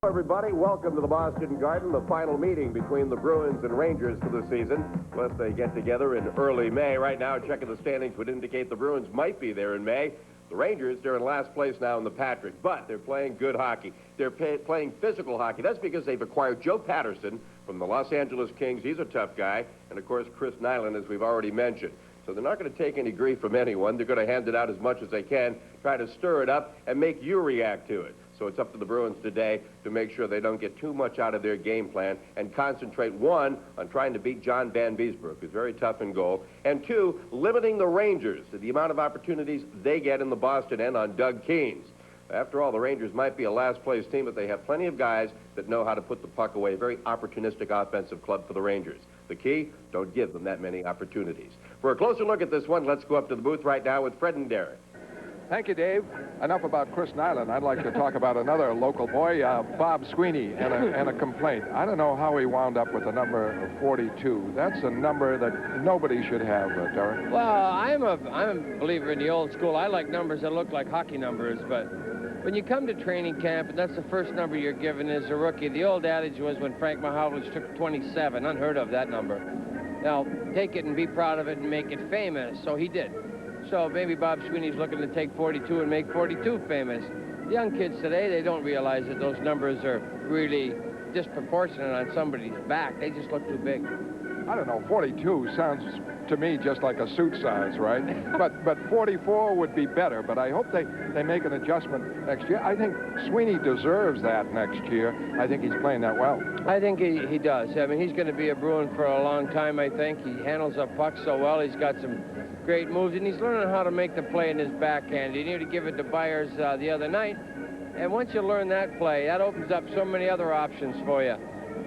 Hello, everybody. Welcome to the Boston Garden, the final meeting between the Bruins and Rangers for the season. Unless they get together in early May. Right now, checking the standings would indicate the Bruins might be there in May. The Rangers, they're in last place now in the Patrick, but they're playing good hockey. They're playing physical hockey. That's because they've acquired Joe Patterson from the Los Angeles Kings. He's a tough guy. And, of course, Chris Nyland, as we've already mentioned. So they're not going to take any grief from anyone. They're going to hand it out as much as they can, try to stir it up, and make you react to it. So it's up to the Bruins today to make sure they don't get too much out of their game plan and concentrate, one, on trying to beat John Van Beesbrook, who's very tough in goal, and two, limiting the Rangers to the amount of opportunities they get in the Boston end on Doug Keenes. After all, the Rangers might be a last-place team, but they have plenty of guys that know how to put the puck away. A very opportunistic offensive club for the Rangers. The key, don't give them that many opportunities. For a closer look at this one, let's go up to the booth right now with Fred and Derek. Thank you, Dave. Enough about Chris Nyland. I'd like to talk about another local boy, Bob Sweeney, and a complaint. I don't know how he wound up with the number 42. That's a number that nobody should have, Derek. Well, I'm a believer in the old school. I like numbers that look like hockey numbers, but when you come to training camp and that's the first number you're given as a rookie, the old adage was when Frank Mahovlich took 27, unheard of that number. Now, take it and be proud of it and make it famous, so he did. So maybe Bob Sweeney's looking to take 42 and make 42 famous. The young kids today, they don't realize that those numbers are really disproportionate on somebody's back. They just look too big. I don't know, 42 sounds to me just like a suit size, right? but 44 would be better, but I hope they make an adjustment next year. I think Sweeney deserves that next year. I think he's playing that well. I think he does. I mean, he's going to be a Bruin for a long time, I think. He handles a puck so well. He's got some great moves, and he's learning how to make the play in his backhand. He needed to give it to Byers the other night, and once you learn that play, that opens up so many other options for you.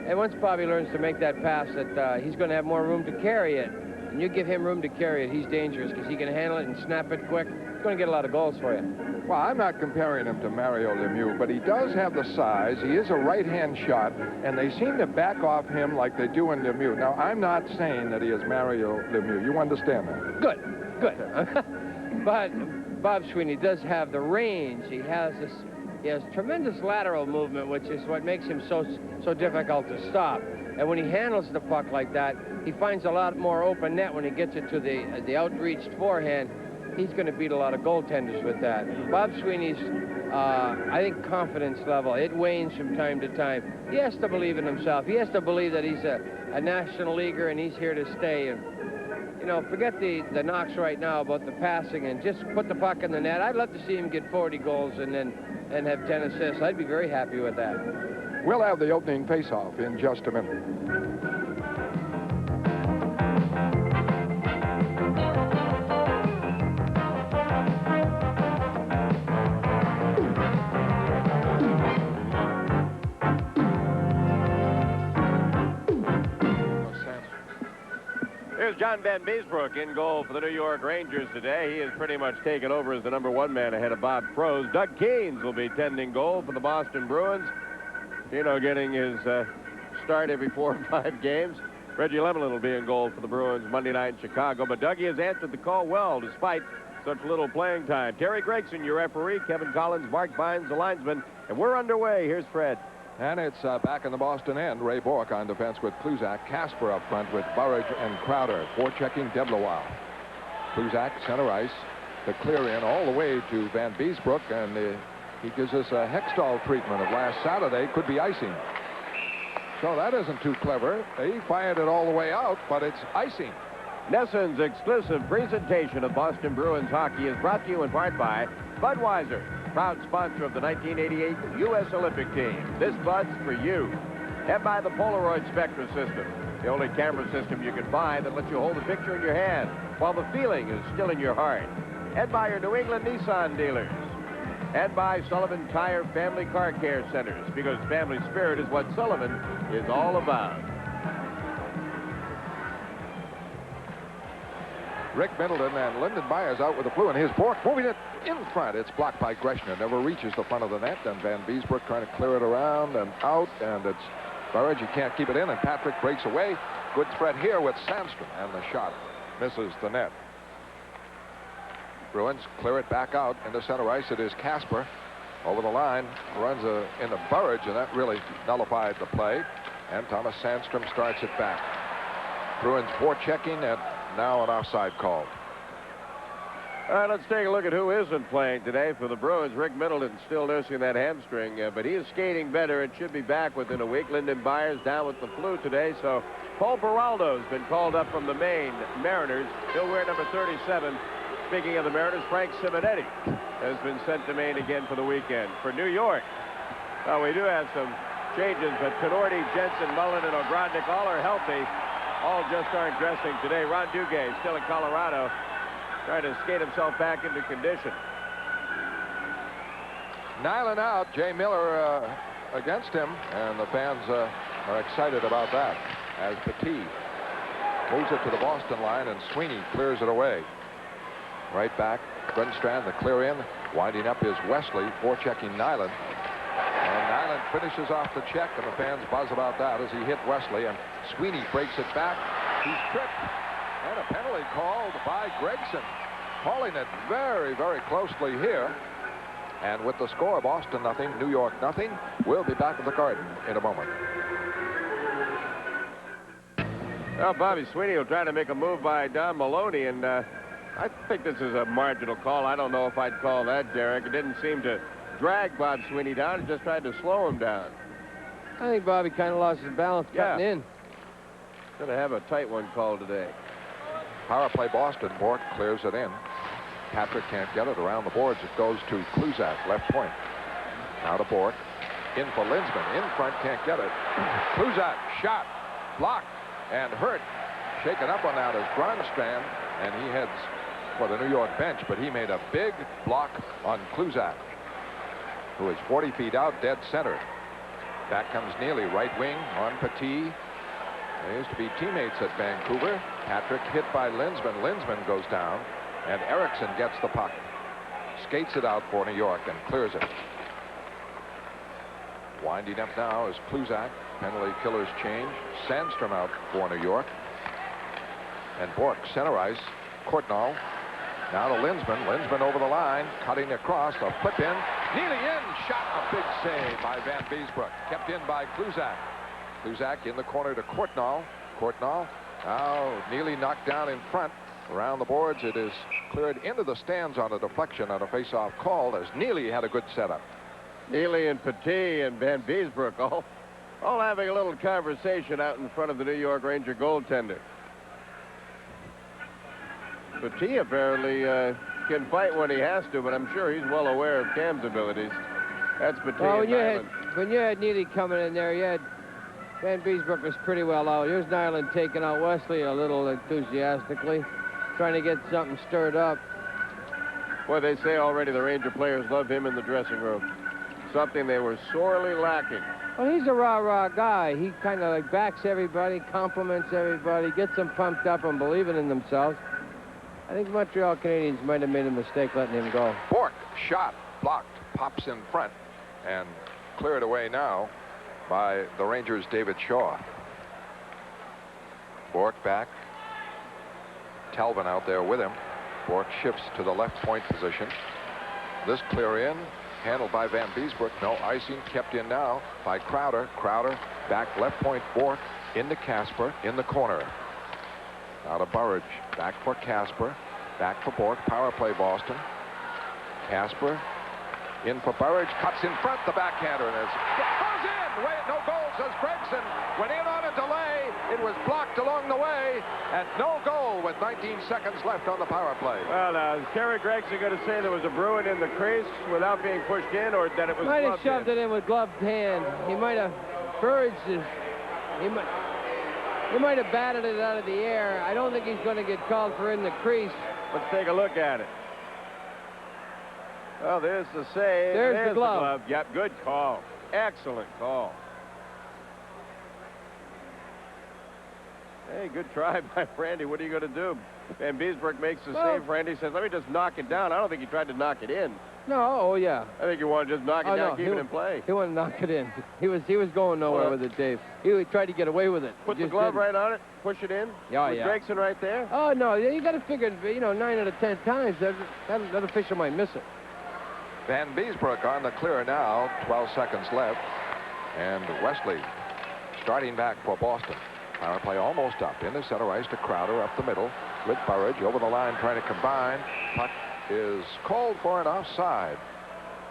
And once Bobby learns to make that pass, that he's going to have more room to carry it. And you give him room to carry it, he's dangerous because he can handle it and snap it quick. He's going to get a lot of goals for you. Well, I'm not comparing him to Mario Lemieux, but he does have the size. He is a right-hand shot, and they seem to back off him like they do in Lemieux. Now, I'm not saying that he is Mario Lemieux. You understand that? Good. But Bob Sweeney does have the range. He has tremendous lateral movement, which is what makes him so difficult to stop. And when he handles the puck like that, he finds a lot more open net when he gets it to the outreached forehand. He's going to beat a lot of goaltenders with that. Bob Sweeney's, I think, confidence level, it wanes from time to time. He has to believe in himself. He has to believe that he's a national leaguer and he's here to stay. And, you know, forget the knocks right now about the passing and just put the puck in the net. I'd love to see him get 40 goals and have 10 assists. I'd be very happy with that. We'll have the opening face-off in just a minute. Here's John Van Beesbrook in goal for the New York Rangers today. He has pretty much taken over as the #1 man ahead of Bob Froese. Doug Keenes will be tending goal for the Boston Bruins. You know, getting his start every 4 or 5 games. Reggie Lemelin will be in goal for the Bruins Monday night in Chicago. But Dougie has answered the call well despite such little playing time. Terry Gregson, your referee. Kevin Collins, Mark Vines, the linesman. And we're underway. Here's Fred. And it's back in the Boston end. Ray Bourque on defense with Kluzak. Casper up front with Burridge and Crowder. Forechecking Deblois. Kluzak, center ice. The clear in all the way to Van Beesbrook. And he gives us a Hextall treatment of last Saturday. Could be icing. So that isn't too clever. He fired it all the way out, but it's icing. Nesson's exclusive presentation of Boston Bruins hockey is brought to you in part by Budweiser, proud sponsor of the 1988 U.S. Olympic team. This Bud's for you. And by the Polaroid Spectra system, the only camera system you can buy that lets you hold a picture in your hand while the feeling is still in your heart. And by your New England Nissan dealers. And by Sullivan Tire Family Car Care Centers, because family spirit is what Sullivan is all about. Rick Middleton and Lyndon Byers out with the blue, and here's Bourque moving it in front. It's blocked by Greshner. Never reaches the front of the net, and Van Beesbrook trying to clear it around and out, and it's Burridge. He can't keep it in, and Patrick breaks away. Good threat here with Sandstrom, and the shot misses the net. Bruins clear it back out into center ice. It is Casper. over the line, runs into Burridge, and that really nullified the play. And Thomas Sandstrom starts it back. Bruins forechecking, and now an offside call. All right, let's take a look at who isn't playing today for the Bruins. Rick Middleton's still nursing that hamstring, but he is skating better and should be back within a week. Lyndon Byers down with the flu today, so Paul Peraldo's been called up from the Maine Mariners. He'll wear number 37. Speaking of the Mariners, Frank Simonetti has been sent to Maine again for the weekend. For New York, we do have some changes, but Tenorti, Jensen, Mullen, and Ogrodnik all are healthy. All just aren't dressing today. Ron Duguay still in Colorado, trying to skate himself back into condition. Nyland out, Jay Miller against him, and the fans are excited about that as Petit moves it to the Boston line, and Sweeney clears it away. Right back, Grundstrand, the clear in. Winding up is Wesley, forechecking Nyland. And Nyland finishes off the check, and the fans buzz about that as he hit Wesley, and Sweeney breaks it back. He's tripped. And a penalty called by Gregson. Calling it very, very closely here. And with the score, Boston nothing, New York nothing. We'll be back at the Garden in a moment. Well, Bobby Sweeney will try to make a move by Don Maloney, and I think this is a marginal call. I don't know if I'd call that, Derek. It didn't seem to drag Bob Sweeney down. It just tried to slow him down. I think Bobby kind of lost his balance cutting in. Going to have a tight one called today. Power play Boston. Bork clears it in. Patrick can't get it around the boards. It goes to Kluzak, left point. Now to Bork. In for Linsman. In front, can't get it. Kluzak, shot, blocked, and hurt. Shaken up on that is Grundstrand, and he heads for the New York bench, but he made a big block on Kluzak, who is 40 feet out, dead center. Back comes Neely, right wing on Petit. They used to be teammates at Vancouver. Patrick hit by Linsman. Linsman goes down, and Erickson gets the puck. Skates it out for New York and clears it. Winding up now is Kluzak. Penalty killers change. Sandstrom out for New York. And Bork, center ice. Courtnall. Now to Linsman. Linsman over the line. Cutting across. A flip in. Neely in. Shot. A big save by Van Beesbrook. Kept in by Kluzak. Kluzak in the corner to Courtnall. Courtnall. Now Neely knocked down in front. Around the boards, it is cleared into the stands on a deflection on a face-off call as Neely had a good setup. Neely and Petit and Van Beesbrook all having a little conversation out in front of the New York Ranger goaltender. Petit apparently can fight when he has to, but I'm sure he's well aware of Cam's abilities. That's Petit. Well, and when you had Neely coming in there, you had Van Beesbrook was pretty well out. Here's Nyland taking out Wesley a little enthusiastically, trying to get something stirred up. Boy, they say already the Ranger players love him in the dressing room. Something they were sorely lacking. Well, he's a rah-rah guy. He kind of like backs everybody, compliments everybody, gets them pumped up and believing in themselves. I think Montreal Canadiens might have made a mistake letting him go. Bork, shot, blocked, pops in front, and cleared away now by the Rangers' David Shaw. Bork back. Talbot out there with him. Bork shifts to the left point position. This clear in, handled by Van Beesbrook. No icing, kept in now by Crowder. Crowder back left point. Bork into Casper in the corner. Now to Burridge. Back for Casper. Back for Bork. Power play Boston. Casper in for Burridge. Cuts in front. The backhander, and it goes in. Wait, no goal, says Gregson. Went in on a delay. It was blocked along the way, and no goal with 19 seconds left on the power play. Well, now, is Kerry Gregson going to say there was a Bruin in the crease without being pushed in, or that it was Might have gloved shoved in? it in with gloved hand. He might have he might have batted it out of the air. I don't think he's going to get called for in the crease. Let's take a look at it. Well, there's the save. There's the glove. Yep, good call. Excellent call. Hey, good try by Randy. What are you going to do? Van Beesbrook makes the save. Randy says, let me just knock it down. I don't think he tried to knock it in. No, oh yeah. I think he wanted to just knock it down, keep it in play. He wanted to knock it in. He was going nowhere with it, Dave. He tried to get away with it. Put the glove right on it, push it in. Yeah, with Gregson right there. Oh no, you got to figure, 9 out of 10 times that official might miss it. Van Beesbrook on the clear now. 12 seconds left. And Wesley starting back for Boston. Power play almost up. Into center ice to Crowder up the middle with Burridge over the line trying to combine. Puck is called for an offside.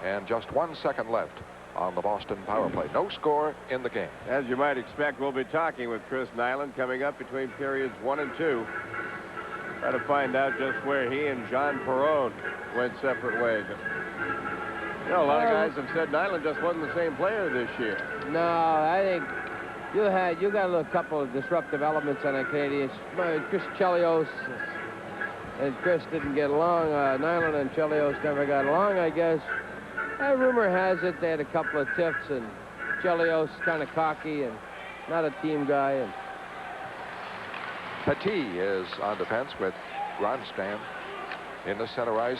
And just 1 second left on the Boston power play. No score in the game. As you might expect, we'll be talking with Chris Nyland coming up between periods 1 and 2. Try to find out just where he and John Perron went separate ways. You know, a lot of guys have said Nyland just wasn't the same player this year. No, I think you got a couple of disruptive elements on the Canadians. Chris Chelios and Chris didn't get along. Nyland and Chelios never got along, I guess. Rumor has it they had a couple of tiffs, and Chelios kind of cocky and not a team guy. And Petit is on defense with Grandstand in the center ice.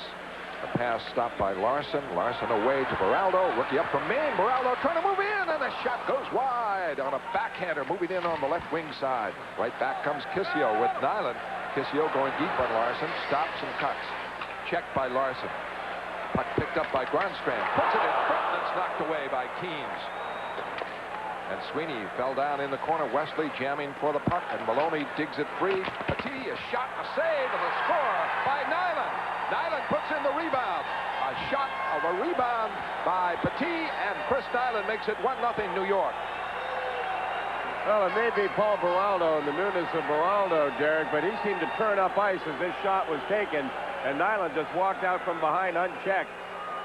A pass stopped by Larson. Larson away to Beraldo. Rookie up from Maine. Beraldo trying to move in, and the shot goes wide on a backhander moving in on the left wing side. Right back comes Kissio with Nyland. Kissio going deep on Larson. Stops and cuts. Checked by Larson. Puck picked up by Grandstand. Puts it in front, and it's knocked away by Keens. And Sweeney fell down in the corner. Wesley jamming for the puck, and Maloney digs it free. Petit, a shot, a save, and a score by Nyland. Nyland puts in the rebound. A shot of a rebound by Petit, and Chris Nyland makes it 1-0 New York. Well, it may be Paul Beraldo and the newness of Beraldo, Derek, but he seemed to turn up ice as this shot was taken, and Nyland just walked out from behind unchecked.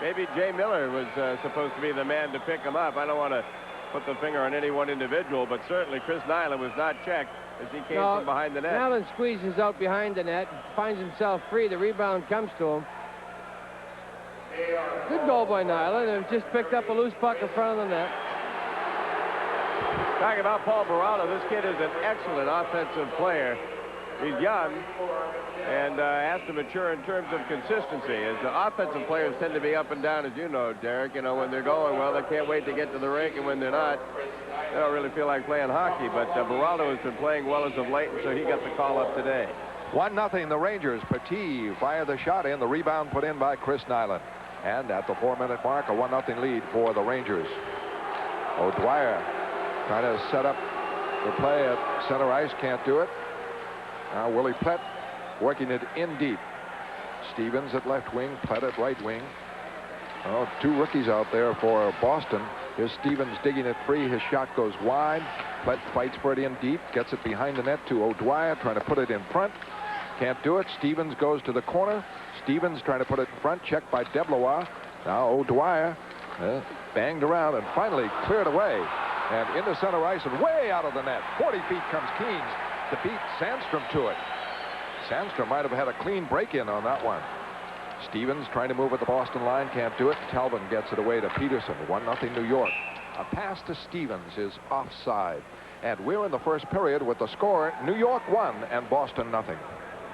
Maybe Jay Miller was supposed to be the man to pick him up. I don't want to put the finger on any one individual, but certainly Chris Nyland was not checked as he came from behind the net. Nyland squeezes out behind the net, finds himself free. The rebound comes to him. Good goal by Nyland, and just picked up a loose puck in front of the net. Talking about Paul Beraldo, this kid is an excellent offensive player. He's young and has to mature in terms of consistency. As the offensive players tend to be up and down, as you know, Derek. You know, when they're going well, they can't wait to get to the rink, and when they're not, they don't really feel like playing hockey. But Beraldo has been playing well as of late, and so he got the call up today. 1-0 the Rangers. Petit fired the shot in. The rebound put in by Chris Nyland. And at the 4-minute mark, a 1-0 lead for the Rangers. O'Dwyer trying to set up the play at center ice. Can't do it. Now Willie Plett working it in deep. Stevens at left wing, Plett at right wing. Oh, two rookies out there for Boston. Here's Stevens digging it free. His shot goes wide. Plett fights for it in deep. Gets it behind the net to O'Dwyer, trying to put it in front. Can't do it. Stevens goes to the corner. Stevens trying to put it in front. Checked by Deblois. Now O'Dwyer banged around and finally cleared away. And into center ice and way out of the net. 40 feet comes Keens to beat Sandstrom to it. Sandstrom might have had a clean break-in on that one. Stevens trying to move at the Boston line. Can't do it. Talbot gets it away to Peterson. 1-0 New York. A pass to Stevens is offside. And we're in the first period with the score New York 1 and Boston 0.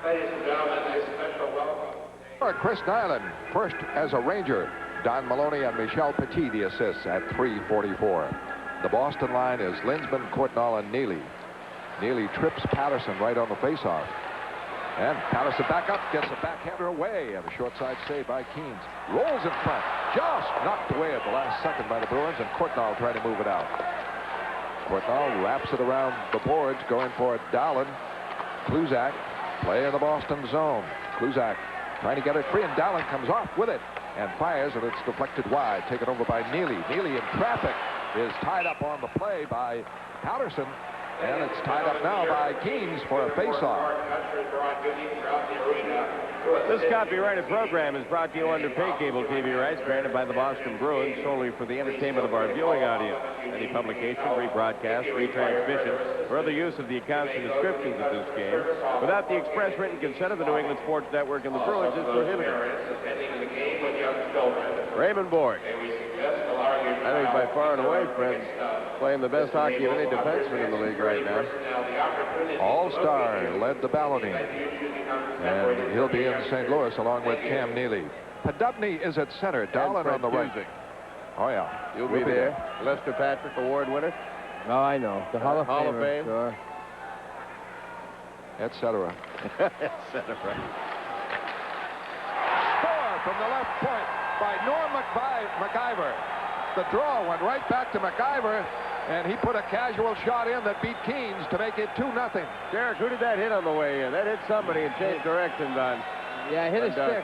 Ladies and gentlemen, a special welcome. Chris Nyland first as a Ranger. Don Maloney and Michel Petit the assists at 3:44. The Boston line is Linsman, Courtnall, and Neely. Neely trips Patterson right on the faceoff. And Patterson back up, gets a backhander away, and a short side save by Keens. Rolls in front, just knocked away at the last second by the Bruins, and Courtnall trying to move it out. Courtnall wraps it around the boards, going for it. Dowland, Kluzak, play in the Boston zone. Kluzak trying to get it free, and Dowland comes off with it and fires, and it's deflected wide, taken over by Neely. Neely in traffic is tied up on the play by Patterson. And it's tied up now by Keens for a faceoff. This copyrighted program is brought to you under pay cable TV rights granted by the Boston Bruins solely for the entertainment of our viewing audience. Any publication, rebroadcast, retransmission, or other use of the accounts and descriptions of this game without the express written consent of the New England Sports Network and the Bruins is prohibited. Raymond Borg. I think by far and away, Fred's playing the best hockey of any defenseman in the league right now. All-star led the balloting. And he'll be in St. Louis along with Cam Neely. Podubny is at center. Dowland on the right. Oh, yeah. You'll be there. Lester Patrick Award winner. Oh, I know. The Hall of Fame. Sure. Et cetera. Et cetera. Score from the left point by Norm MacIver. The draw went right back to MacIver, and he put a casual shot in that beat Keynes to make it 2-0. Derek, who did that hit on the way in? That hit somebody and changed direction, Don. Yeah, hit a stick.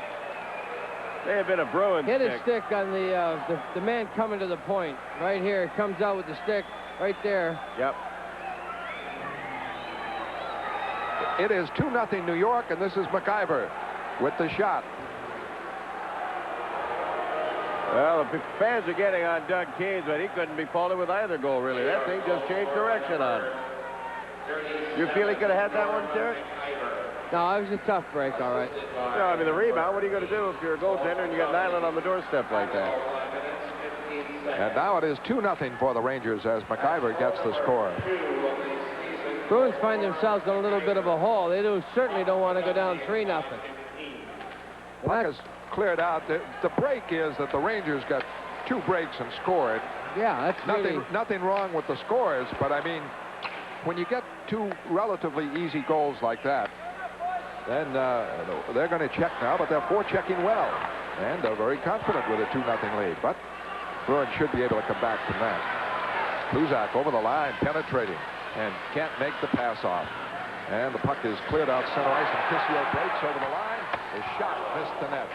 May have been a Bruin Hit stick. a stick on the man coming to the point. Right here, it comes out with the stick right there. Yep. It is 2-0 New York, and this is MacIver with the shot. Well, the fans are getting on Doug Keynes, but he couldn't be faulted with either goal, really. That thing just changed direction on him. You feel he could have had that one, Derek? No, it was a tough break, all right. No, I mean, the rebound, what are you going to do if you're a goaltender and you got Nyland on the doorstep like that? And now it is 2-0 for the Rangers as MacIver gets the score. Bruins find themselves in a little bit of a hole. They certainly don't want to go down 3-0. Puck is cleared out. The break is that the Rangers got 2 breaks and scored. Yeah, that's Nothing wrong with the scores, but I mean, when you get 2 relatively easy goals like that, then they're going to check now, but they're forechecking well. And they're very confident with a 2-0 lead. But Bruins should be able to come back from that. Kluzak over the line, penetrating, and can't make the pass off. And the puck is cleared out center ice, and Kissio breaks over the line. His shot missed the net.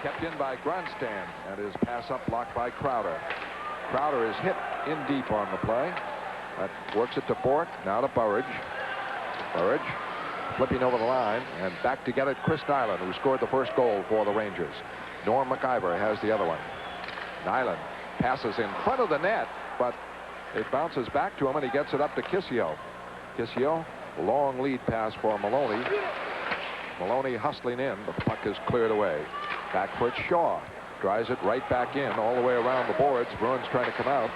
Kept in by Grandstand, and his pass up blocked by Crowder. Crowder is hit in deep on the play. That works it to Bork, now to Burridge. Burridge flipping over the line, and back to get it, Chris Nyland, who scored the first goal for the Rangers. Norm MacIver has the other one. Nyland passes in front of the net, but it bounces back to him, and he gets it up to Kissio. Kissio, long lead pass for Maloney. Maloney hustling in, but the puck is cleared away. Back for it, Shaw. Drives it right back in, all the way around the boards. Bruins trying to come out.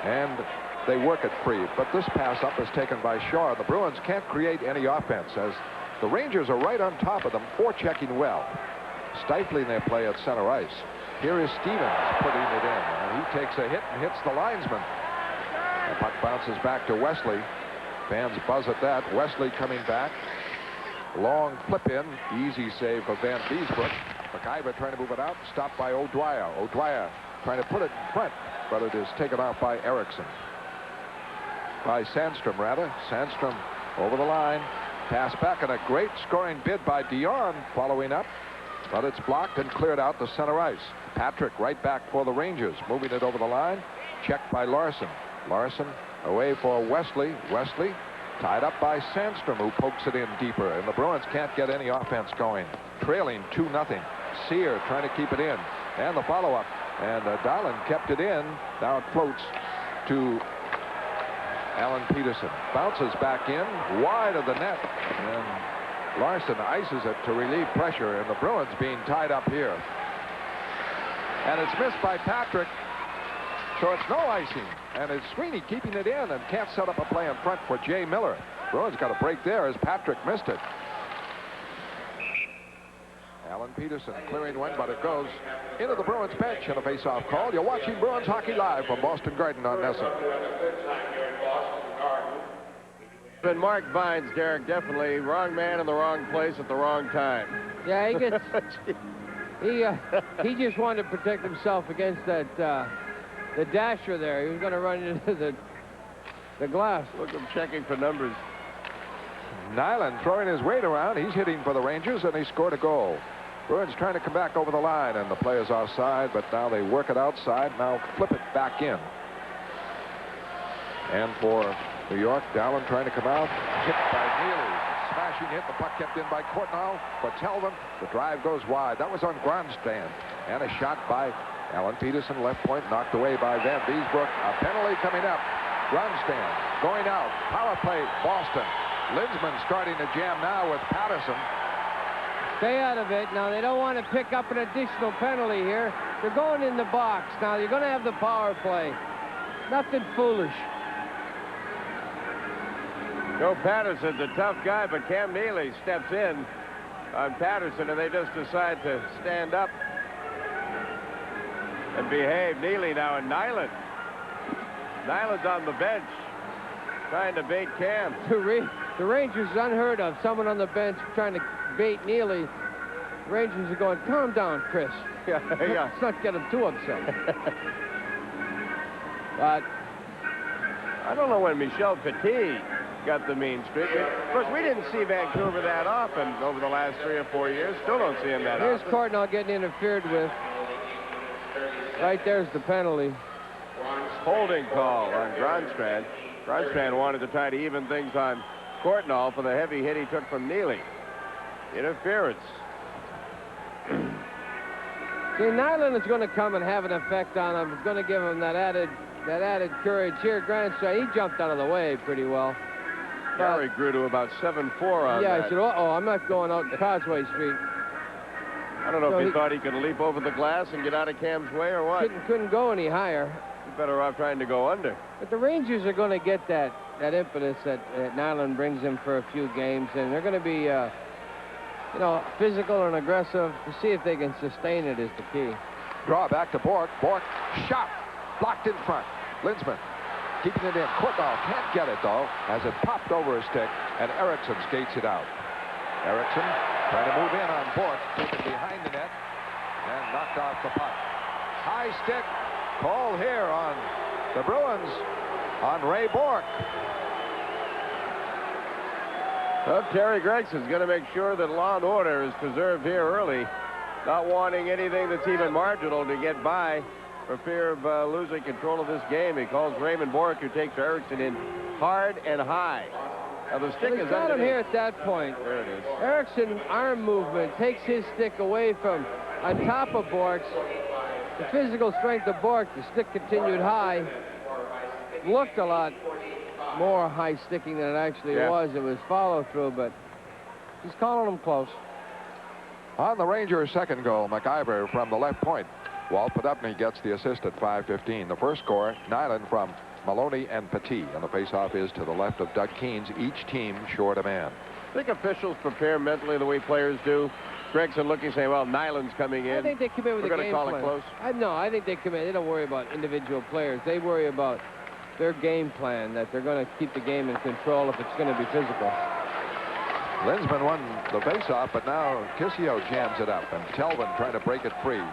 And they work it free, but this pass up is taken by Shaw. The Bruins can't create any offense as the Rangers are right on top of them, forechecking well, stifling their play at center ice. Here is Stevens putting it in, and he takes a hit and hits the linesman. The puck bounces back to Wesley. Fans buzz at that. Wesley coming back. Long flip in, easy save for Van Beesbrook. MacIver trying to move it out, stopped by O'Dwyer. O'Dwyer trying to put it in front, but it is taken out by Erickson. By Sandstrom, rather. Sandstrom over the line. Pass back, and a great scoring bid by Dion following up. But it's blocked and cleared out to center ice. Patrick right back for the Rangers. Moving it over the line. Checked by Larson. Larson away for Wesley. Wesley tied up by Sandstrom, who pokes it in deeper. And the Bruins can't get any offense going. Trailing 2-0. Sear trying to keep it in. And the follow-up. And Dylan kept it in. Now it floats to Alan Peterson. Bounces back in, wide of the net. And Larson ices it to relieve pressure, and the Bruins being tied up here. And it's missed by Patrick, so it's no icing. And it's Sweeney keeping it in and can't set up a play in front for Jay Miller. Bruins got a break there as Patrick missed it. Alan Peterson clearing one, but it goes into the Bruins bench in a face-off call. You're watching Bruins Hockey Live from Boston Garden on NESN. And Mark Vines, Derek, definitely wrong man in the wrong place at the wrong time. Yeah, he gets... he just wanted to protect himself against that the dasher there. He was going to run into the glass. Look, I'm checking for numbers. Nyland throwing his weight around. He's hitting for the Rangers, and he scored a goal. Bruins trying to come back over the line, and the play is offside, but now they work it outside. Now flip it back in. And for New York, Dallin trying to come out. Hit by Neely. Smashing hit. The puck kept in by Courtnall. But Telvin, the drive goes wide. That was on Grandstand. And a shot by Alan Peterson. Left point knocked away by Van Beesbrook. A penalty coming up. Grandstand going out. Power play, Boston. Linsman starting to jam now with Patterson. Stay out of it. Now, they don't want to pick up an additional penalty here. They're going in the box. Now, you're going to have the power play. Nothing foolish. Joe Patterson's a tough guy, but Cam Neely steps in on Patterson, and they just decide to stand up and behave. Neely now and Nyland. Nyland's on the bench trying to bait Cam. The Rangers is unheard of. Someone on the bench trying to bait Neely. The Rangers are going, calm down, Chris. Yeah. Let's not get him too upset. But I don't know when Michel Petit got the mean streak. Of course, we didn't see Vancouver that often over the last 3 or 4 years. Still don't see him that here's often. Courtnall getting interfered with. Right there's the penalty. Holding call on Grandstrand. Grandstrand wanted to try to even things on Courtnall for the heavy hit he took from Neely. Interference. See, Nyland is going to come and have an effect on him. It's going to give him that added courage here. Grandstrand, he jumped out of the way pretty well. Gary grew to about 7'4" on yeah, that. I said, uh-oh, I'm not going out Causeway Street. I don't know if he thought he could leap over the glass and get out of Cam's way or what. Couldn't go any higher. He's better off trying to go under. But the Rangers are going to get that impetus that Nyland brings them for a few games, and they're going to be, physical and aggressive to see if they can sustain it is the key. Draw back to Bork. Bork shot. Blocked in front. Linsman keeping it in. Courtnall can't get it, though, as it popped over his stick, and Erickson skates it out. Erickson trying to move in on Bork, taken behind the net, and knocked off the puck. High stick. Call here on the Bruins on Ray Bork. Well, Terry Gregson's going to make sure that law and order is preserved here early, not wanting anything that's even marginal to get by for fear of losing control of this game. He calls Raymond Bork, who takes Erickson in hard and high. Now, the stick is got him underneath. here at that point. There it is. Erickson arm movement takes his stick away from on top of Bork's. The physical strength of Bork, the stick continued high. Looked a lot more high sticking than it actually was. It was follow through, but he's calling them close. On the Rangers' second goal, McIver from the left point. Walt Podupny gets the assist at 5:15. The first score, Nyland from Maloney and Petit, and the faceoff is to the left of Doug Keynes. Each team short a man. I think officials prepare mentally the way players do. Gregson looking, saying, well, Nyland's coming in. I think they come in with a game plan. We're going to call it close? No, I think they come in. They don't worry about individual players. They worry about their game plan, that they're going to keep the game in control if it's going to be physical. Linsman won the faceoff, but now Kissio jams it up, and Telvin trying to break it free.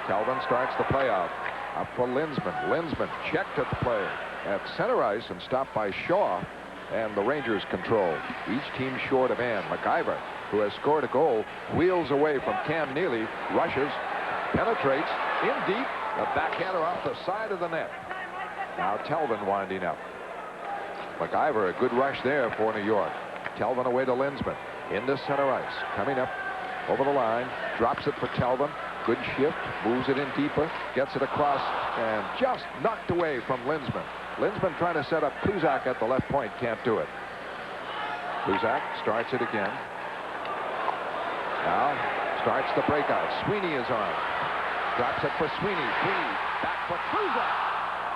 Telvin starts the play out. Up for Linsman. Linsman checked at the play at center ice and stopped by Shaw, and the Rangers control. Each team short a man. McIver, who has scored a goal, wheels away from Cam Neely, rushes, penetrates in deep, the backhander off the side of the net. Now Telvin winding up. McIver, a good rush there for New York. Telvin away to Linsman. Into center ice. Coming up over the line. Drops it for Telvin. Good shift. Moves it in deeper. Gets it across. And just knocked away from Linsman. Linsman trying to set up Kluzak at the left point. Can't do it. Kluzak starts it again. Now starts the breakout. Sweeney is on. Drops it for Sweeney. Sweeney back for Kluzak.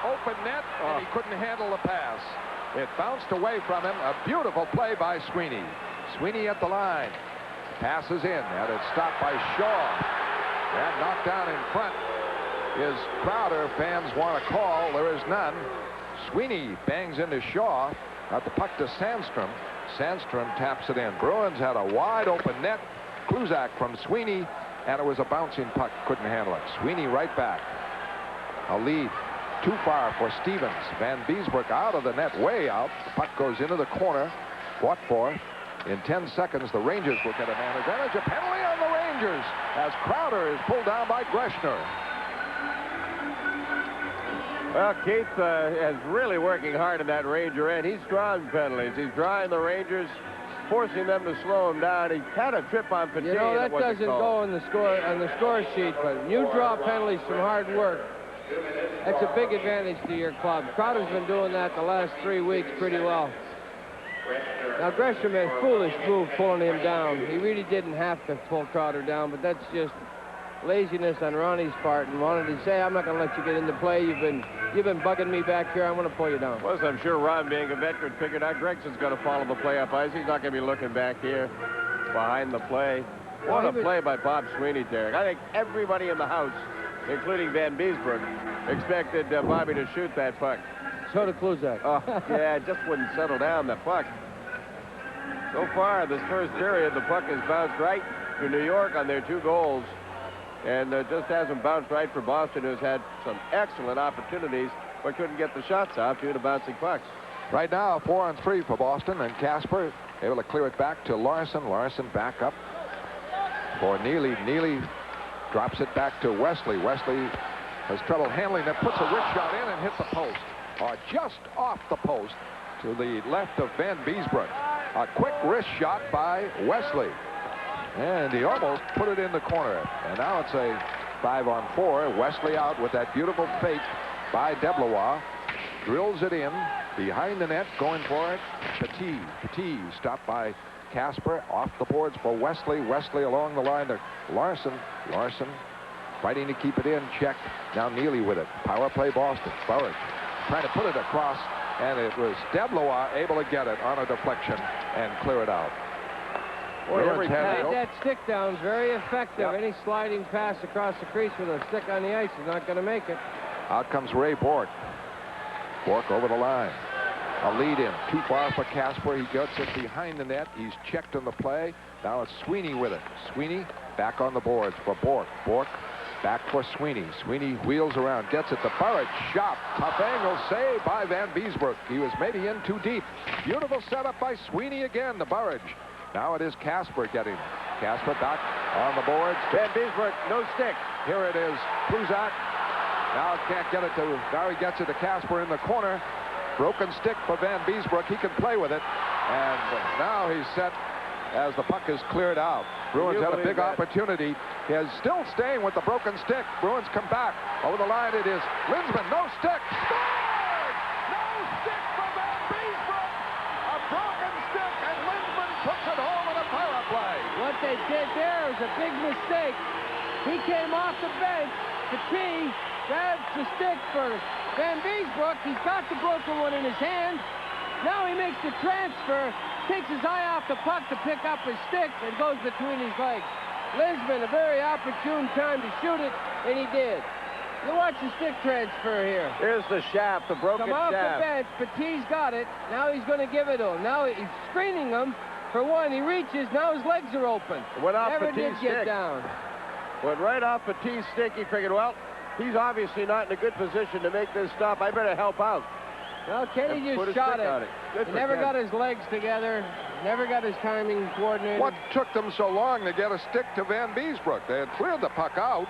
Open net, and he couldn't handle the pass. It bounced away from him. A beautiful play by Sweeney. Sweeney at the line. Passes in, and it's stopped by Shaw. And knocked down in front is Crowder. Fans want a call. There is none. Sweeney bangs into Shaw. Got the puck to Sandstrom. Sandstrom taps it in. Bruins had a wide open net. Kluzak from Sweeney, and it was a bouncing puck. Couldn't handle it. Sweeney right back. A lead. Too far for Stevens. Van Beesbroek out of the net, way out. The puck goes into the corner. Fought for. In 10 seconds, the Rangers will get a man advantage. A penalty on the Rangers as Crowder is pulled down by Greshner. Well, Keith is really working hard in that Ranger end. He's drawing penalties. He's drawing the Rangers, forcing them to slow him down. He had a trip on Petit. You know, that doesn't go on the score sheet, but when you draw penalties from hard work, that's a big advantage to your club. Crowder's been doing that the last 3 weeks pretty well. Now, Gresham made a foolish move pulling him down. He really didn't have to pull Crowder down, but that's just laziness on Ronnie's part, and wanted to say, I'm not going to let you get into play. You've been bugging me back here. I'm going to pull you down. Plus, I'm sure Ron, being a veteran, figured out Gregson's going to follow the play up ice. He's not going to be looking back here behind the play. What a play by Bob Sweeney, Derek. I think everybody in the house, including Van Beesbroek, expected Bobby to shoot that puck. So did Kluzak. Oh, yeah, it just wouldn't settle down, the puck. So far, this first period, the puck has bounced right to New York on their 2 goals. And just hasn't bounced right for Boston, who's had some excellent opportunities, but couldn't get the shots off due to bouncing pucks. Right now, 4-on-3 for Boston, and Casper able to clear it back to Larson. Larson back up for Neely. Neely drops it back to Wesley. Wesley has trouble handling it, puts a wrist shot in and hits the post, or just off the post to the left of Van Beesbrook. A quick wrist shot by Wesley, and he almost put it in the corner. And now it's a 5-on-4. Wesley out with that beautiful fake by Deblois. Drills it in behind the net, going for it. Petit stopped by Casper, off the boards for Wesley. Wesley along the line to Larson. Larson fighting to keep it in, checked. Now Neely with it. Power play Boston. Burridge trying to put it across, and it was Deblois able to get it on a deflection and clear it out. Boy, that stick down is very effective. Yep. Any sliding pass across the crease with a stick on the ice is not going to make it. Out comes Ray Bourque. Bourque over the line. A lead in. Too far for Casper. He gets it behind the net. He's checked on the play. Now it's Sweeney with it. Sweeney back on the boards for Bourque. Bourque back for Sweeney. Sweeney wheels around. Gets it to Burridge. Shot. Tough angle save by Van Beesbrook. He was maybe in too deep. Beautiful setup by Sweeney again to Burridge. Now it is Casper getting. Casper back on the boards. Van Beesbrook, no stick. Here it is. Pluzak. Now can't get it to. Now he gets it to Casper in the corner. Broken stick for Van Beesbrook. He can play with it. And now he's set as the puck is cleared out. Bruins had a big opportunity. He is still staying with the broken stick. Bruins come back. Over the line it is Linsman. No stick. Scored! No stick for Van Beesbrook. A broken stick, and Linsman puts it home in a power play. What they did there was a big mistake. He came off the bench. Petit grabs the stick for Van Beesbrook. He's got the broken one in his hand. Now he makes the transfer, takes his eye off the puck to pick up his stick, and goes between his legs. Linsman, a very opportune time to shoot it, and he did. You watch the stick transfer here. Here's the shaft, the broken Come off shaft. the bench. Petit's got it. Now he's going to give it to him. Now he's screening him. For one, he reaches. Now his legs are open. Went off Never Petit's did get stick. down. Went right off Petit's stick. He figured, well, he's obviously not in a good position to make this stop. I better help out. Well, Kenny And put just his shot stick on it. it. Good He for never Ken. got his legs together. Never got his timing coordinated. What took them so long to get a stick to Van Beesbrook? They had cleared the puck out.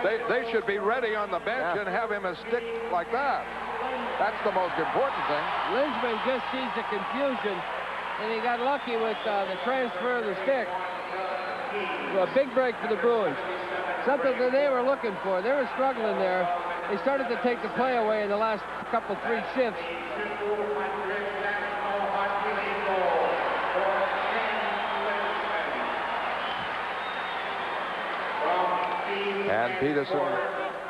They should be ready on the bench and have him a stick like that. That's the most important thing. Linsman just sees the confusion, and he got lucky with the transfer of the stick. A big break for the Bruins. Something that they were looking for. They were struggling there. They started to take the play away in the last couple, 3 shifts. And Peterson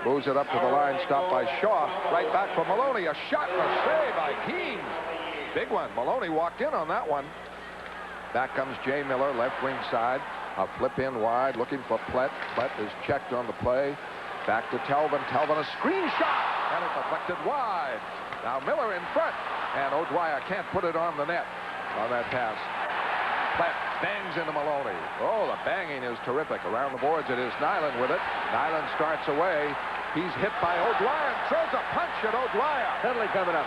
moves it up to the line, stopped by Shaw. Right back for Maloney. A shot and a save by Keene. Big one. Maloney walked in on that one. Back comes Jay Miller, left wing side. A flip in wide, looking for Plett. Plett is checked on the play. Back to Talbot. Talbot, a screen shot, and it deflected wide. Now Miller in front, and O'Dwyer can't put it on the net on that pass. Plett bangs into Maloney. Oh, the banging is terrific. Around the boards, it is Nyland with it. Nyland starts away. He's hit by O'Dwyer and throws a punch at O'Dwyer. Penalty coming up.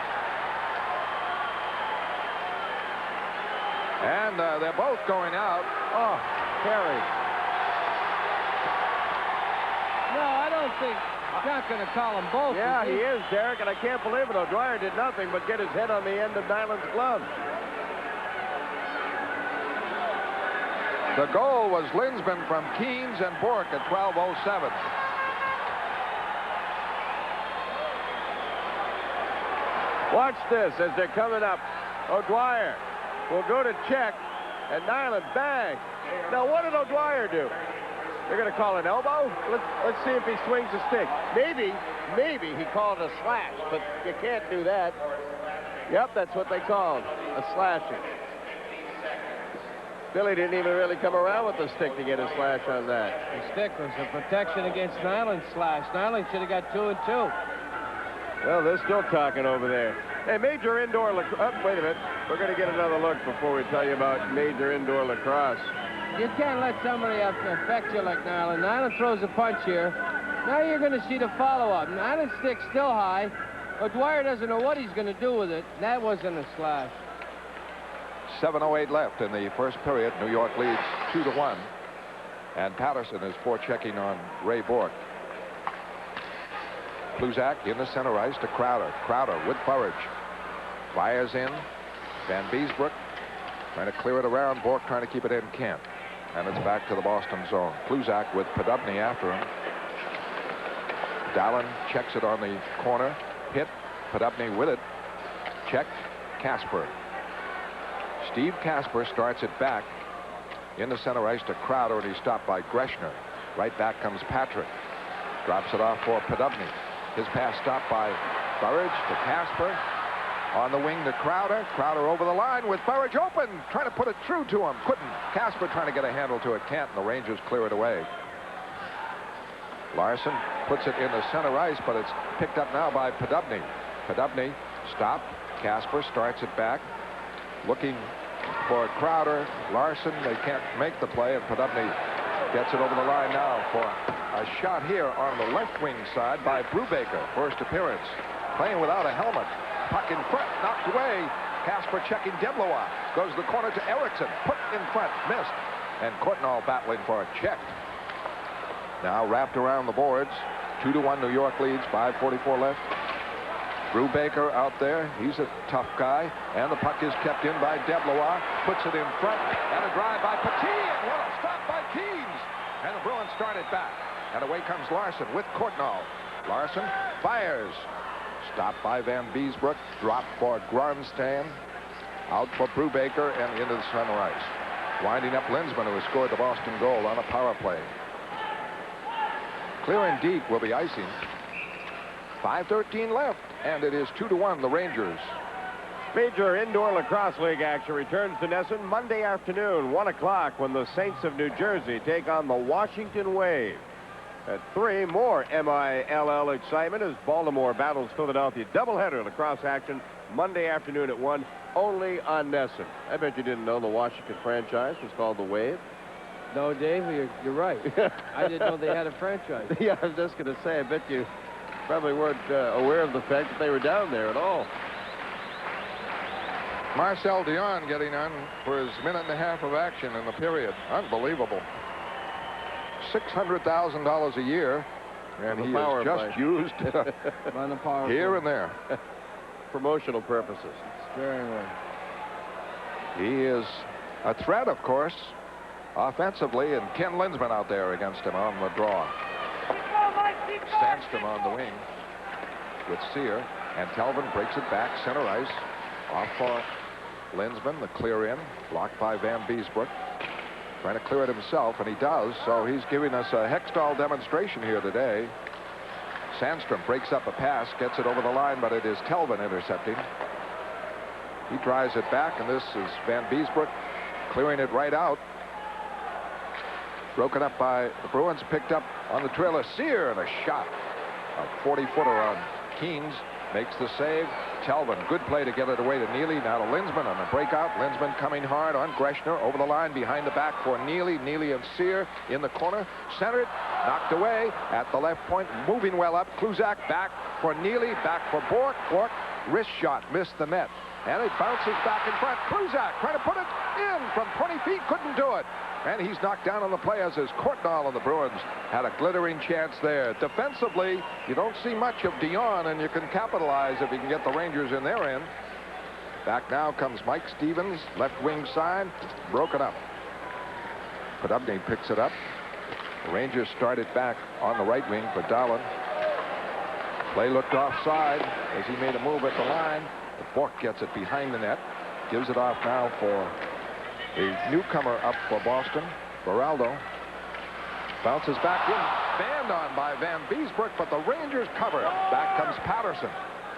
And they're both going out. Oh, Terry. No, I don't think he's not going to call them both. Yeah, is he is, Derek, and I can't believe it. O'Dwyer did nothing but get his head on the end of Nyland's glove. The goal was Linsman from Keynes and Bourque at 12:07. Watch this as they're coming up. O'Dwyer will go to check, and Nyland bang. Now, what did O'Dwyer do? They're going to call an elbow? Let's see if he swings a stick. Maybe he called a slash, but you can't do that. Yep, that's what they called, a slashing. Billy didn't even really come around with the stick to get a slash on that. The stick was a protection against Nyland's slash. Nyland should have got 2 and 2. Well, they're still talking over there. Hey, major indoor lacrosse. Oh, wait a minute. We're going to get another look before we tell you about major indoor lacrosse. You can't let somebody affect you like Nyland. Nyland throws a punch here. Now you're going to see the follow-up. Nyland sticks still high, but Dwyer doesn't know what he's going to do with it. That wasn't a slash. 7:08 left in the first period. New York leads 2-1. And Patterson is forechecking on Ray Bork. Pluzak in the center ice to Crowder. Crowder with Burridge. Fires in. Van Beesbrook trying to clear it around. Bork trying to keep it in. Can't. And it's back to the Boston zone. Pluzak with Podubny after him. Dallin checks it on the corner. Hit. Podubny with it. Checked. Casper. Steve Casper starts it back in the center ice to Crowder, and he's stopped by Greshner. Right back comes Patrick. Drops it off for Podubny. His pass stopped by Burridge to Casper. On the wing to Crowder. Crowder over the line with Burridge open. Trying to put it through to him. Couldn't. Casper trying to get a handle to it. Can't. And the Rangers clear it away. Larson puts it in the center ice, but it's picked up now by Podubny. Podubny stopped. Casper starts it back. Looking for Crowder. Larson, they can't make the play, and Podubny gets it over the line now for a shot here on the left wing side by Brubaker. First appearance. Playing without a helmet. Puck in front, knocked away. Casper checking Deblois. Goes to the corner to Erickson. Put in front, missed. And Courtnall battling for a check. Now wrapped around the boards. 2-1 New York leads, 5:44 left. Brubaker out there. He's a tough guy. And the puck is kept in by Deblois. Puts it in front. And a drive by Petit. And what a stop by Keens. And the Bruins start it back. And away comes Larson with Courtnall. Larson fires. Stopped by Van Beesbrook. Dropped for Gronstan. Out for Brubaker and into the center ice. Winding up Linsman, who has scored the Boston goal on a power play. Clear and deep will be icing. 5:13 left, and it is 2-1 the Rangers. Major Indoor Lacrosse League action returns to Nesson Monday afternoon, 1 o'clock, when the Saints of New Jersey take on the Washington Wave. At 3, more MILL excitement as Baltimore battles Philadelphia. Doubleheader lacrosse action Monday afternoon at 1, only on Nesson. I bet you didn't know the Washington franchise was called the Wave. No, Dave, you're right. I didn't know they had a franchise. Yeah, I was just going to say, I bet you probably weren't aware of the fact that they were down there at all. Marcel Dion getting on for his minute and a half of action in the period. Unbelievable. $600,000 a year, and he is just used on the power here and there. Promotional purposes. It's very well. He is a threat, of course, offensively, and Ken Linsman out there against him on the draw. Sandstrom on the wing with Sear, and Telvin breaks it back, center ice, off for Linsman, the clear in, blocked by Van Beesbrook. Trying to clear it himself, and he does, so he's giving us a Hextall demonstration here today. Sandstrom breaks up a pass, gets it over the line, but it is Telvin intercepting. He drives it back, and this is Van Beesbrook clearing it right out. Broken up by the Bruins, picked up on the trail of Sear, and a shot. A 40-footer on Keens, makes the save. Telvin, good play to get it away to Neely. Now to Linsman on the breakout. Linsman coming hard on Greshner, over the line, behind the back for Neely. Neely and Sear in the corner. Centered, knocked away at the left point, moving well up. Kluzak back for Neely, back for Bork. Bork, wrist shot, missed the net. And it bounces back in front. Kluzak trying to put it in from 20 feet, couldn't do it. And he's knocked down on the play, as is Courtnall, and the Bruins had a glittering chance there. Defensively, you don't see much of Dion, and you can capitalize if you can get the Rangers in their end. Back now comes Mike Stevens, left wing side, broken up. Podubny picks it up. The Rangers started back on the right wing for Dallin. Play looked offside as he made a move at the line. The Bork gets it behind the net, gives it off now for the newcomer up for Boston, Baraldo. Bounces back in, banned on by Van Beesbrook, but the Rangers cover. Back comes Patterson.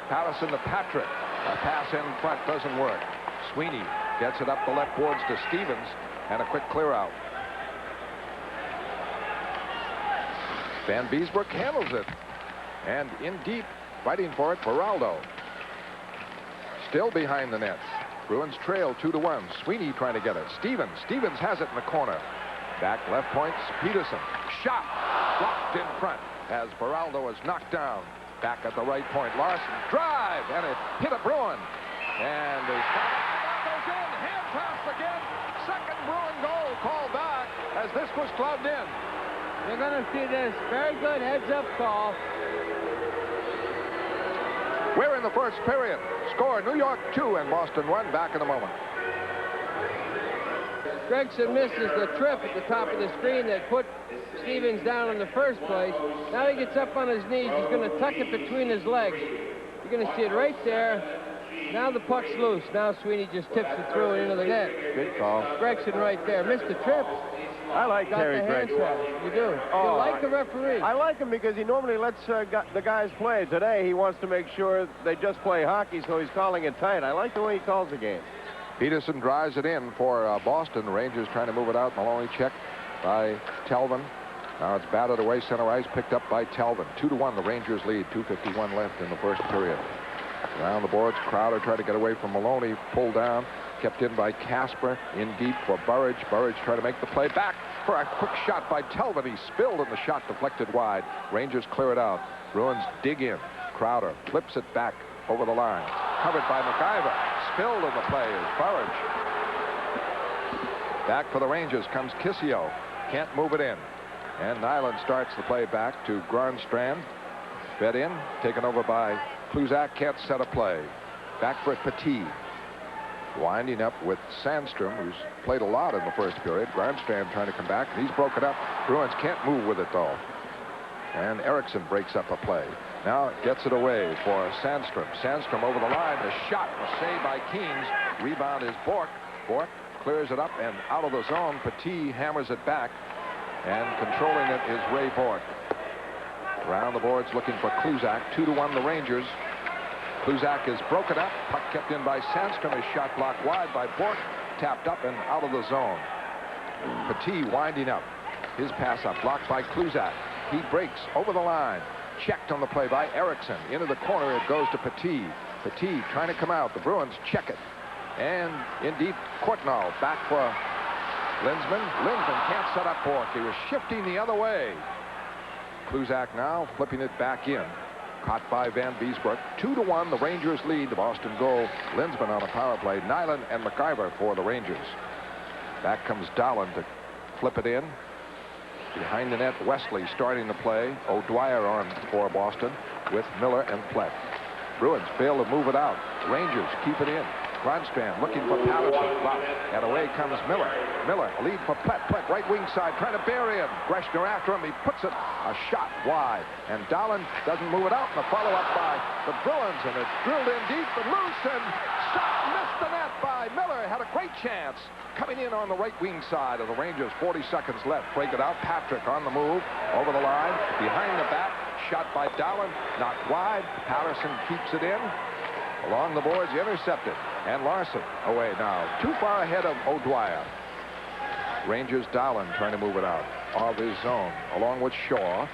Patterson to Patrick. A pass in front doesn't work. Sweeney gets it up the left boards to Stevens, and a quick clear out. Van Beesbrook handles it, and in deep, fighting for it, Baraldo. Still behind the net. Bruins trail 2-1. Sweeney trying to get it. Stevens has it in the corner. Back left point, Peterson. Shot. Blocked in front as Beraldo is knocked down. Back at the right point, Larson. Drive. And it hit a Bruin. And the shot goes in. Hand pass again. Second Bruin goal called back as this was clubbed in. You're going to see this. Very good heads-up call. We're in the first period. Score New York 2 and Boston 1. Back in a moment. Gregson misses the trip at the top of the screen that put Stevens down in the first place. Now he gets up on his knees. He's going to tuck it between his legs. You're going to see it right there. Now the puck's loose. Now Sweeney just tips it through and into the net. Good call. Gregson right there. Missed the trip. I like Terry Gregson. You do. You like the referee. I like him because he normally lets the guys play. Today he wants to make sure they just play hockey, so he's calling it tight. I like the way he calls the game. Peterson drives it in for Boston. Rangers trying to move it out. Maloney checked by Telvin. Now it's batted away. Center ice picked up by Telvin. 2-1 the Rangers lead. 2:51 left in the first period. Around the boards, Crowder tried to get away from Maloney. Pulled down. Kept in by Casper. In deep for Burridge. Burridge tried to make the play back for a quick shot by Telvin. He spilled and the shot deflected wide. Rangers clear it out. Bruins dig in. Crowder flips it back over the line. Covered by McIver. Spilled in the play is Burridge. Back for the Rangers comes Kissio. Can't move it in. And Nyland starts the play back to Grönstrand. Fed in. Taken over by Kluzak. Can't set a play. Back for Petit. Winding up with Sandstrom, who's played a lot in the first period. Grönstrand trying to come back. He's broken up. Bruins can't move with it, though. And Erickson breaks up a play. Now gets it away for Sandstrom. Sandstrom over the line. A shot. A save by Keens. Rebound is Bork. Bork clears it up and out of the zone. Petit hammers it back. And controlling it is Ray Bork. Around the boards looking for Kluzak. 2-1 the Rangers. Kluzak is broken up. Puck kept in by Sandstrom. His shot blocked wide by Bork. Tapped up and out of the zone. Petit winding up. His pass up. Blocked by Kluzak. He breaks over the line. Checked on the play by Erickson. Into the corner it goes to Petit. Petit trying to come out. The Bruins check it. And in deep, Courtnall back for Lindsman. Lindsman can't set up Bork. He was shifting the other way. Kluzak now flipping it back in. Caught by Van Beesbrook. 2-1 the Rangers lead. The Boston goal. Lindsman on a power play. Nyland and McIver for the Rangers. Back comes Dahlen to flip it in. Behind the net, Wesley starting the play. O'Dwyer on for Boston with Miller and Plett. Bruins fail to move it out. Rangers keep it in. Grönstrand looking for Patterson. And away comes Miller. Miller lead for Plett. Plett right wing side trying to bury him. Greshner after him. He puts it a shot wide. And Dahlen doesn't move it out. And the follow-up by the Bruins. And it's drilled in deep and loose. And shot missed the net by Miller. Had a great chance. Coming in on the right wing side of the Rangers. 40 seconds left. Break it out. Patrick on the move. Over the line. Behind the back. Shot by Dahlen. Knocked wide. Patterson keeps it in. Along the boards, intercepted. And Larson away now. Too far ahead of O'Dwyer. Rangers Dahlen trying to move it out of his zone along with Shaw.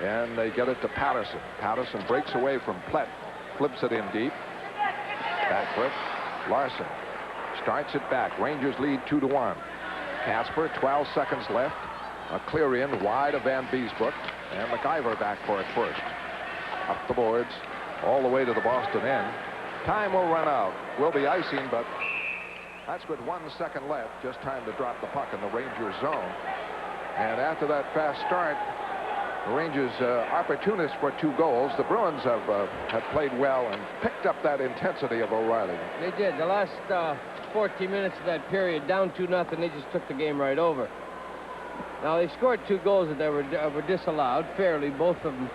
And they get it to Patterson. Patterson breaks away from Plett. Flips it in deep. Back flip. Larson starts it back. Rangers lead 2-1. Casper, 12 seconds left. A clear in wide of Van Beesbrook. And McIver back for it first. Up the boards all the way to the Boston end. Time will run out. Will be icing, but that's with 1 second left. Just time to drop the puck in the Rangers zone. And after that fast start, the Rangers opportunists for 2 goals. The Bruins have played well and picked up that intensity of O'Reilly. They did. The last 14 minutes of that period, down 2-0, they just took the game right over. Now, they scored 2 goals that were disallowed fairly. Both of them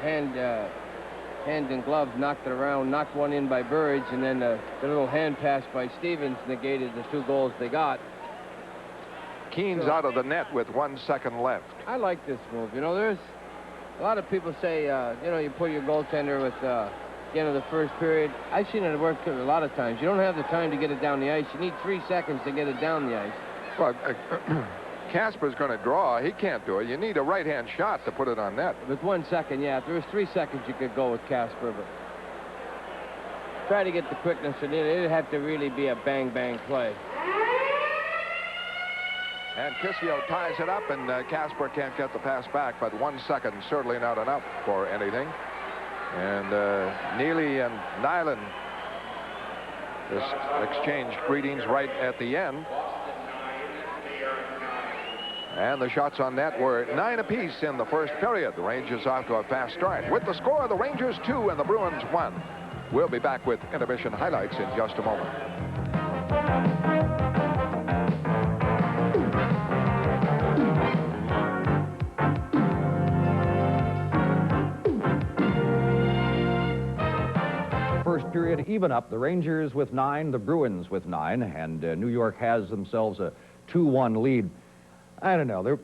hand and glove knocked it around, knocked one in by Burridge, and then the little hand pass by Stevens negated the 2 goals they got. Keens out of the net with 1 second left. I like this move. You know, there's a lot of people say, you know, you put your goaltender with the end of the first period. I've seen it work a lot of times. You don't have the time to get it down the ice. You need 3 seconds to get it down the ice. Well, Casper's going to draw. He can't do it. You need a right-hand shot to put it on net. With 1 second, yeah. If there was 3 seconds, you could go with Casper, but try to get the quickness, and it'd have to really be a bang-bang play. And Kissio ties it up, and Casper can't get the pass back, but 1 second certainly not enough for anything. And Neely and Nyland just exchanged greetings right at the end. And the shots on net were 9 apiece in the first period. The Rangers off to a fast start. With the score, the Rangers 2 and the Bruins 1. We'll be back with intermission highlights in just a moment. First period even up. The Rangers with 9, the Bruins with 9, and New York has themselves a 2-1 lead. I don't know.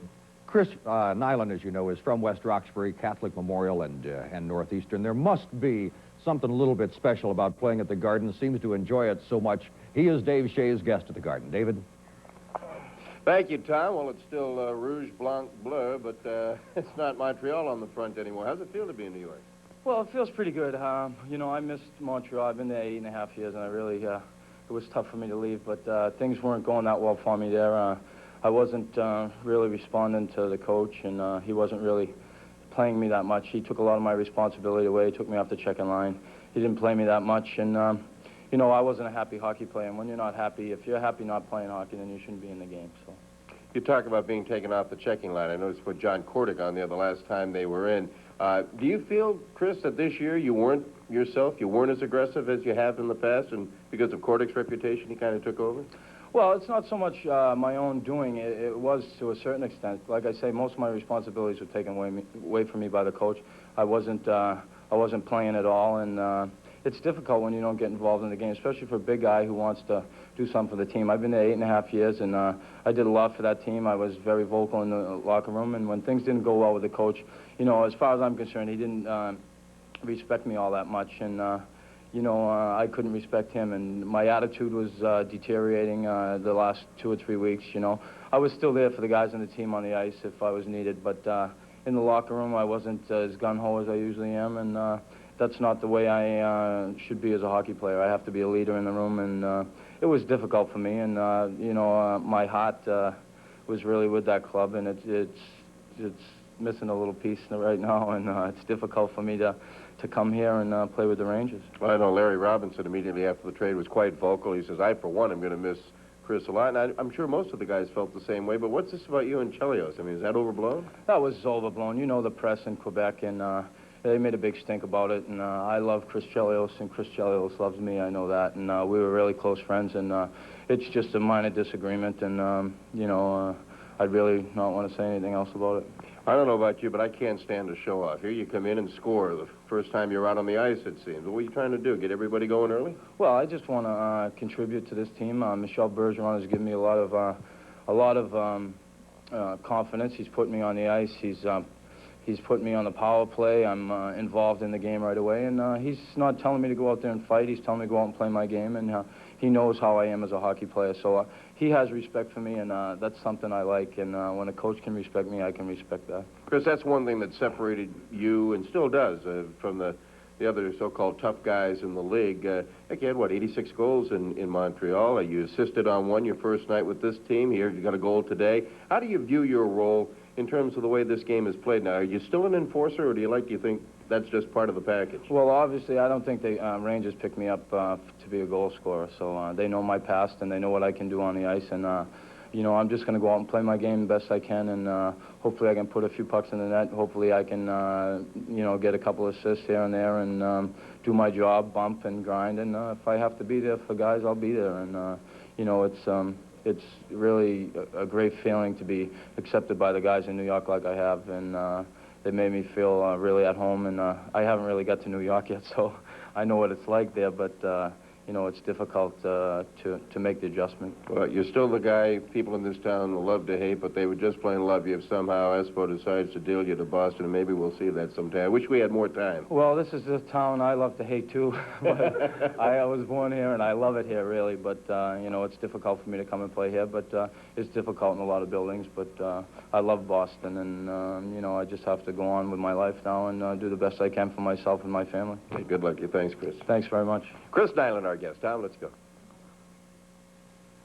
Chris Nyland, as you know, is from West Roxbury, Catholic Memorial, and Northeastern. There must be something a little bit special about playing at the Garden. Seems to enjoy it so much. He is Dave Shea's guest at the Garden. David? Thank you, Tom. Well, it's still Rouge, Blanc, Bleu, but it's not Montreal on the front anymore. How's it feel to be in New York? Well, it feels pretty good. You know, I missed Montreal. I've been there 8.5 years, and I really, it was tough for me to leave, but things weren't going that well for me there. I wasn't really responding to the coach, and he wasn't really playing me that much. He took a lot of my responsibility away. He took me off the checking line. He didn't play me that much, and, you know, I wasn't a happy hockey player. And when you're not happy, if you're happy not playing hockey, then you shouldn't be in the game, so. You talk about being taken off the checking line. I noticed put John Kordick on there the last time they were in. Do you feel, Chris, that this year you weren't yourself, you weren't as aggressive as you have in the past, and because of Kordick's reputation, he kind of took over? Well, it's not so much my own doing. It was to a certain extent. Like I say, most of my responsibilities were taken away from me by the coach. I wasn't playing at all, and it's difficult when you don't get involved in the game, especially for a big guy who wants to do something for the team. I've been there 8.5 years, and I did a lot for that team. I was very vocal in the locker room, and when things didn't go well with the coach, you know, as far as I'm concerned, he didn't respect me all that much, and you know, I couldn't respect him, and my attitude was deteriorating the last 2 or 3 weeks, you know. I was still there for the guys on the team on the ice if I was needed, but in the locker room, I wasn't as gung-ho as I usually am, and that's not the way I should be as a hockey player. I have to be a leader in the room, and it was difficult for me, and, you know, my heart was really with that club, and it's missing a little piece right now, and it's difficult for me to come here and play with the Rangers. Well, I know Larry Robinson immediately after the trade was quite vocal. He says, I, for one, am going to miss Chris a lot, and I'm sure most of the guys felt the same way, but what's this about you and Chelios? I mean, is that overblown? That was overblown. You know the press in Quebec, and they made a big stink about it, and I love Chris Chelios, and Chris Chelios loves me, I know that, and we were really close friends, and it's just a minor disagreement, and, you know, I'd really not want to say anything else about it. I don't know about you, but I can't stand a show-off. Here you come in and score the first time you're out on the ice, it seems. What are you trying to do, get everybody going early? Well, I just want to contribute to this team. Michel Bergeron has given me a lot of confidence. He's put me on the ice. He's put me on the power play. I'm involved in the game right away, and he's not telling me to go out there and fight. He's telling me to go out and play my game, and he knows how I am as a hockey player. So he has respect for me, and that's something I like. And when a coach can respect me, I can respect that. Chris, that's one thing that separated you, and still does, from the other so-called tough guys in the league. Like you had, what, 86 goals in Montreal. You assisted on one your first night with this team. Here you got a goal today. How do you view your role in terms of the way this game is played now? Are you still an enforcer, or do you think that's just part of the package? Well, obviously, I don't think the Rangers picked me up to be a goal scorer, so they know my past, and they know what I can do on the ice, and, you know, I'm just going to go out and play my game the best I can, and hopefully I can put a few pucks in the net. Hopefully I can, you know, get a couple assists here and there, and do my job, bump and grind, and if I have to be there for guys, I'll be there, and, you know, it's really a great feeling to be accepted by the guys in New York like I have, and they made me feel really at home, and I haven't really got to New York yet, so I know what it's like there, but you know, it's difficult to make the adjustment. Well, you're still the guy people in this town will love to hate, but they would just plain love you if somehow Espo decides to deal you to Boston, and maybe we'll see that sometime. I wish we had more time. Well, this is the town I love to hate, too. But I was born here, and I love it here, really, but, you know, it's difficult for me to come and play here, but it's difficult in a lot of buildings, but I love Boston, and, you know, I just have to go on with my life now and do the best I can for myself and my family. Okay, good luck to you. Thanks, Chris. Thanks very much. Chris Nyland, our guest. Tom, let's go.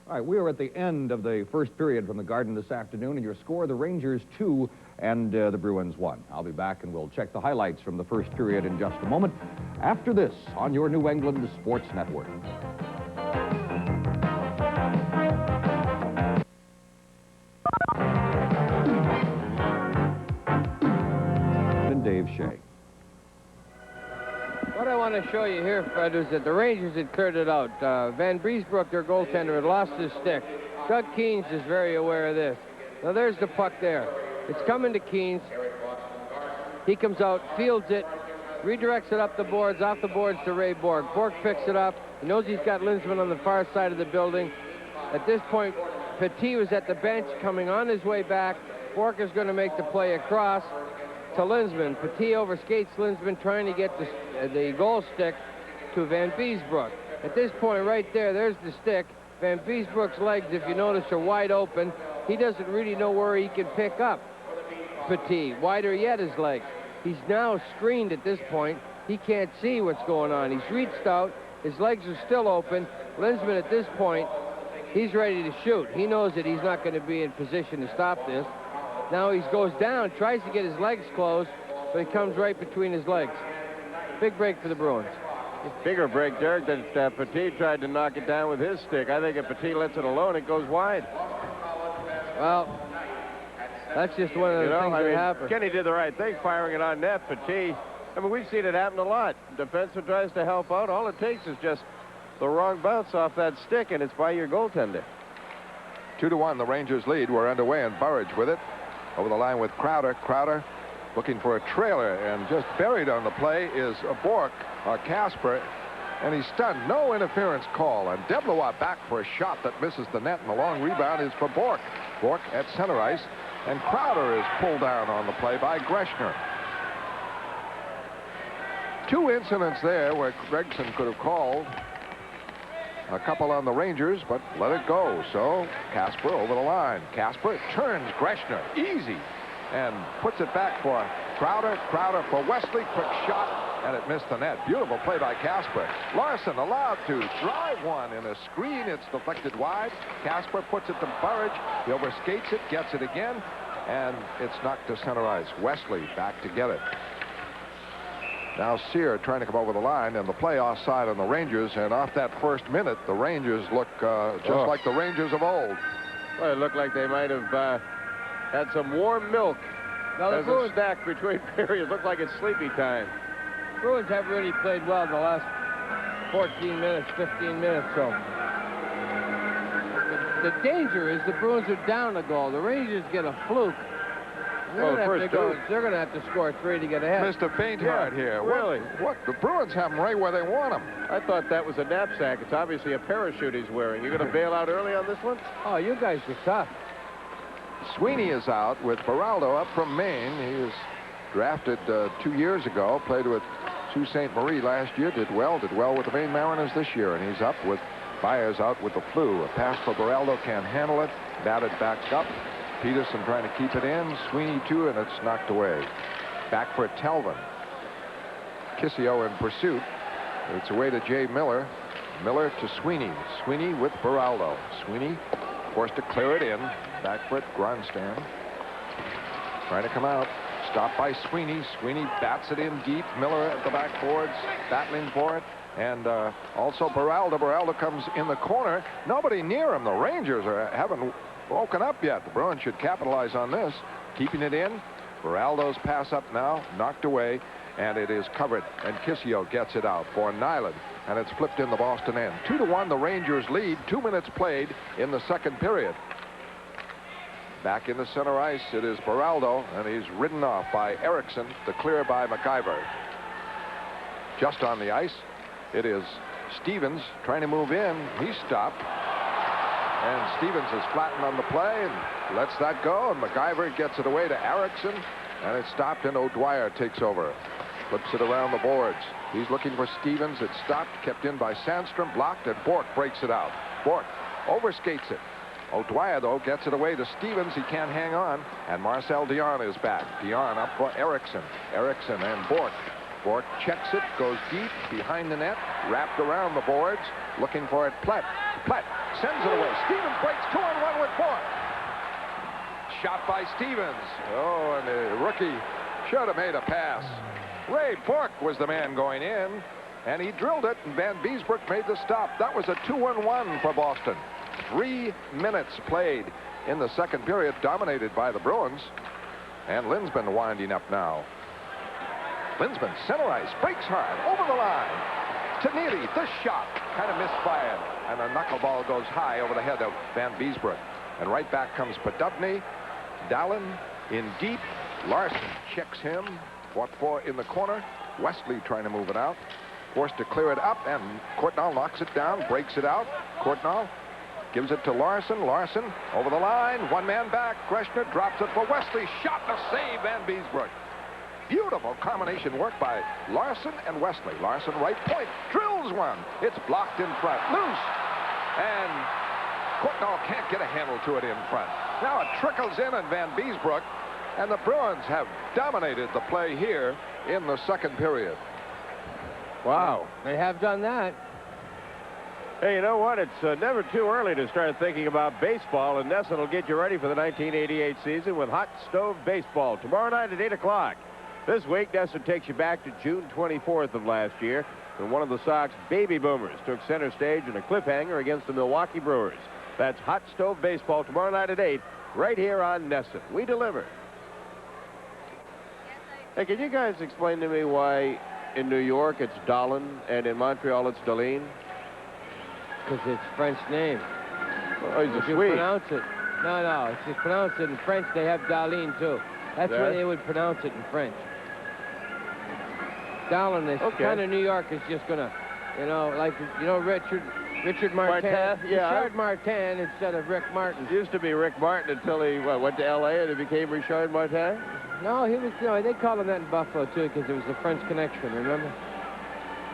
All right, we are at the end of the first period from the Garden this afternoon, and your score, the Rangers 2 and the Bruins 1. I'll be back, and we'll check the highlights from the first period in just a moment. After this, on your New England Sports Network. And Dave Shea. What I want to show you here, Fred, is that the Rangers had cleared it out. Van Briesbroek, their goaltender, had lost his stick. Doug Keynes is very aware of this. Now there's the puck there. It's coming to Keynes. He comes out, fields it, redirects it up the boards, off the boards to Ray Borg. Borg picks it up. He knows he's got Linsman on the far side of the building. At this point, Petit was at the bench coming on his way back. Borg is going to make the play across to Linsman. Petit overskates Linsman, trying to get the goal stick to Van Briesbroek. At this point right there, there's the stick. Van Briesbroek's legs, if you notice, are wide open. He doesn't really know where he can pick up Petit. Wider yet, his legs. He's now screened at this point. He can't see what's going on. He's reached out. His legs are still open. Linsman at this point, he's ready to shoot. He knows that he's not going to be in position to stop this. Now he goes down, tries to get his legs closed, but he comes right between his legs. Big break for the Bruins. Bigger break, Dirk, than Petit tried to knock it down with his stick. I think if Petit lets it alone, it goes wide. Well, that's just one of the things that happen. Kenny did the right thing, firing it on net. Petit, I mean, we've seen it happen a lot. Defenseman tries to help out. All it takes is just the wrong bounce off that stick, and it's by your goaltender. 2-1, the Rangers lead. We're underway, and Burridge with it. Over the line with Crowder. Crowder looking for a trailer, and just buried on the play is Bork, or Casper, and he's stunned. No interference call, and Deblois back for a shot that misses the net, and the long rebound is for Bork. Bork at center ice, and Crowder is pulled down on the play by Greshner. Two incidents there where Gregson could have called. A couple on the Rangers, but let it go. So Casper over the line. Casper turns Greshner easy and puts it back for Crowder. Crowder for Wesley. Quick shot, and it missed the net. Beautiful play by Casper. Larson allowed to drive one in a screen. It's deflected wide. Casper puts it to Burridge. He overskates it, gets it again, and it's knocked to center ice. Wesley back to get it. Now Sear trying to come over the line, and the play offside on the Rangers, and off that first minute, the Rangers look just like the Rangers of old. Well, it looked like they might have had some warm milk. Now the Bruins snack between periods. Looked like it's sleepy time. Bruins haven't really played well in the last 14 minutes, 15 minutes. So the danger is the Bruins are down a goal. The Rangers get a fluke. They're going to have to score 3 to get ahead. Mr. Faintheart here. Really? What? The Bruins have him right where they want him. I thought that was a knapsack. It's obviously a parachute he's wearing. You're going to bail out early on this one? Oh, you guys are tough. Sweeney is out with Beraldo up from Maine. He was drafted 2 years ago, played with Sault Ste. Marie last year, did well with the Maine Mariners this year, and he's up with Byers out with the flu. A pass for Beraldo, can't handle it, batted back up. Peterson trying to keep it in. Sweeney too, and it's knocked away. Back for Telvin. Kissio in pursuit. It's away to Jay Miller. Miller to Sweeney. Sweeney with Beraldo. Sweeney forced to clear it in. Back for it, Gronstam. Trying to come out. Stopped by Sweeney. Sweeney bats it in deep. Miller at the backboards, battling for it. And also Beraldo. Beraldo comes in the corner. Nobody near him. The Rangers haven't woken up yet. The Bruins should capitalize on this. Keeping it in. Beraldo's pass up now, knocked away, and it is covered. And Kissio gets it out for Nyland, and it's flipped in the Boston end. 2-1, the Rangers lead. 2 minutes played in the second period. Back in the center ice, it is Beraldo, and he's ridden off by Erickson. The clear by McIver. Just on the ice, it is Stevens trying to move in. He's stopped. And Stevens is flattened on the play and lets that go, and McIver gets it away to Erickson, and it's stopped, and O'Dwyer takes over. Flips it around the boards. He's looking for Stevens. It's stopped, kept in by Sandstrom, blocked, and Bork breaks it out. Bork overskates it. O'Dwyer, though, gets it away to Stevens. He can't hang on, and Marcel Dion is back. Dion up for Erickson. Erickson and Bork. Bork checks it, goes deep behind the net, wrapped around the boards, looking for it. Plett sends it away. Stevens breaks 2-on-1 with Bork. Shot by Stevens. Oh, and the rookie should have made a pass. Ray Bork was the man going in, and he drilled it, and Van Beesbrook made the stop. That was a 2-on-1 for Boston. 3 minutes played in the second period, dominated by the Bruins. And Linsman winding up now. Linsman, center ice, breaks hard, over the line. To Neely, this shot kind of misfired, and a knuckleball goes high over the head of Van Beesbrook. And right back comes Podubny. Dallin in deep. Larson checks him. Fought for in the corner. Wesley trying to move it out. Forced to clear it up, and Courtnall knocks it down, breaks it out. Courtnall gives it to Larson. Larson over the line. One man back. Greshner drops it for Wesley. Shot to save Van Beesbrook. Beautiful combination work by Larson and Wesley. Larson right point. Drills one. It's blocked in front. Loose. And Courtnall can't get a handle to it in front. Now it trickles in on Van Beesbrook. And the Bruins have dominated the play here in the second period. Wow. They have done that. Hey, you know what? It's never too early to start thinking about baseball, and Nesson will get you ready for the 1988 season with Hot Stove Baseball tomorrow night at 8 o'clock. This week, Nesson takes you back to June 24th of last year, when one of the Sox baby boomers took center stage in a cliffhanger against the Milwaukee Brewers. That's Hot Stove Baseball tomorrow night at 8, right here on Nesson. We deliver. Hey, can you guys explain to me why in New York it's Dallin and in Montreal it's Dallin? Because it's French name. Oh, he's a If you Swede. pronounce it. No, if you pronounce it in French, they have Dallin too. That's Yeah? where they would pronounce it in French. Dallin is Okay. kind of New York is just gonna, you know, like, you know, Richard Martin. Martin, yeah. Richard Martin instead of Rick Martin. It used to be Rick Martin until he went to L.A. and it became Richard Martin. No, he was, you know, they called him that in Buffalo too because it was a French connection, remember?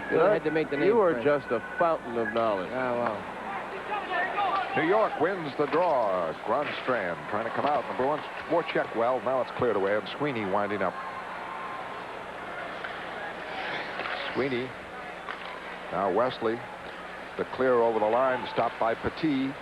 So they had to make the name You are French. just a fountain of knowledge. Oh, wow. New York wins the draw. Grunstrand trying to come out. The Bruins forecheck well. Now it's cleared away, and Sweeney winding up. Sweeney. Now Wesley. The clear over the line, stopped by Petit.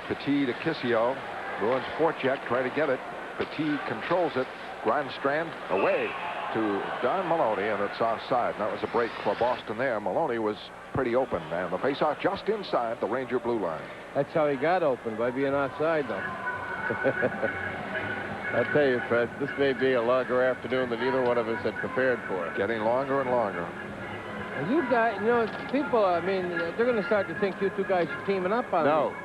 Petit to Kissio. Bruins forecheck, try to get it. Petit controls it. Grunstrand away to Don Maloney, and it's offside. That was a break for Boston there. Maloney was pretty open, and the faceoff just inside the Ranger blue line. That's how he got open, by being offside, though. I'll tell you, Fred, this may be a longer afternoon than either one of us had prepared for. Getting longer and longer. You guys, you know, people, I mean, they're going to start to think you two guys are teaming up on No. me.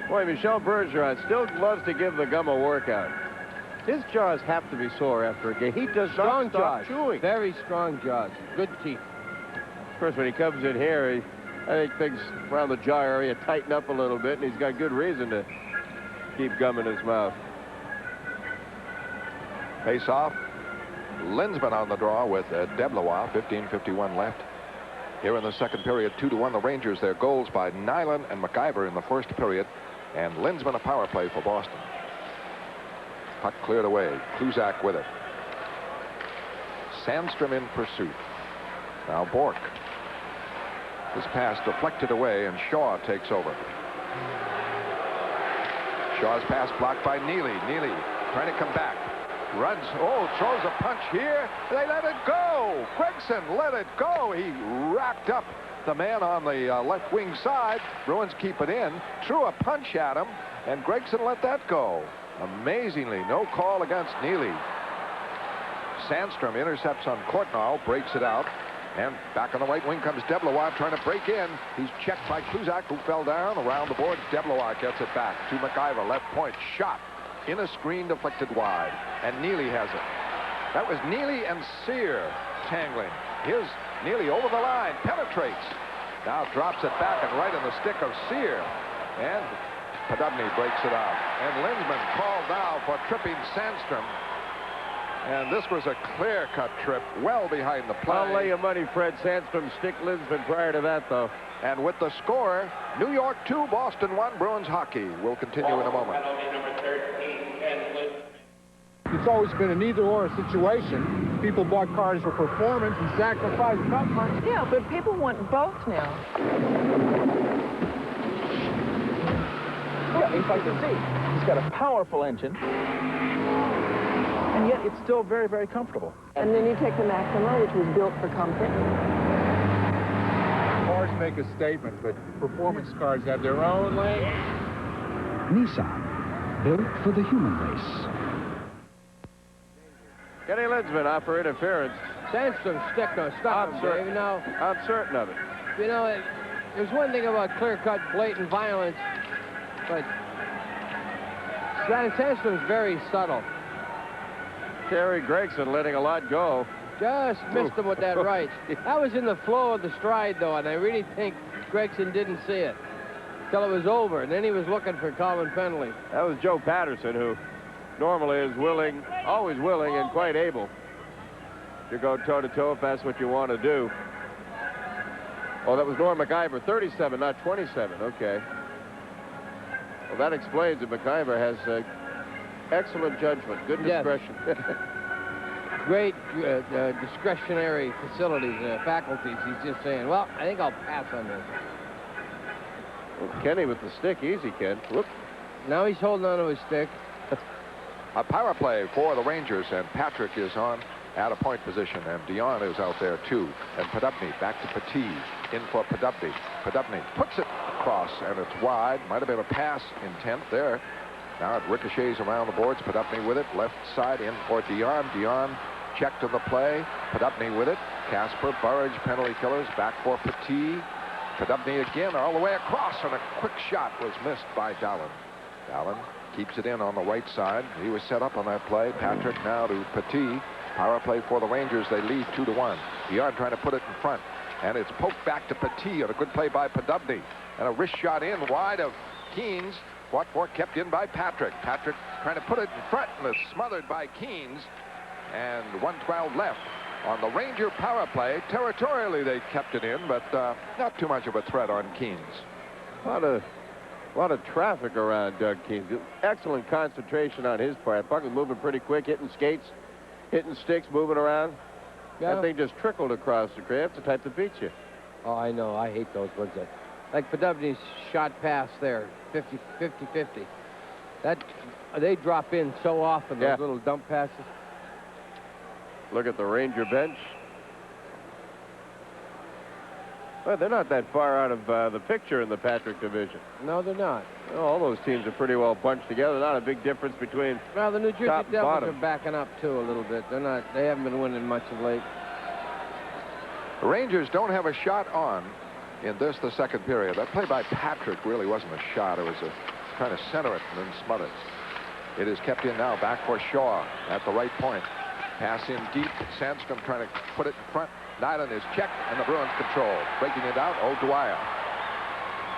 Boy, Michel Bergeron still loves to give the gum a workout. His jaws have to be sore after a game. He does Strong not stop jaws. chewing. Very strong jaws. Good teeth. Of course, when he comes in here, I think things around the jaw area tighten up a little bit, and he's got good reason to keep gum in his mouth. Face off. Linsman on the draw with Deblois. 15:51 left. Here in the second period, 2-1 the Rangers. Their goals by Nyland and McIver in the first period. And Linsman a power play for Boston. Puck cleared away. Kluzak with it. Sandstrom in pursuit. Now Bork. This pass deflected away, and Shaw takes over. Shaw's pass blocked by Neely. Neely trying to come back. Runs. Oh, throws a punch here. They let it go. Gregson let it go. He racked up the man on the left wing side. Bruins keep it in. Threw a punch at him, and Gregson let that go. Amazingly, no call against Neely. Sandstrom intercepts on Courtnall, breaks it out. And back on the right wing comes Deblois trying to break in. He's checked by Kluzak, who fell down. Around the boards, Deblois gets it back to McIver. Left point, shot in a screen deflected wide. And Neely has it. That was Neely and Sear tangling. Here's Neely over the line, penetrates. Now drops it back and right in the stick of Sear. And Podubny breaks it out. And Linsman called now for tripping Sandstrom. And this was a clear-cut trip well behind the play. I'll lay you money, Fred Sandstrom stick Linsman prior to that, though. And with the score, New York 2, Boston 1, Bruins hockey will continue in a moment. Penalty number 13, Ken Linsman. It's always been an either-or situation. People bought cars for performance and sacrificed comfort. Yeah, but people want both now. It's like the sea. He's got a powerful engine, and yet it's still very, very comfortable. And then you take the Maxima, which was built for comfort. Cars make a statement, but performance cars have their own language. Nissan, built for the human race. Kenny Linsman up for interference. Sandstrom stuck him, Dave. Now, I'm certain of it. you know, there's one thing about clear-cut, blatant violence, but Sandstrom's very subtle. Terry Gregson letting a lot go. Just missed him with that right. That was in the flow of the stride, though, and I really think Gregson didn't see it till it was over, and then he was looking for common penalty. That was Joe Patterson, who normally is willing, always willing, and quite able to go toe-to-toe if that's what you want to do. Oh, that was Norm MacIver, 37, not 27. Okay. Well, that explains that MacIver has excellent judgment, good discretion. Great discretionary facilities, faculties. He's just saying, well, I think I'll pass on this. Well, Kenny with the stick, easy, Ken. Whoop. Now he's holding on to his stick. A power play for the Rangers, and Patrick is on at a point position, and Dion is out there too. And Podubny back to Petit, in for Podubny. Podubny puts it across, and it's wide. Might have been a pass intent there. Now it ricochets around the boards. Podubny with it, left side in for Dion. Dion checked on the play. Podubny with it. Casper, Burridge, penalty killers, back for Petit. Podubny again all the way across, and a quick shot was missed by Dallin. Dallin keeps it in on the right side. He was set up on that play. Patrick now to Petit. Power play for the Rangers. They lead 2-1. Dion trying to put it in front, and it's poked back to Petit on a good play by Podubny. And a wrist shot in wide of Keynes. Fought for, kept in by Patrick. Patrick trying to put it in front, and it's smothered by Keynes. And 1:12 left on the Ranger power play. Territorially, they kept it in, but not too much of a threat on Keynes. A lot of traffic around Doug Keynes. Excellent concentration on his part. Puck was moving pretty quick, hitting skates, hitting sticks, moving around. Yeah. That thing just trickled across the crease. That's the type that beats you. Oh, I know. I hate those ones. Like Podubny's shot pass there, 50-50. That they drop in so often, those little dump passes. Look at the Ranger bench. Well, they're not that far out of the picture in the Patrick division. No, they're not. Well, all those teams are pretty well bunched together. Not a big difference between Well, the New Jersey top and Devils bottom. are backing up, too, a little bit. They haven't been winning much of late. The Rangers don't have a shot on in this, the second period. That play by Patrick really wasn't a shot. It was trying to center it and then smother it. It is kept in now, back for Shaw at the right point. Pass in deep. Sandstrom trying to put it in front. Nyland is checked, and the Bruins control. Breaking it out, O'Dwyer.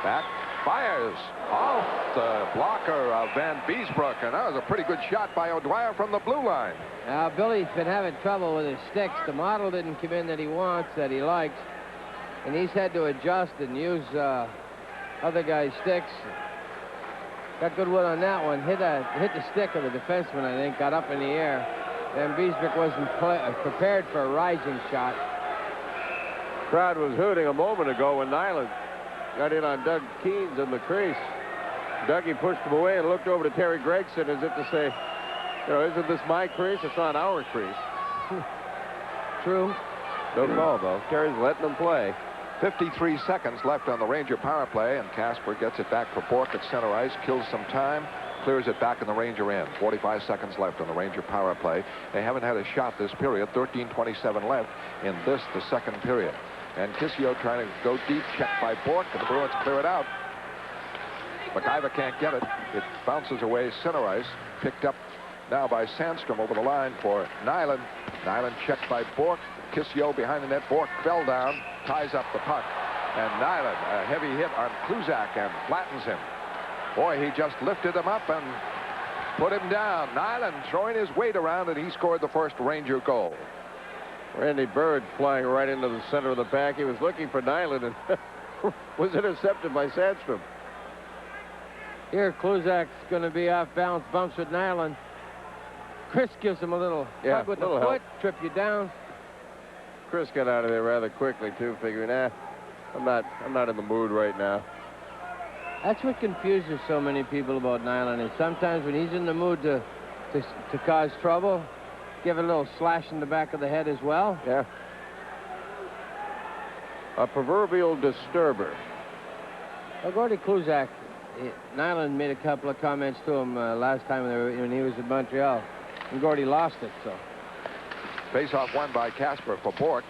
Back, fires off the blocker of Van Beesbrook, and that was a pretty good shot by O'Dwyer from the blue line. Now, Billy's been having trouble with his sticks. The model didn't come in that he wants, that he likes, and he's had to adjust and use other guys' sticks. Got good wood on that one. Hit the stick of the defenseman, I think, got up in the air. Van Beesbrook wasn't prepared for a rising shot. Crowd was hooting a moment ago when Nyland got in on Doug Keynes in the crease. Dougie pushed him away and looked over to Terry Gregson as if to say, you know, isn't this my crease? It's not our crease. True. No call, though. Terry's letting them play. 53 seconds left on the Ranger power play, and Casper gets it back for Bork at center ice, kills some time, clears it back in the Ranger end. 45 seconds left on the Ranger power play. They haven't had a shot this period. 13:27 left in this, the second period. And Kissio trying to go deep, checked by Bork, and the Bruins clear it out. MacIver can't get it. It bounces away center ice, picked up now by Sandstrom over the line for Nyland. Nyland checked by Bork. Kissio behind the net. Bork fell down, ties up the puck, and Nyland, a heavy hit on Kluzak, and flattens him. Boy, he just lifted him up and put him down. Nyland throwing his weight around, and he scored the first Ranger goal. Randy Bird flying right into the center of the pack. He was looking for Nyland and was intercepted by Sandstrom. Here, Kluzak's going to be off balance, bumps with Nyland. Chris gives him a little hug with the foot, trip you down. Chris got out of there rather quickly, too, figuring, I'm not in the mood right now. That's what confuses so many people about Nyland, is sometimes when he's in the mood to cause trouble, give a little slash in the back of the head as well. Yeah. A proverbial disturber. Well, Gordy Kluzak, Nyland made a couple of comments to him last time when he was in Montreal, and Gordy lost it, so. Face-off won by Casper for Bork,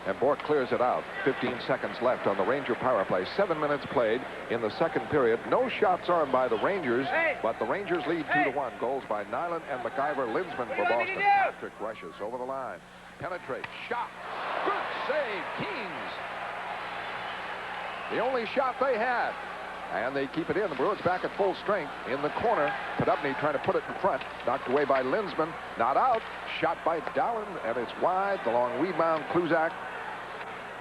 and Bork clears it out. 15 seconds left on the Ranger power play. 7 minutes played in the second period. No shots on by the Rangers, but the Rangers lead 2-1. Goals by Nyland and McIver. Linsman for Boston. Patrick rushes over the line. Penetrates. Shot. Good save. Keens. The only shot they had. And they keep it in. The Bruins back at full strength in the corner. Podubny trying to put it in front. Knocked away by Linsman. Not out. Shot by Dowling, and it's wide. The long rebound, Kluzak.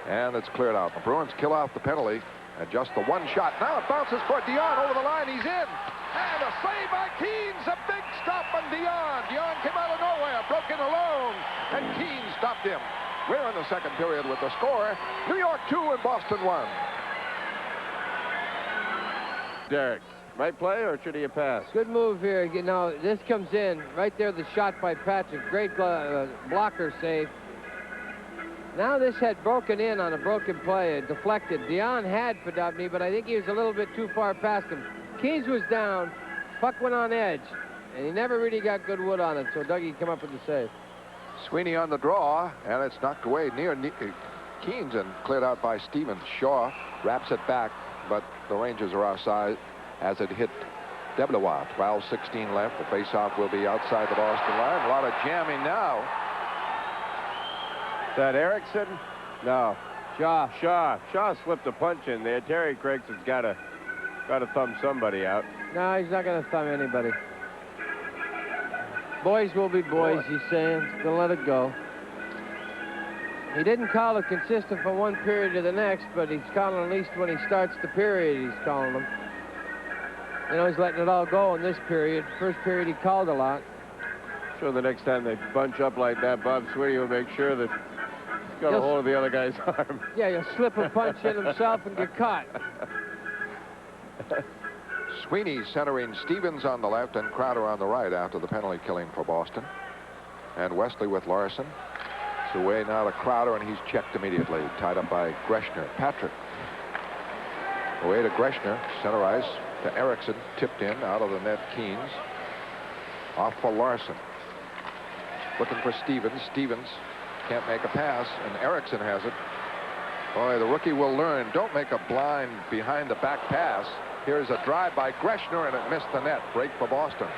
And it's cleared out. The Bruins kill off the penalty. And just the one shot. Now it bounces for Dion over the line. He's in. And a save by Keens. A big stop on Dion. Dion came out of nowhere. Broke in alone. And Keens stopped him. We're in the second period with the score. New York 2 and Boston 1. Derek, right play or should he have passed? Good move here. You know, this comes in right there, the shot by Patrick. Great blocker save. Now this had broken in on a broken play, deflected. Dion had Podubny, but I think he was a little bit too far past him. Keens was down. Puck went on edge, and he never really got good wood on it, so Dougie came up with the save. Sweeney on the draw, and it's knocked away near Keens and cleared out by Stevens. Shaw wraps it back, but the Rangers are outside as it hit Deblois. 12:16 left. The faceoff will be outside the Boston line. A lot of jamming now. Is that Erickson? No. Shaw. Shaw slipped a punch in there. Terry Craigson's got to thumb somebody out. No, he's not going to thumb anybody. Boys will be boys, he's saying. He's going to let it go. He didn't call it consistent from one period to the next, but he's calling at least when he starts the period, he's calling them. You know, he's letting it all go in this period. First period, he called a lot. Sure, the next time they bunch up like that, Bob Sweeney will make sure that he's got a hold of the other guy's arm. Yeah, he'll slip a punch in himself and get caught. Sweeney centering Stevens on the left and Crowder on the right after the penalty killing for Boston. And Wesley with Larson. It's away now to Crowder, and he's checked immediately. Tied up by Greshner. Patrick. Away to Greshner. Center ice to Erickson. Tipped in out of the net. Keens. Off for Larson. Looking for Stevens. Stevens can't make a pass, and Erickson has it. Boy, the rookie will learn. Don't make a blind behind the back pass. Here's a drive by Greshner, and it missed the net. Break for Boston.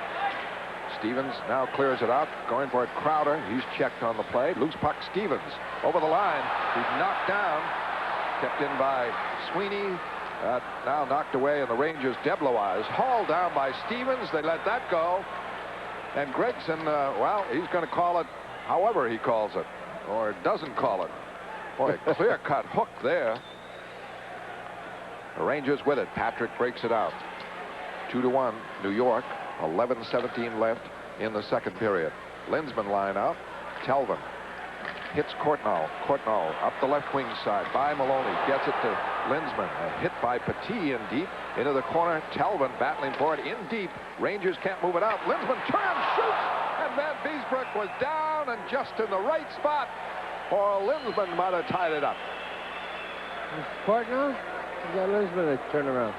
Stevens now clears it out. Going for it, Crowder. He's checked on the play. Loose puck, Stevens. Over the line. He's knocked down. Kept in by Sweeney. Now knocked away, and the Rangers' Deblois is hauled down by Stevens. They let that go. And Gregson, well, he's going to call it however he calls it. Or doesn't call it. Boy, clear-cut hook there. The Rangers with it. Patrick breaks it out. 2-1, New York. 11:17 left in the second period. Linsman line out. Telvin hits Courtnall. Courtnall up the left wing side by Maloney. Gets it to Linsman. A hit by Petit in deep. Into the corner. Telvin battling for it in deep. Rangers can't move it out. Linsman turns, shoots, and Van Beesbrook was down and just in the right spot, or Linsman might have tied it up. Courtnall? You got Linsman to turn around.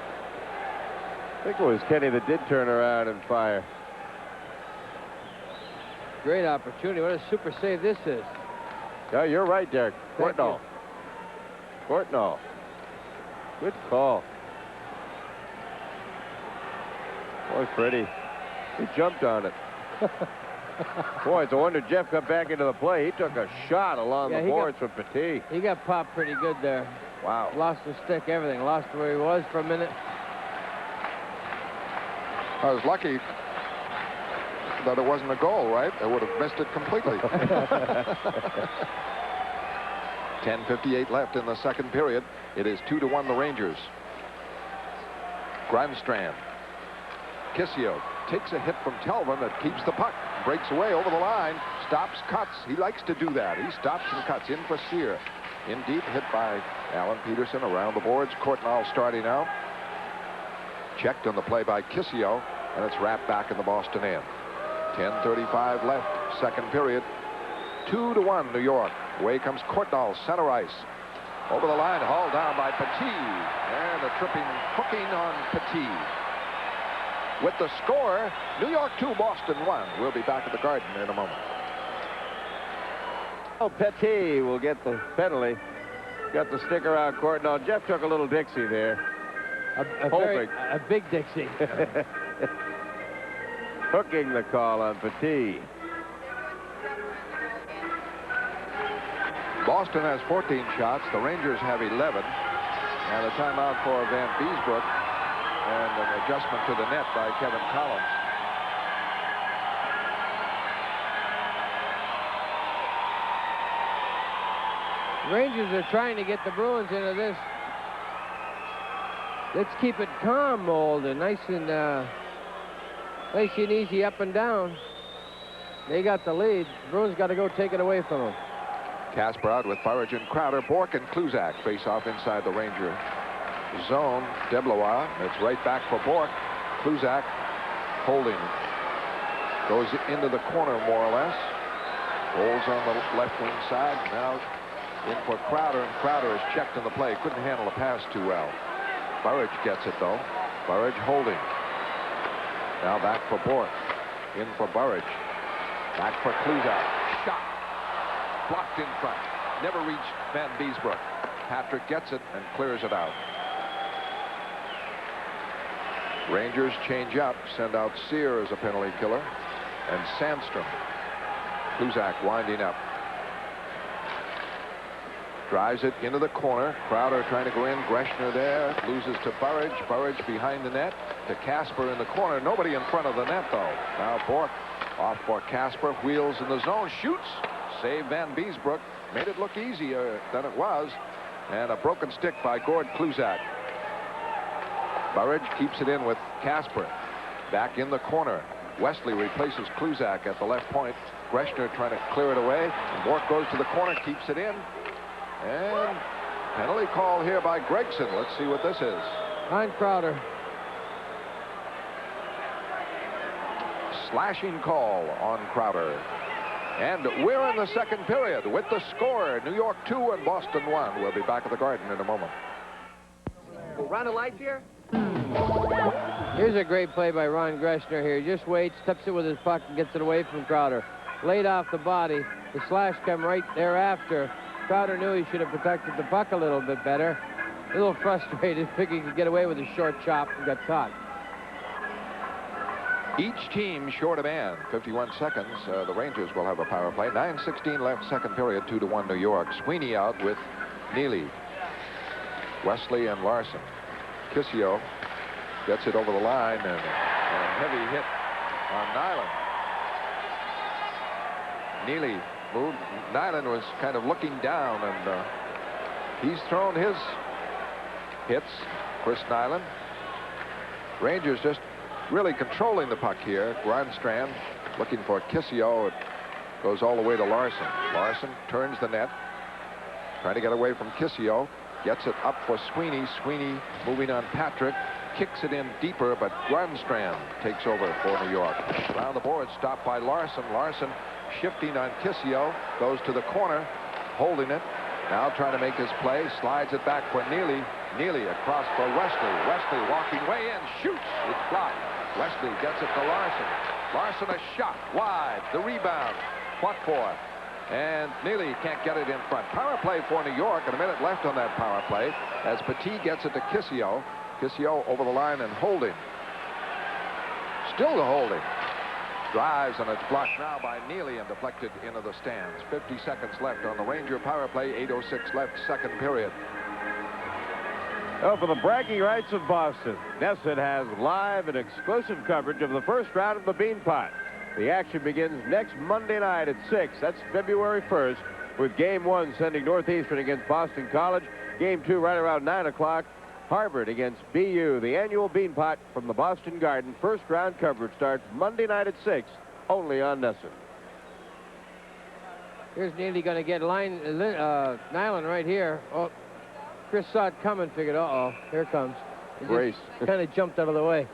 I think it was Kenny that did turn around and fire. Great opportunity. What a super save this is. Yeah, you're right, Derek. Courtnall. Courtnall. Good call. Boy, Freddie. He jumped on it. Boy, it's a wonder Jeff got back into the play. He took a shot along the boards for Petit. He got popped pretty good there. Wow. Lost the stick, everything. Lost where he was for a minute. I was lucky that it wasn't a goal, right? I would have missed it completely. 10:58 left in the second period. It is 2-1 the Rangers. Grimstrand. Kissio takes a hit from Telvin that keeps the puck. Breaks away over the line. Stops, cuts. He likes to do that. He stops and cuts. In for Sear. In deep, hit by Alan Peterson around the boards. Courtnall starting out. Checked on the play by Kissio, and it's wrapped back in the Boston end. 10:35 left, second period. 2-1 New York. Away comes Courtnall, center ice. Over the line, hauled down by Petit. And a tripping hooking on Petit. With the score, New York 2, Boston 1. We'll be back at the Garden in a moment. Oh, Petit will get the penalty. Got the stick around Courtnall. Jeff took a little Dixie there. A big Dixie. Hooking the call on Petit. Boston has 14 shots. The Rangers have 11. And a timeout for Van Beesbrook. And an adjustment to the net by Kevin Collins. Rangers are trying to get the Bruins into this let's keep it calm mold, and nice and easy up and down. They got the lead. Bruins got to go take it away from them. Casper out with Burridge and Crowder. Bork and Kluzak face off inside the Ranger zone. Deblois, it's right back for Bork. Kluzak holding. Goes into the corner more or less. Holds on the left wing side. Now in for Crowder, and Crowder is checked on the play. Couldn't handle the pass too well. Burridge gets it though. Burridge holding. Now back for Bork. In for Burridge. Back for Kluzak. Shot. Blocked in front. Never reached Van Beesbrook. Patrick gets it and clears it out. Rangers change up. Send out Sear as a penalty killer. And Sandstrom. Kluzak winding up. Drives it into the corner. Crowder trying to go in. Greshner there. Loses to Burridge. Burridge behind the net. To Casper in the corner. Nobody in front of the net, though. Now Bork off for Casper. Wheels in the zone. Shoots. Save Van Beesbrook. Made it look easier than it was. And a broken stick by Gord Kluzak. Burridge keeps it in with Casper. Back in the corner. Wesley replaces Kluzak at the left point. Greshner trying to clear it away. And Bork goes to the corner. Keeps it in. And penalty call here by Gregson. Let's see what this is. On Crowder. Slashing call on Crowder. And we're in the second period with the score. New York 2 and Boston 1. We'll be back at the Garden in a moment. Run a light here. Here's a great play by Ron Greshner here. He just waits, tips it with his puck, and gets it away from Crowder. Laid off the body. The slash come right thereafter. Crowder knew he should have protected the puck a little bit better. A little frustrated, figured he could get away with a short chop and got caught. Each team short a man. 51 seconds. The Rangers will have a power play. 9:16 left, second period. 2-1 New York. Sweeney out with Neely. Wesley and Larson. Kissio gets it over the line, and a heavy hit on Nyland. Neely moved. Nyland was kind of looking down, and he's thrown his hits. Chris Nyland. Rangers just really controlling the puck here. Grandstrand looking for Kissio. It goes all the way to Larson. Larson turns the net. Trying to get away from Kissio. Gets it up for Sweeney. Sweeney moving on Patrick. Kicks it in deeper, but Grandstrand takes over for New York. Around the board, stopped by Larson. Larson shifting on Kissio. Goes to the corner, holding it. Now trying to make his play. Slides it back for Neely. Neely across for Wesley. Wesley walking way in. Shoots. It's blocked. Wesley gets it to Larson. Larson a shot wide. The rebound. What for? And Neely can't get it in front. Power play for New York, and a minute left on that power play as Petit gets it to Kissio. Kissio over the line and holding. Still the holding. Drives, and it's blocked now by Neely and deflected into the stands. 50 seconds left on the Ranger power play. 8:06 left, second period. Well, for the bragging rights of Boston, Nesson has live and exclusive coverage of the first round of the Beanpot. The action begins next Monday night at 6. That's February 1st, with Game 1 sending Northeastern against Boston College. Game 2 right around 9 o'clock. Harvard against BU. The annual Beanpot from the Boston Garden. First round coverage starts Monday night at 6, only on Nesson. Here's Neely going to get Nyland right here. Oh, Chris saw it coming, figured, uh-oh, here it comes. Brace. Kind of jumped out of the way.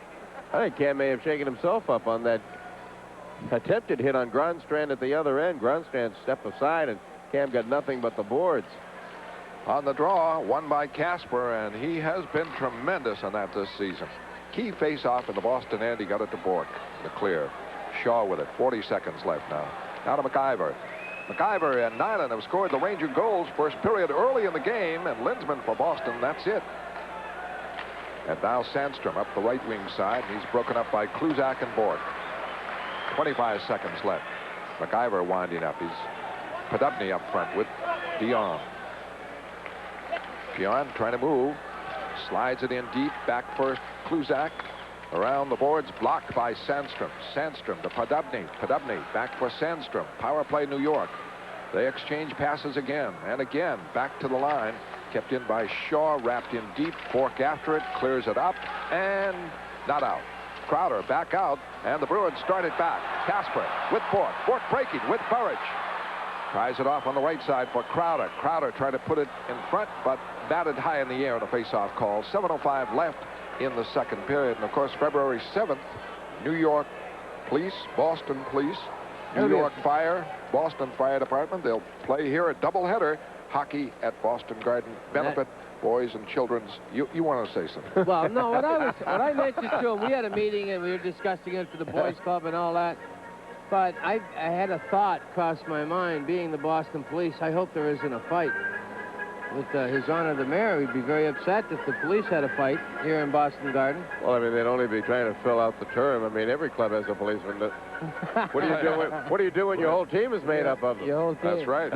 I think Cam may have shaken himself up on that attempted hit on Grandstrand at the other end. Grandstrand stepped aside, and Cam got nothing but the boards. On the draw, won by Casper, and he has been tremendous on that this season. Key face-off in the Boston end. He got it to Bork. The clear. Shaw with it. 40 seconds left now. Now to McIver. McIver and Nyland have scored the Ranger goals first period early in the game, and Lindsman for Boston, that's it. And now Sandstrom up the right wing side. He's broken up by Kluzak and Bork. 25 seconds left. McIver winding up. He's Podubny up front with Dion. Dion trying to move. Slides it in deep. Back first. Kluzak. Around the boards, blocked by Sandstrom. Sandstrom to Podubny. Podubny back for Sandstrom. Power play New York. They exchange passes again and again. Back to the line. Kept in by Shaw. Wrapped in deep. Bork after it. Clears it up. And not out. Crowder back out. And the Bruins start it back. Casper with Bork. Bork breaking with Burridge. Tries it off on the right side for Crowder. Crowder tried to put it in front, but batted high in the air on a face-off call. 7:05 left in the second period. And of course, February 7th, New York Police, Boston Police, New York Fire, Boston Fire Department. They'll play here a doubleheader. Hockey at Boston Garden. Benefit boys and children's. You want to say something? Well, no, what I mentioned to him, we had a meeting and we were discussing it for the boys club and all that. But I had a thought cross my mind, being the Boston Police, I hope there isn't a fight. With His Honor the Mayor, he'd be very upset if the police had a fight here in Boston Garden. Well, I mean, they'd only be trying to fill out the term. I mean, every club has a policeman. What do you do? What do you do when your whole team is made up of them? Your whole team. That's right.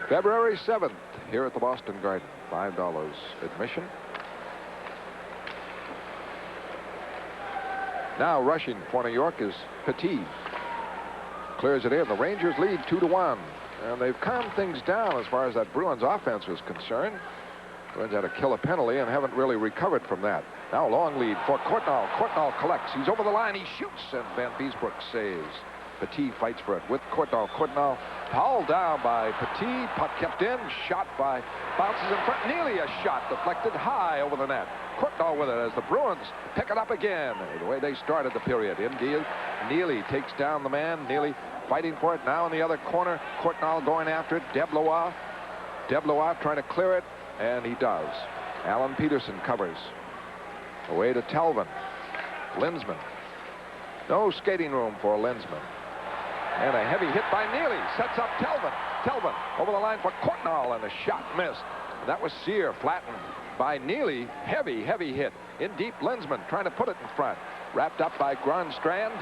February 7th, here at the Boston Garden. $5 admission. Now rushing for New York is Petit. Clears it in. The Rangers lead 2-1. And they've calmed things down as far as that Bruins offense was concerned. Bruins had to kill a penalty and haven't really recovered from that. Now a long lead for Courtnall. Courtnall collects. He's over the line. He shoots, and Van Beesbrook saves. Petit fights for it with Courtnall. Courtnall hauled down by Petit. Puck kept in. Shot by bounces in front. Nearly a shot deflected high over the net. Courtnall with it as the Bruins pick it up again. The way they started the period. Indeed, Neely takes down the man. Neely fighting for it now in the other corner. Courtnall going after it. Deblois trying to clear it, and he does. Alan Peterson covers. Away to Telvin. Lindsman. No skating room for Lindsman. And a heavy hit by Neely. Sets up Telvin. Telvin over the line for Courtnall, and a shot missed. That was Sear, flattened by Neely. Heavy hit. In deep, Lindsman trying to put it in front. Wrapped up by Grandstrand.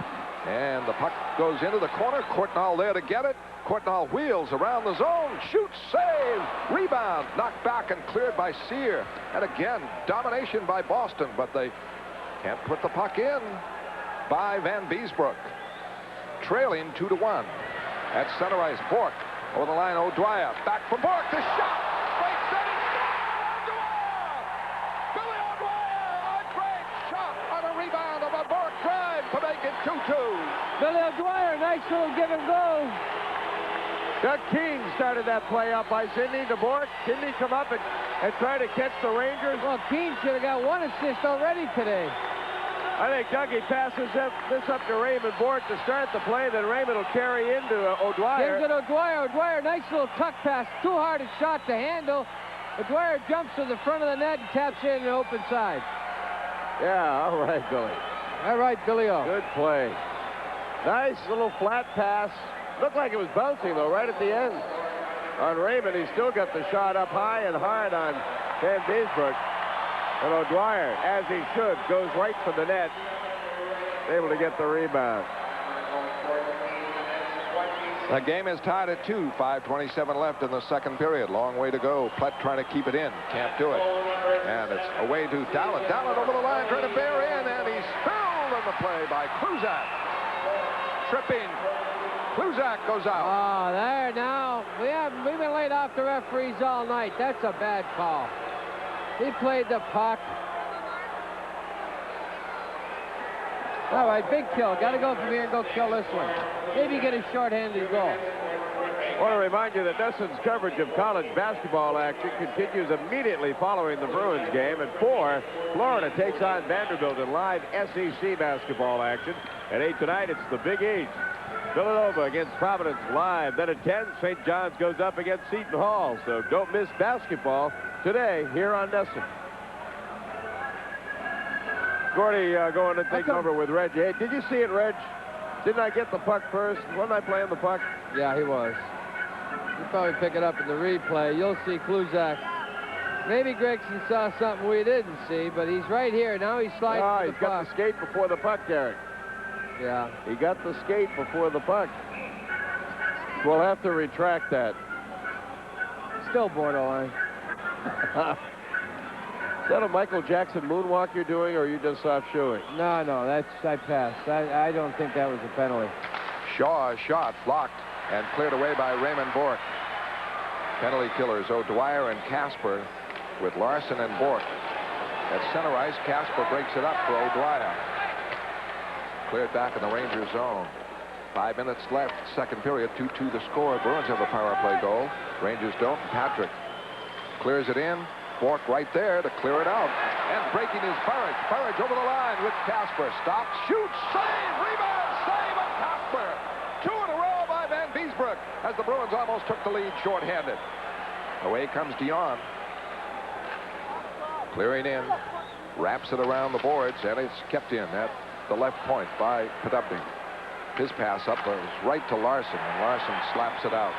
And the puck goes into the corner. Courtnall there to get it. Courtnall wheels around the zone. Shoots, save, rebound. Knocked back and cleared by Sear. And again, domination by Boston, but they can't put the puck in by Van Beesbrook. Trailing 2-1. At center ice, Bork over the line. O'Dwyer back from Bork. The shot. Great setting. Billy O'Dwyer. A great shot on a rebound of a Bork drive to make it 2-2. Billy O'Dwyer, nice little give and go. Doug Keene started that play up by Sidney to Bork. Sidney come up and try to catch the Rangers. Well, Keene should have got one assist already today. I think Dougie passes this up to Raymond Bork to start the play. Then Raymond will carry into O'Dwyer. Gives it O'Dwyer. O'Dwyer, nice little tuck pass. Too hard a shot to handle. O'Dwyer jumps to the front of the net and taps in the open side. Yeah, all right, Billy. All right, Billy O. Good play. Nice little flat pass. Looked like it was bouncing, though, right at the end. On Raymond, he still got the shot up high and hard on Van Beesbrook. And O'Dwyer, as he should, goes right for the net. Able to get the rebound. The game is tied at 2. 5:27 left in the second period. Long way to go. Plett trying to keep it in. Can't do it. And it's away to Dallin. Dallin over the line trying to bear in, and he's spilled in the play by Kluzak. Tripping. Kluzak goes out. Oh, there now. We've been laid off the referees all night. That's a bad call. He played the puck. All right, big kill. Got to go from here and go kill this one. Maybe get a short-handed goal. What a remind you that Nesson's coverage of college basketball action continues immediately following the Bruins game. At 4, Florida takes on Vanderbilt in live SEC basketball action. At 8 tonight, it's the Big East. Villanova against Providence live. Then at 10, St. John's goes up against Seton Hall. So don't miss basketball today here on Nesson. Gordy going to take over with Reg. Hey, did you see it, Reg? Didn't I get the puck first? Wasn't I playing the puck? Yeah, he was. You probably pick it up in the replay. You'll see Kluzak. Maybe Gregson saw something we didn't see, but he's right here. Now he's sliding to the he's got the skate before the puck, Derek. Yeah. He got the skate before the puck. We'll have to retract that. Still borderline. Is that a Michael Jackson moonwalk you're doing, or are you just soft shoeing? No, I passed. I don't think that was a penalty. Shaw's shot blocked and cleared away by Raymond Bork. Penalty killers O'Dwyer and Casper with Larson and Bork. At center ice, Casper breaks it up for O'Dwyer. Cleared back in the Rangers zone. 5 minutes left, second period, 2-2 the score. Bruins have a power play goal. Rangers don't. Patrick clears it in. Bork right there to clear it out. And breaking is Burridge. Burridge over the line with Casper. Stops, shoots, save, rebound, save, and Casper. 2 in a row by Van Beesbroek as the Bruins almost took the lead shorthanded. Away comes Dion. Clearing in. Wraps it around the boards, and it's kept in at the left point by Podubny. His pass up was right to Larson, and Larson slaps it out.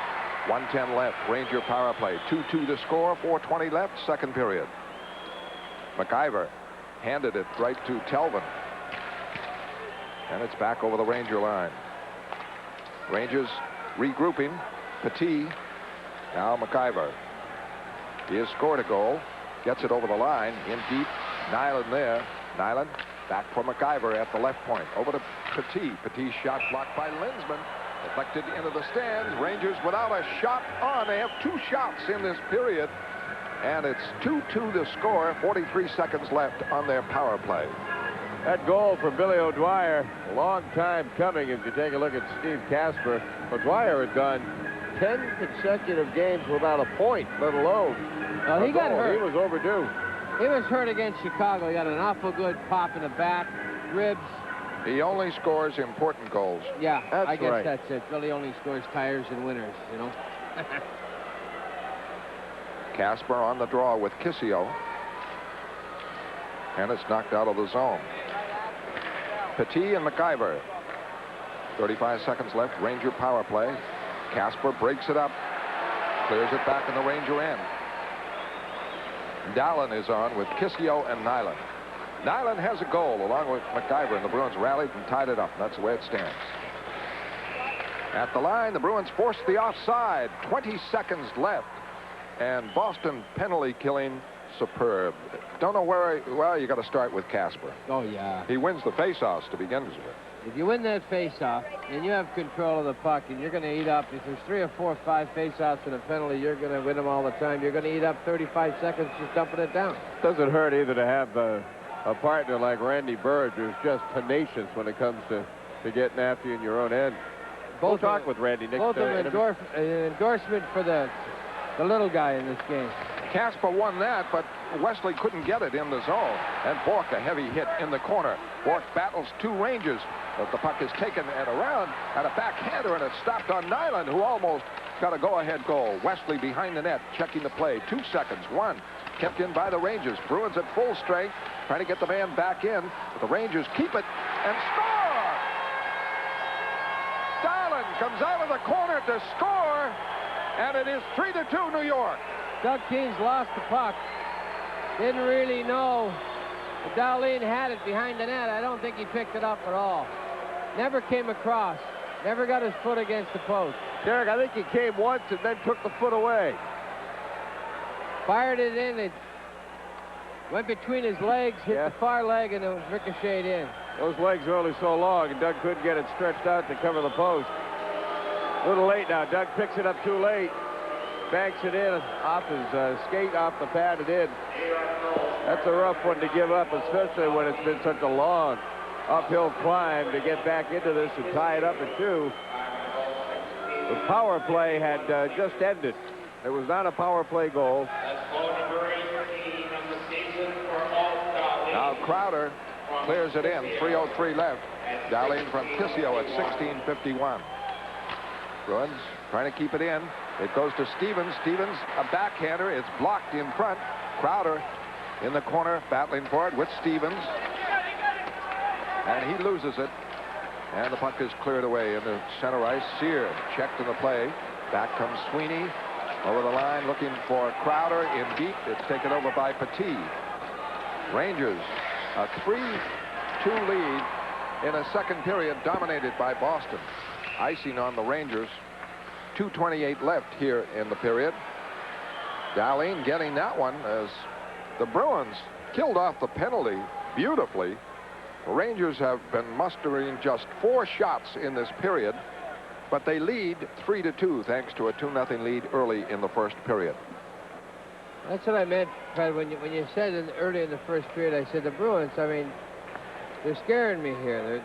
1:10 left, Ranger power play. 2-2 to score, 4:20 left, second period. McIver handed it right to Telvin. And it's back over the Ranger line. Rangers regrouping. Petit, now McIver. He has scored a goal, gets it over the line, in deep. Nyland there. Nyland back for McIver at the left point. Over to Petit. Petit's shot blocked by Linsman. Deflected into the stands. Rangers without a shot on. They have 2 shots in this period. And it's 2-2 to score. 43 seconds left on their power play. That goal from Billy O'Dwyer, a long time coming if you take a look at Steve Casper. O'Dwyer had gone 10 consecutive games without a point, let alone he got hurt. He was overdue. He was hurt against Chicago. He got an awful good pop in the back, ribs. He only scores important goals. Yeah, I guess right. that's it. Billy only scores tires and winners, you know. Casper on the draw with Kissio. And it's knocked out of the zone. Petit and McIver. 35 seconds left. Ranger power play. Casper breaks it up. Clears it back in the Ranger end. Dallin is on with Kissio and Nyland. Nyland has a goal along with McIver, and the Bruins rallied and tied it up. That's the way it stands. At the line, the Bruins forced the offside. 20 seconds left. And Boston penalty killing superb. Don't know where, well, you got to start with Casper. Oh, yeah. He wins the faceoffs to begin with. If you win that faceoff and you have control of the puck and you're going to eat up, if there's 3 or 4 or 5 faceoffs and a penalty, you're going to win them all the time. You're going to eat up 35 seconds just dumping it down. Doesn't hurt either to have a partner like Randy Burridge who's just tenacious when it comes to getting after you in your own end. We'll talk with Randy next. Both of them an endorsement for the little guy in this game. Casper won that, but Wesley couldn't get it in the zone. And Bork, a heavy hit in the corner. Bork battles 2 Rangers, but the puck is taken and around, and a backhander, and it's stopped on Nyland, who almost got a go-ahead goal. Wesley behind the net, checking the play. 2 seconds. 1 kept in by the Rangers. Bruins at full strength, trying to get the man back in. But the Rangers keep it and score! Stalin comes out of the corner to score, and it is 3-2 New York. Doug Keene's lost the puck. Didn't really know that Dowling had it behind the net. I don't think he picked it up at all. Never came across. Never got his foot against the post. Derek, I think he came once and then took the foot away. Fired it in. It went between his legs, hit the far leg, and it was ricocheted in. Those legs are only so long, and Doug couldn't get it stretched out to cover the post. A little late now. Doug picks it up too late. Banks it in off his skate, off the pad and in. That's a rough one to give up, especially when it's been such a long uphill climb to get back into this and tie it up at 2. The power play had just ended. It was not a power play goal. That's goal number 18 of the season for Alt. Now Crowder clears it in. 3:03 left. Darlene from Tissio at 16:51. Bruins trying to keep it in. It goes to Stevens. Stevens, a backhander. It's blocked in front. Crowder in the corner, battling for it with Stevens. And he loses it. And the puck is cleared away in the center ice. Sear checked in the play. Back comes Sweeney. Over the line looking for Crowder in deep. It's taken over by Petit. Rangers, a 3-2 lead in a second period dominated by Boston. Icing on the Rangers. 2:28 left here in the period. Darlene getting that one as the Bruins killed off the penalty beautifully. The Rangers have been mustering just 4 shots in this period, but they lead 3-2 thanks to a 2-0 lead early in the first period. That's what I meant, Fred, when you said early in the first period, I said the Bruins, I mean, they're scaring me here.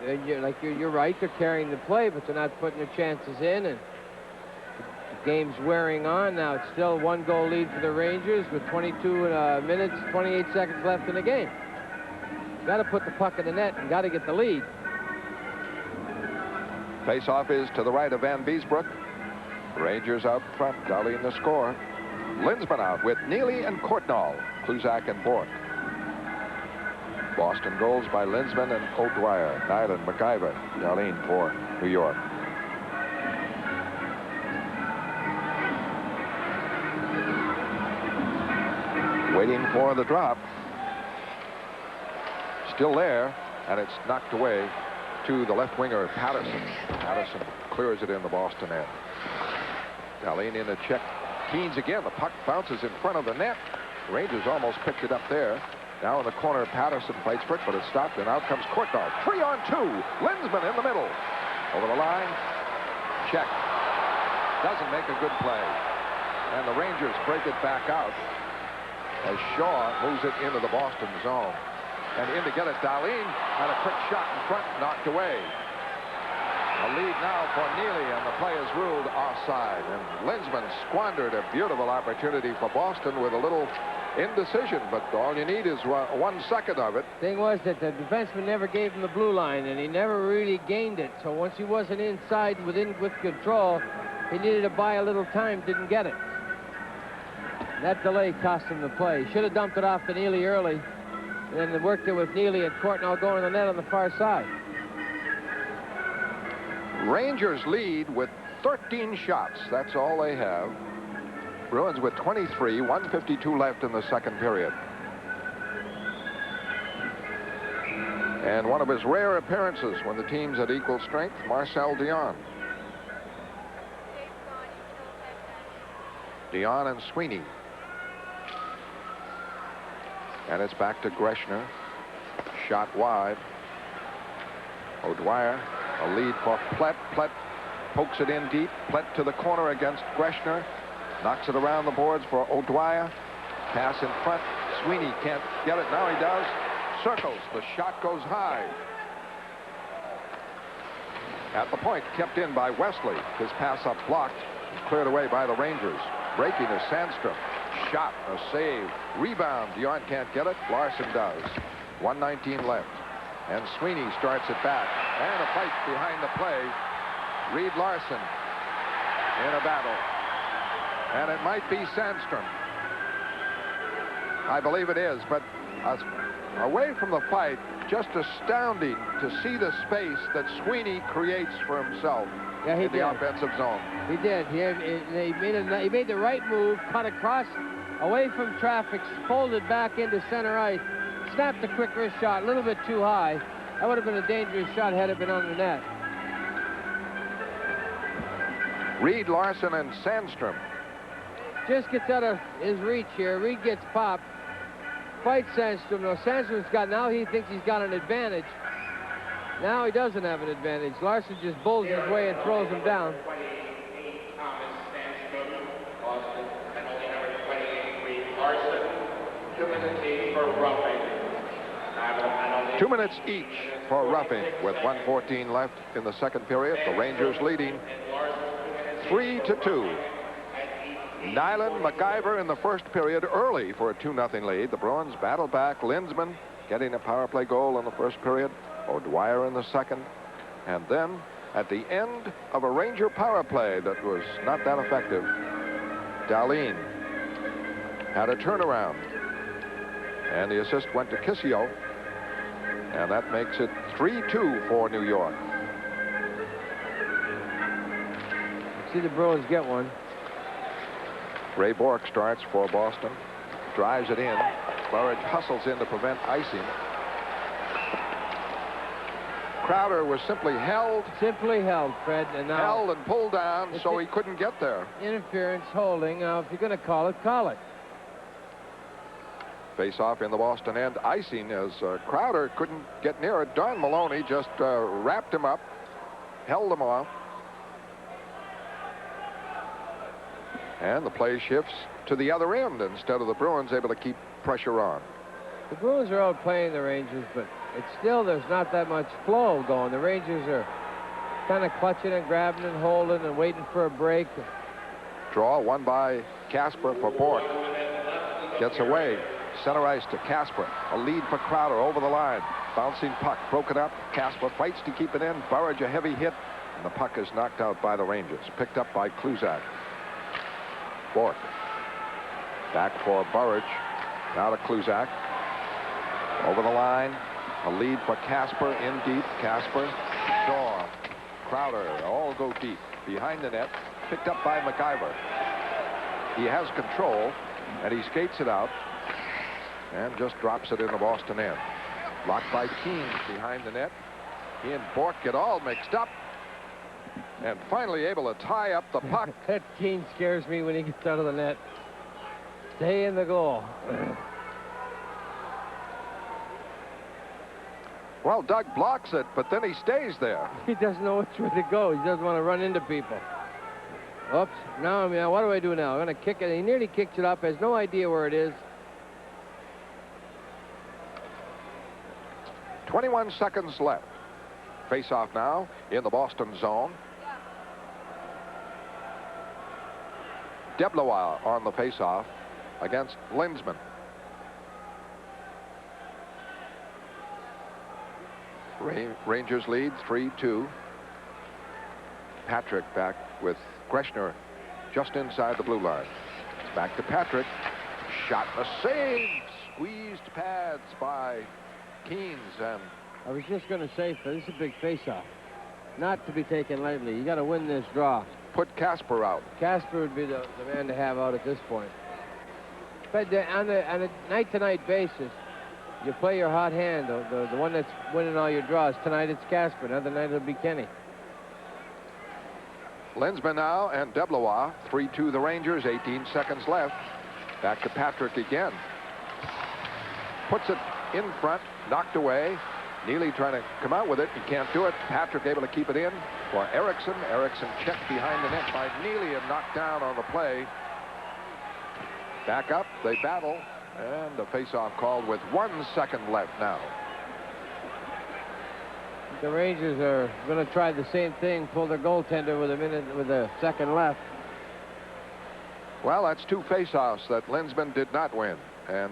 You're right, they're carrying the play, but they're not putting their chances in, and the game's wearing on. Now it's still 1-goal lead for the Rangers with 22 minutes, 28 seconds left in the game. Got to put the puck in the net and got to get the lead. Face-off is to the right of Van Beesbrook. Rangers out front. Darlene the score. Linsman out with Neely and Courtnall. Kluzak and Bork. Boston goals by Linsman and O'Dwyer. Nyland, McIver. Darlene for New York. Waiting for the drop. Still there, and it's knocked away to the left winger, Patterson. Patterson clears it in the Boston end. Darlene in a check. Keens again. The puck bounces in front of the net. Rangers almost picked it up there. Now in the corner, Patterson fights for it, but it's stopped, and out comes Courtnall. 3-on-2. Linsman in the middle. Over the line. Check. Doesn't make a good play. And the Rangers break it back out as Shaw moves it into the Boston zone. And in to get it, Darlene, and a quick shot in front, knocked away. A lead now for Neely, and the play is ruled offside. And Linsman squandered a beautiful opportunity for Boston with a little indecision, but all you need is 1 second of it. Thing was that the defenseman never gave him the blue line, and he never really gained it. So once he wasn't inside with control, he needed to buy a little time, didn't get it. That delay cost him the play. Should have dumped it off to Neely early. And then worked it with Neely and Courtnall going to the net on the far side. Rangers lead with 13 shots. That's all they have. Bruins with 23, 1:52 left in the second period. And one of his rare appearances when the team's at equal strength, Marcel Dion. Dion and Sweeney. And it's back to Greshner. Shot wide. O'Dwyer, a lead for Plett. Plett pokes it in deep. Plett to the corner against Greshner. Knocks it around the boards for O'Dwyer. Pass in front. Sweeney can't get it. Now he does. Circles. The shot goes high. At the point, kept in by Wesley. His pass up blocked. Cleared away by the Rangers. Breaking is Sandstrom. Shot, a save, rebound. Dion can't get it. Larson does. 1:19 left. And Sweeney starts it back. And a fight behind the play. Reed Larson in a battle. And it might be Sandstrom. I believe it is, but away from the fight, just astounding to see the space that Sweeney creates for himself in the offensive zone. He did. He made the right move, cut across, away from traffic, folded back into center ice, snapped a quick wrist shot, a little bit too high. That would have been a dangerous shot had it been on the net. Reed, Larson, and Sandstrom. Just gets out of his reach here. Reed gets popped. Fights Sandstrom. No, Sandstrom's got, now he thinks he's got an advantage. Now he doesn't have an advantage. Larson just bulls his way and throws him down. 28, Thomas Sandstrom, Boston, penalty number 28, Reed Larson. 2 minutes each for roughing. 2 minutes each for roughing with 1:14 left in the second period. The Rangers leading 3-2. Nyland, MacIver in the first period early for a 2-0 lead. The Bruins battled back. Lindsman getting a power play goal in the first period. O'Dwyer in the second. And then at the end of a Ranger power play that was not that effective, Dahlin had a turnaround. And the assist went to Kissio. And that makes it 3-2 for New York. See the Bruins get one. Ray Bourque starts for Boston. Drives it in. Burridge hustles in to prevent icing. Crowder was simply held. Simply held, Fred. And now held and pulled down so he couldn't get there. Interference, holding. Now, if you're going to call it, call it. Face off in the Boston end. Icing as Crowder couldn't get near it. Don Maloney just wrapped him up, held him off. And the play shifts to the other end instead of the Bruins able to keep pressure on. The Bruins are outplaying the Rangers, but it's still, there's not that much flow going. The Rangers are kind of clutching and grabbing and holding and waiting for a break. Draw won by Casper for Bourque. Gets away. Center ice to Casper. A lead for Crowder over the line. Bouncing puck. Broken up. Casper fights to keep it in. Burridge a heavy hit. And the puck is knocked out by the Rangers. Picked up by Kluzak. Bourque. Back for Burridge. Now to Kluzak. Over the line. A lead for Casper. In deep. Casper. Shaw. Crowder. All go deep. Behind the net. Picked up by MacIver. He has control. And he skates it out. And just drops it in the Boston end. Blocked by Keens behind the net. He and Bourque get all mixed up. And finally able to tie up the puck. That Keens scares me when he gets out of the net. Stay in the goal. Well, Doug blocks it, but then he stays there. He doesn't know which way to go. He doesn't want to run into people. Oops. Now, what do I do now? I'm going to kick it. He nearly kicks it up. Has no idea where it is. 21 seconds left. Face-off now in the Boston zone. Deblois on the face-off against Lindsman. Rangers lead 3-2. Patrick back with Greshner just inside the blue line. It's back to Patrick. Shot and a save. Squeezed pads by Keens. And I was just going to say, this is a big face-off. Not to be taken lightly. You got to win this draw. Put Casper out. Casper would be the man to have out at this point. But on a night-to-night basis, you play your hot hand. The one that's winning all your draws. Tonight it's Casper. Another night it'll be Kenny. Lindsman now and Deblois. 3-2 the Rangers. 18 seconds left. Back to Patrick again. Puts it in front. Knocked away. Neely trying to come out with it. He can't do it. Patrick able to keep it in for Erickson. Erickson checked behind the net by Neely and knocked down on the play. Back up. They battle. And a face-off called with 1 second left now. The Rangers are going to try the same thing. Pull their goaltender with a second left. Well, that's 2 face-offs that Lindsman did not win. And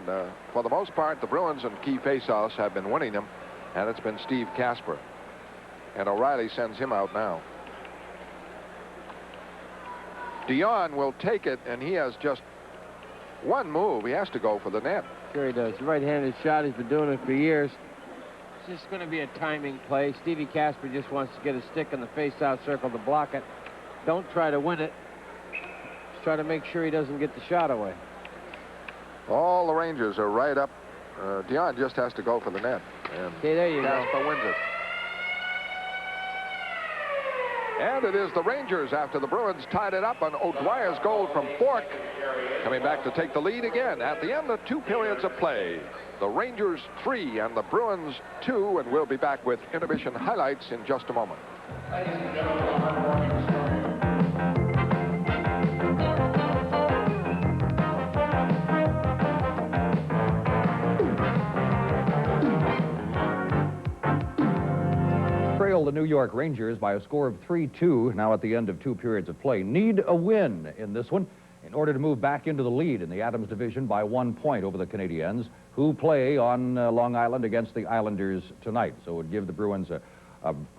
for the most part, the Bruins in key face-offs have been winning them. And it's been Steve Casper. And O'Reilly sends him out now. Dion will take it, and he has just one move. He has to go for the net. Sure he does. Right-handed shot. He's been doing it for years. It's just going to be a timing play. Stevie Casper just wants to get a stick in the face-out circle to block it. Don't try to win it. Just try to make sure he doesn't get the shot away. All the Rangers are right up. Dion just has to go for the net. And okay, there you Casper wins it. And it is the Rangers after the Bruins tied it up on O'Dwyer's goal from Bourque. Coming back to take the lead again at the end of 2 periods of play. The Rangers 3 and the Bruins 2, and we'll be back with intermission highlights in just a moment. the New York Rangers by a score of 3-2 now at the end of 2 periods of play. Need a win in this one in order to move back into the lead in the Adams division by 1 point over the Canadiens, who play on Long Island against the Islanders tonight. So it would give the Bruins a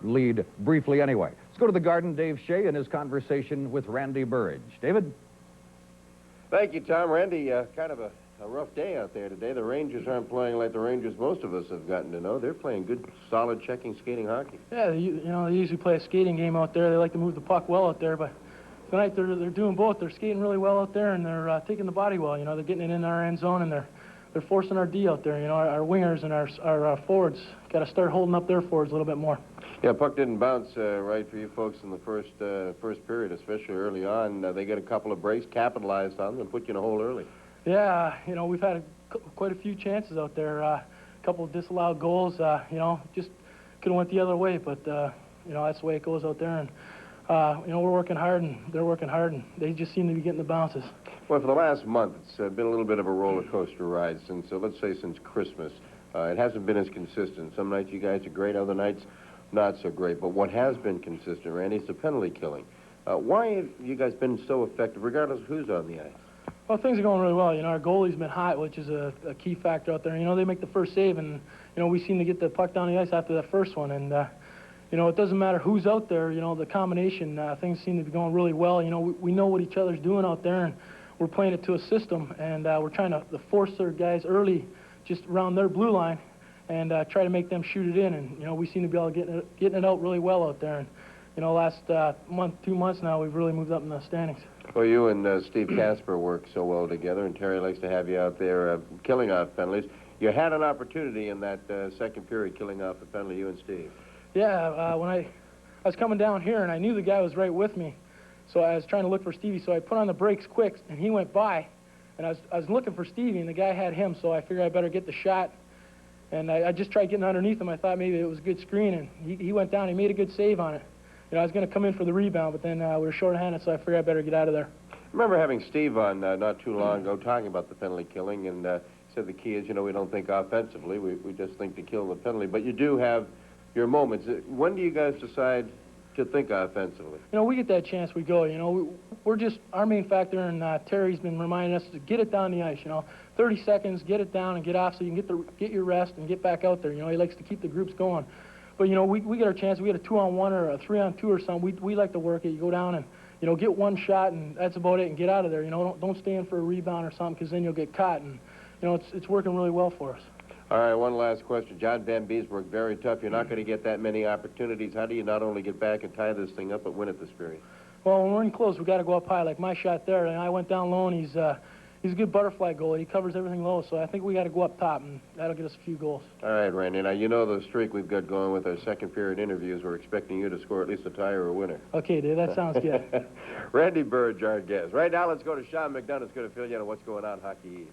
lead briefly anyway. Let's go to the Garden. Dave Shea and his conversation with Randy Burridge. David? Thank you, Tom. Randy, kind of a rough day out there today. The Rangers aren't playing like the Rangers most of us have gotten to know. They're playing good, solid, checking, skating hockey. Yeah, they usually play a skating game out there. They like to move the puck well out there, but tonight they're doing both. They're skating really well out there, and they're taking the body well. They're getting it in our end zone, and they're forcing our D out there. Our wingers and our forwards got to start holding up their forwards a little bit more. Yeah, puck didn't bounce right for you folks in the first period, especially early on. They get a couple of breaks, capitalized on them, and put you in a hole early. Yeah, we've had quite a few chances out there. A couple of disallowed goals, just could have went the other way, but that's the way it goes out there. And we're working hard, and they're working hard, and they just seem to be getting the bounces. Well, for the last month, it's been a little bit of a roller coaster ride since, let's say, since Christmas. It hasn't been as consistent. Some nights you guys are great, other nights not so great. But what has been consistent, Randy, is the penalty killing. Why have you guys been so effective, regardless of who's on the ice? Well, things are going really well. Our goalie's been hot, which is a key factor out there. They make the first save, and we seem to get the puck down the ice after that first one. And it doesn't matter who's out there. The combination, things seem to be going really well. We know what each other's doing out there, and we're playing it to a system, and we're trying to force their guys early, just around their blue line, and try to make them shoot it in. And we seem to be able to getting it out really well out there. And last month, 2 months now, we've really moved up in the standings. Well, you and Steve Casper work so well together, and Terry likes to have you out there killing off penalties. You had an opportunity in that second period killing off a penalty, you and Steve. Yeah, when I was coming down here, and I knew the guy was right with me, so I was trying to look for Stevie, so I put on the brakes quick, and he went by, and I was looking for Stevie, and the guy had him, so I figured I better get the shot, and I just tried getting underneath him. I thought maybe it was a good screen, and he went down. He made a good save on it. I was going to come in for the rebound, but then we were short-handed, so I figured I better get out of there. I remember having Steve on not too long ago talking about the penalty killing, and said the key is, we don't think offensively. We just think to kill the penalty. But you do have your moments. When do you guys decide to think offensively? We get that chance, we go. We're just, our main factor, and Terry's been reminding us to get it down the ice, 30 seconds, get it down and get off so you can get your rest and get back out there. He likes to keep the groups going. But, we get our chance. We get a 2-on-1 or a 3-on-2 or something. We like to work it. You go down and, get one shot, and that's about it, and get out of there. Don't stay in for a rebound or something, because then you'll get caught. And, it's working really well for us. All right, one last question. John Van Bees worked very tough. You're not going to get that many opportunities. How do you not only get back and tie this thing up, but win it this period? Well, when we're in close, we got to go up high. Like my shot there, and I went down low, and he's a good butterfly goalie. He covers everything low, so I think we got to go up top, and that'll get us a few goals. All right, Randy. Now, the streak we've got going with our second period interviews. We're expecting you to score at least a tie or a winner. Okay, Dave, that sounds good. Randy Burridge, our guest. Right now, let's go to Sean McDonough. It's going to fill you in on what's going on Hockey East.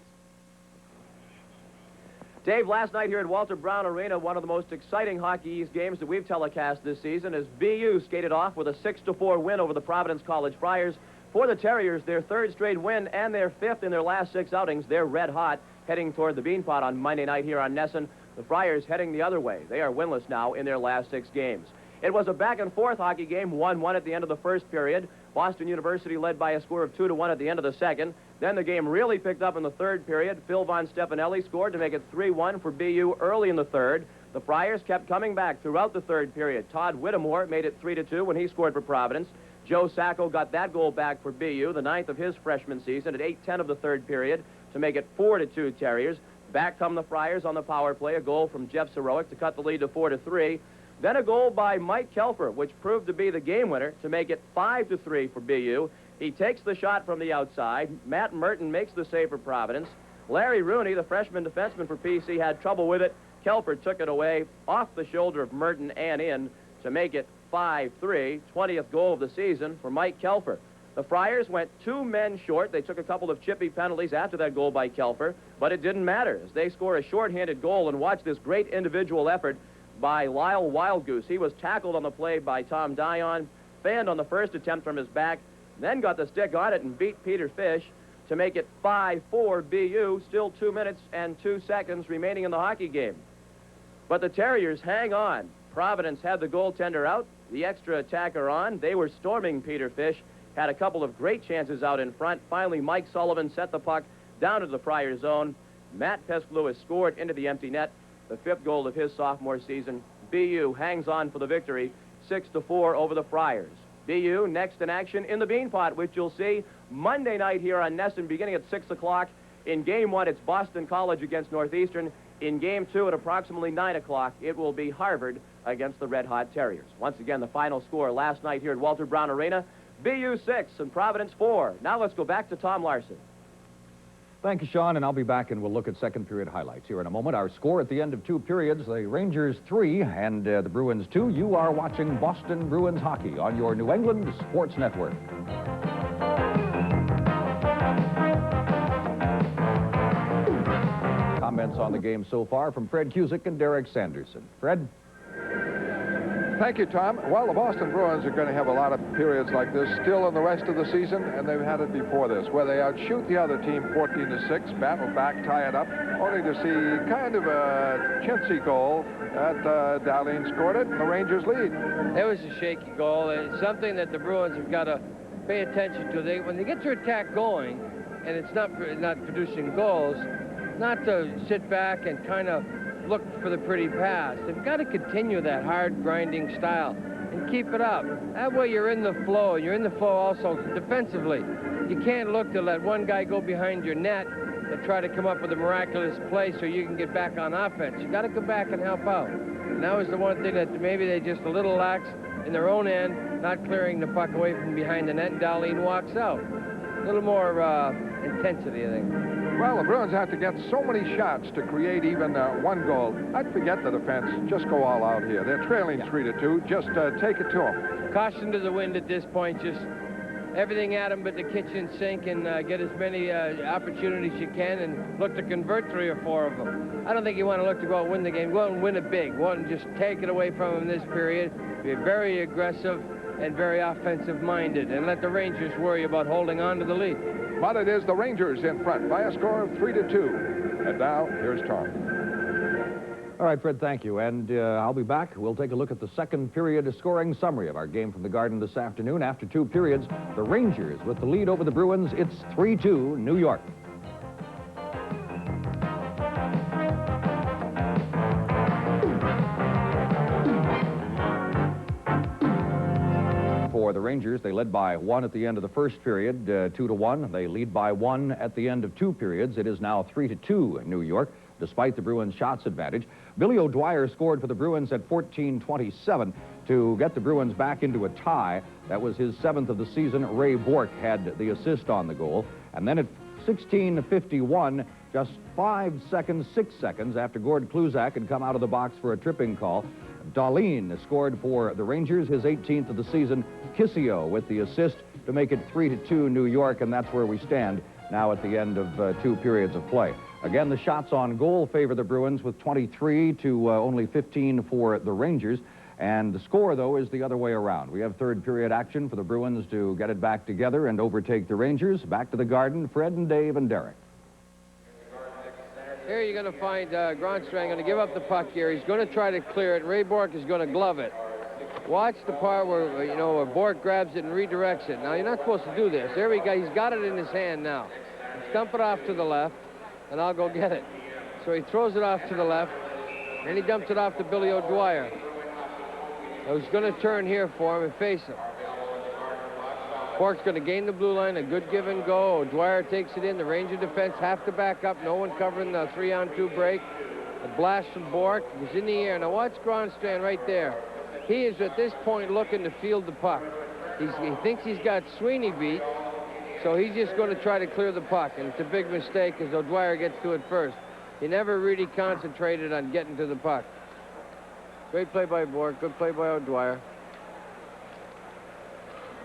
Dave, last night here at Walter Brown Arena, one of the most exciting Hockey East games that we've telecast this season, as BU skated off with a 6-4 win over the Providence College Friars. For the Terriers, their third straight win and their fifth in their last 6 outings. They're red hot, heading toward the Beanpot on Monday night here on Nesson. The Friars heading the other way. They are winless now in their last 6 games. It was a back-and-forth hockey game, 1-1 at the end of the first period. Boston University led by a score of 2-1 at the end of the second. Then the game really picked up in the third period. Phil Von Stefanelli scored to make it 3-1 for BU early in the third. The Friars kept coming back throughout the third period. Todd Whittemore made it 3-2 when he scored for Providence. Joe Sacco got that goal back for BU, the 9th of his freshman season, at 8:10 of the third period to make it 4-2 Terriers. Back come the Friars on the power play, a goal from Jeff Sorowick to cut the lead to 4-3. Then a goal by Mike Kelfer, which proved to be the game winner to make it 5-3 for BU. He takes the shot from the outside. Matt Merton makes the save for Providence. Larry Rooney, the freshman defenseman for PC, had trouble with it. Kelfer took it away off the shoulder of Merton and in to make it 5-3, 20th goal of the season for Mike Kelfer. The Friars went 2 men short. They took a couple of chippy penalties after that goal by Kelfer, but it didn't matter as they score a shorthanded goal. And watch this great individual effort by Lyle Wildgoose. He was tackled on the play by Tom Dion, fanned on the first attempt from his back, then got the stick on it and beat Peter Fish to make it 5-4 BU, still 2 minutes and 2 seconds remaining in the hockey game. But the Terriers hang on. Providence had the goaltender out, the extra attacker on. They were storming Peter Fish, had a couple of great chances out in front. Finally, Mike Sullivan set the puck down to the Friars zone. Matt Pestlewis scored into the empty net, the 5th goal of his sophomore season. BU hangs on for the victory, 6-4 over the Friars. BU next in action in the Beanpot, which you'll see Monday night here on Nesson beginning at 6 o'clock. In Game 1, it's Boston College against Northeastern. In Game 2 at approximately 9 o'clock, it will be Harvard against the Red Hot Terriers. Once again, the final score last night here at Walter Brown Arena, BU 6 and Providence 4. Now let's go back to Tom Larson. Thank you, Sean, and I'll be back and we'll look at second period highlights here in a moment. Our score at the end of 2 periods, the Rangers 3 and the Bruins 2. You are watching Boston Bruins hockey on your New England Sports Network. Comments on the game so far from Fred Cusick and Derek Sanderson. Fred? Thank you, Tom. Well, the Boston Bruins are going to have a lot of periods like this still in the rest of the season, and they've had it before this, where they outshoot the other team 14-6, battle back, tie it up, only to see kind of a chintzy goal that Darlene scored it, and the Rangers lead. It was a shaky goal. It's something that the Bruins have got to pay attention to. When they get their attack going, and it's not producing goals, not to sit back and kind of look for the pretty pass. They've got to continue that hard grinding style and keep it up. That way you're in the flow. You're in the flow also defensively. You can't look to let one guy go behind your net and try to come up with a miraculous play so you can get back on offense. You got to go back and help out. And that was the one thing that maybe they just a little lax in their own end, not clearing the puck away from behind the net, and Darlene walks out. A little more intensity, I think. Well, the Bruins have to get so many shots to create even one goal. I'd forget the defense. Just go all out here. They're trailing 3-2. Just take it to them. Caution to the wind at this point. Just everything at them but the kitchen sink and get as many opportunities you can and look to convert 3 or 4 of them. I don't think you want to look to go out and win the game. Go out and win it big. Go out and just take it away from them this period. Be very aggressive and very offensive-minded and let the Rangers worry about holding on to the lead. But it is the Rangers in front by a score of 3-2. And now, here's Tom. All right, Fred, thank you. And I'll be back. We'll take a look at the second period scoring summary of our game from the Garden this afternoon. After 2 periods, the Rangers with the lead over the Bruins. It's 3-2, New York. For the Rangers, they led by 1 at the end of the first period, 2-1. They lead by 1 at the end of 2 periods. It is now 3-2 New York, despite the Bruins' shots advantage. Billy O'Dwyer scored for the Bruins at 14:27 to get the Bruins back into a tie. That was his 7th of the season. Ray Bourque had the assist on the goal. And then at 16:51, just 6 seconds after Gord Kluzak had come out of the box for a tripping call, Darlene scored for the Rangers, his 18th of the season. Kissio with the assist to make it 3-2 New York, and that's where we stand now at the end of 2 periods of play. Again, the shots on goal favor the Bruins with 23 to only 15 for the Rangers. And the score, though, is the other way around. We have third period action for the Bruins to get it back together and overtake the Rangers. Back to the Garden, Fred and Dave and Derek. Here you're going to find Gronstrand going to give up the puck here. He's going to try to clear it. Ray Bourque is going to glove it. Watch the part where, where Bourque grabs it and redirects it. Now, you're not supposed to do this. There we go. He's got it in his hand now. Dump it off to the left, and I'll go get it. So he throws it off to the left, and he dumps it off to Billy O'Dwyer. So he's going to turn here for him and face him. Bourque's going to gain the blue line, a good give and go. O'Dwyer takes it in. The Ranger defense have to back up. No one covering the 3-on-2 break. A blast from Bourque. He's in the air. Now watch Gronstrand right there. He is at this point looking to field the puck. He thinks he's got Sweeney beat, so he's just going to try to clear the puck. And it's a big mistake as O'Dwyer gets to it first. He never really concentrated on getting to the puck. Great play by Bourque. Good play by O'Dwyer.